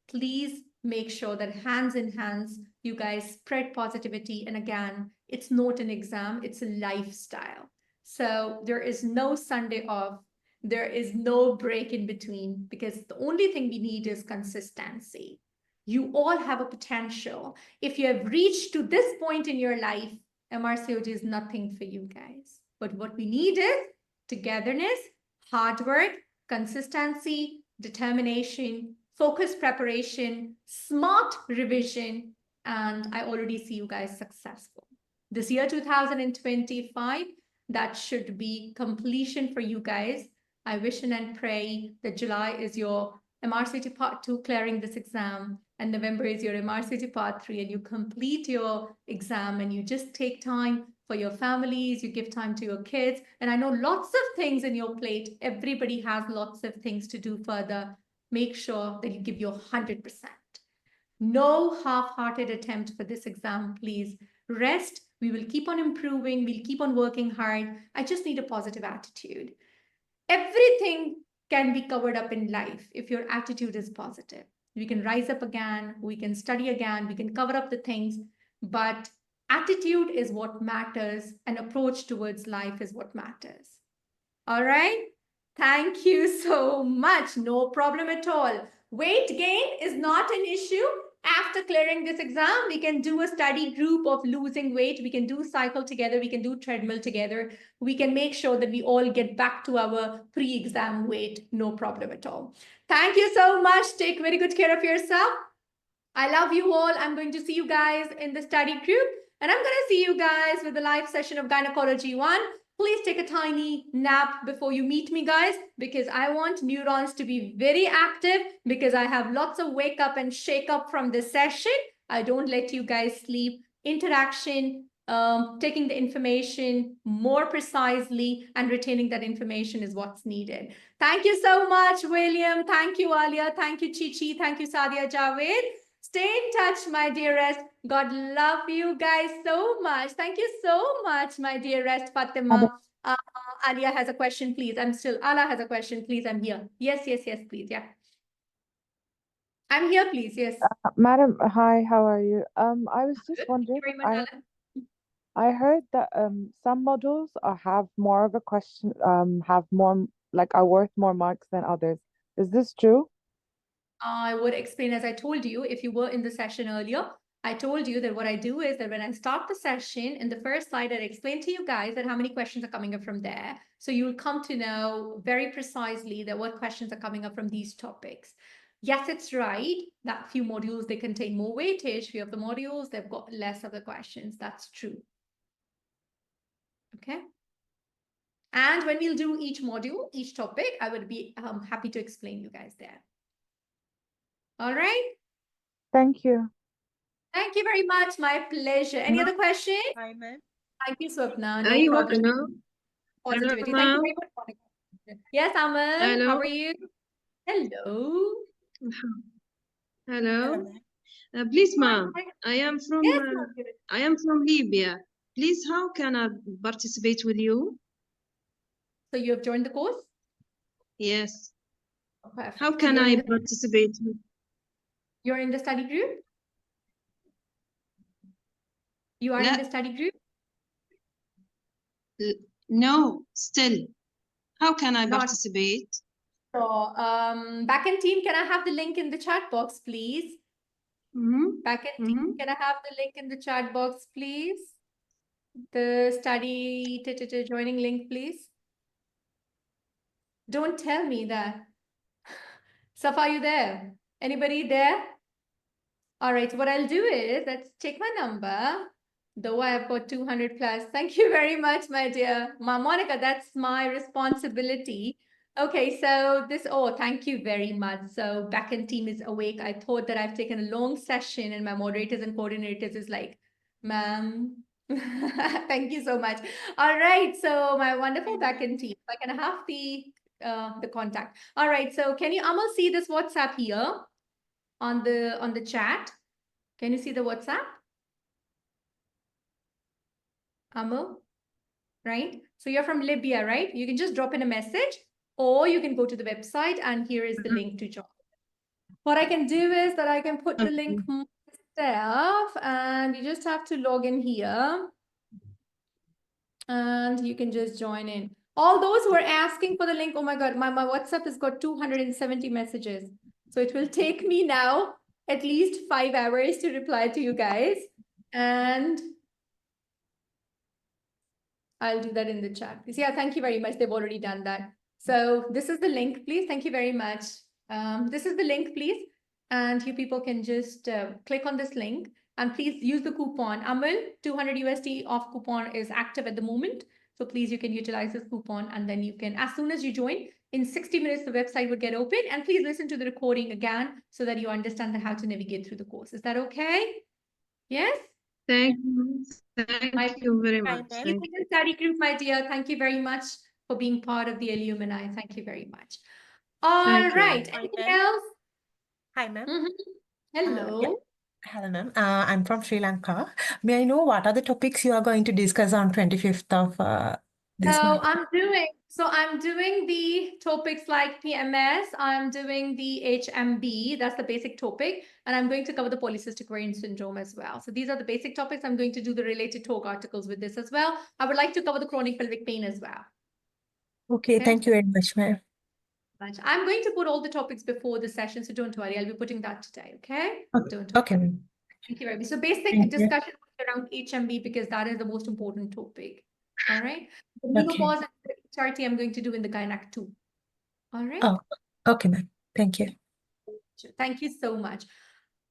Please make sure that hands in hands, you guys spread positivity. And again, it's not an exam, it's a lifestyle. So there is no Sunday off. There is no break in between because the only thing we need is consistency. You all have a potential. If you have reached to this point in your life, MRCOG is nothing for you guys. But what we need is togetherness, hard work, consistency, determination, focused preparation, smart revision, and I already see you guys successful. This year, 2025, that should be completion for you guys. I wish and pray that July is your MRCT Part 2 clearing this exam, and November is your MRCT Part 3, and you complete your exam and you just take time for your families, you give time to your kids. And I know lots of things in your plate. Everybody has lots of things to do further. Make sure that you give your 100%. No half-hearted attempt for this exam, please. Rest. We will keep on improving. We'll keep on working hard. I just need a positive attitude. Everything can be covered up in life if your attitude is positive. We can rise up again, we can study again, we can cover up the things, but attitude is what matters, and approach towards life is what matters. All right? Thank you so much. No problem at all. Weight gain is not an issue. After clearing this exam, we can do a study group of losing weight. We can do cycle together. We can do treadmill together. We can make sure that we all get back to our pre-exam weight. No problem at all. Thank you so much. Take very good care of yourself. I love you all. I'm going to see you guys in the study group. And I'm going to see you guys with the live session of Gynecology 1. Please take a tiny nap before you meet me, guys, because I want neurons to be very active, because I have lots of wake up and shake up from this session. I don't let you guys sleep. Interaction, taking the information more precisely and retaining that information is what's needed. Thank you so much, William. Thank you, Alia. Thank you, Chichi. Thank you, Sadia Javed. Stay in touch, my dearest. God love you guys so much. Thank you so much, my dearest Fatima. Alia has a question, please. Ala has a question, please. I'm here. Yes, please. Yeah. I'm here, please. Yes. Madam, hi, how are you? I was just Good. Thank you wondering, very much, Ala. I heard that some modules have more of a question, have more, like, are worth more marks than others. Is this true? I would explain, as I told you, if you were in the session earlier, I told you that what I do is that when I start the session, in the first slide, I explain to you guys that how many questions are coming up from there. So you'll come to know very precisely that what questions are coming up from these topics. Yes, it's right that few modules, they contain more weightage. Few of the modules, they've got less of the questions. That's true. Okay. And when we'll do each module, each topic, I would be happy to explain you guys there. All right. Thank you. Thank you very much. My pleasure. Any other questions? Hi, ma'am. Thank you, Swapna. No Hello. problem. Hello. Positivity. Hello, Thank you ma'am. very much, Monica. Yes, Aman. Hello. How are you? Hello. Hello. Please, ma'am. I am from Yes, ma'am. I am from Libya. Please, how can I participate with you? So you have joined the course? Yes. Perfect. How So can you're I in the, participate? you're in the study group? You are in the study group? No, still. How can I Not. participate? So, backend team, can I have the link in the chat box, please? Backend team, can I have the link in the chat box, please? The study joining link, please. Don't tell me that. Safa, are you there? Anybody there? All right, so what I'll do is, let's check my number. Though I have got 200 plus. Thank you very much, my dear. Monica, that's my responsibility. Okay, so thank you very much. So backend team is awake. I thought that I've taken a long session and my moderators and coordinators is like, ma'am, thank you so much. All right, so my wonderful backend team, I can have the contact. All right, so can you Amal see this WhatsApp here on the chat? Can you see the WhatsApp? Amal, right? So you're from Libya, right? You can just drop in a message or you can go to the website and here is the link to join. What I can do is that I can put the link myself and you just have to log in here and you can just join in. All those who are asking for the link, oh my God, my WhatsApp has got 270 messages. So it will take me now at least 5 hours to reply to you guys. And I'll do that in the chat. Yeah, thank you very much. They've already done that. So this is the link, please. Thank you very much. This is the link, please. And you people can just click on this link and please use the coupon. Amal, 200 USD off coupon is active at the moment. So please, you can utilize this coupon and then you can, as soon as you join, in 60 minutes, the website would get open. And please listen to the recording again so that you understand how to navigate through the course. Is that okay? Yes? Thank you. Thank you very much. You Thank in the study group, my dear. Thank you very much for being part of the alumni. Thank you very much. All Thank you. right. Anything else? Hi, ma'am. Hello. Hello, ma'am. I'm from Sri Lanka. May I know what are the topics you are going to discuss on 25th of this month? I'm doing the topics like PMS. I'm doing the HMB. That's the basic topic. And I'm going to cover the polycystic ovarian syndrome as well. So these are the basic topics. I'm going to do the related talk articles with this as well. I would like to cover the chronic pelvic pain as well. Okay, thank you very much, ma'am. I'm going to put all the topics before the session, so don't worry. I'll be putting that today, okay? Don't worry. Okay, ma'am. Thank you very much. So basic Thank you. discussion around HMB because that is the most important topic. All right. The menopause and the HRT I'm going to do in the gynac too. All right. Oh, okay, ma'am. Thank you. Thank you so much.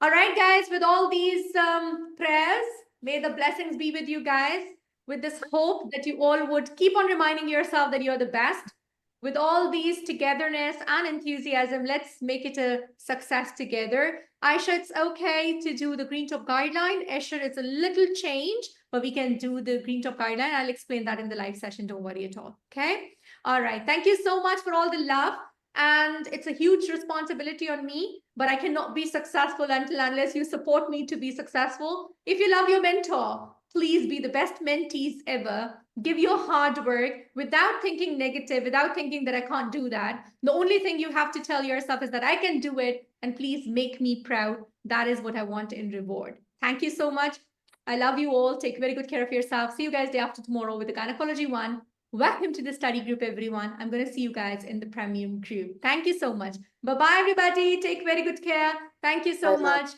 All right, guys, with all these prayers, may the blessings be with you guys. With this hope that you all would keep on reminding yourself that you're the best. With all these togetherness and enthusiasm, let's make it a success together. Aisha, it's okay to do the Green Top Guideline. Escher, it's a little change, but we can do the Green Top Guideline. I'll explain that in the live session. Don't worry at all. Okay. All right. Thank you so much for all the love. And it's a huge responsibility on me, but I cannot be successful unless you support me to be successful. If you love your mentor, please be the best mentees ever. Give your hard work without thinking negative, without thinking that I can't do that. The only thing you have to tell yourself is that I can do it and please make me proud. That is what I want in reward. Thank you so much. I love you all. Take very good care of yourself. See you guys day after tomorrow with the Gynecology 1. Welcome to the study group, everyone. I'm going to see you guys in the premium group. Thank you so much. Bye-bye, everybody. Take very good care. Thank you so much.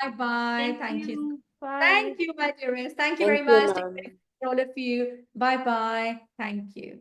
Bye-bye. Thank you. Thank you, my dearest. Thank you very much. Take care, all of you. Bye-bye. Thank you.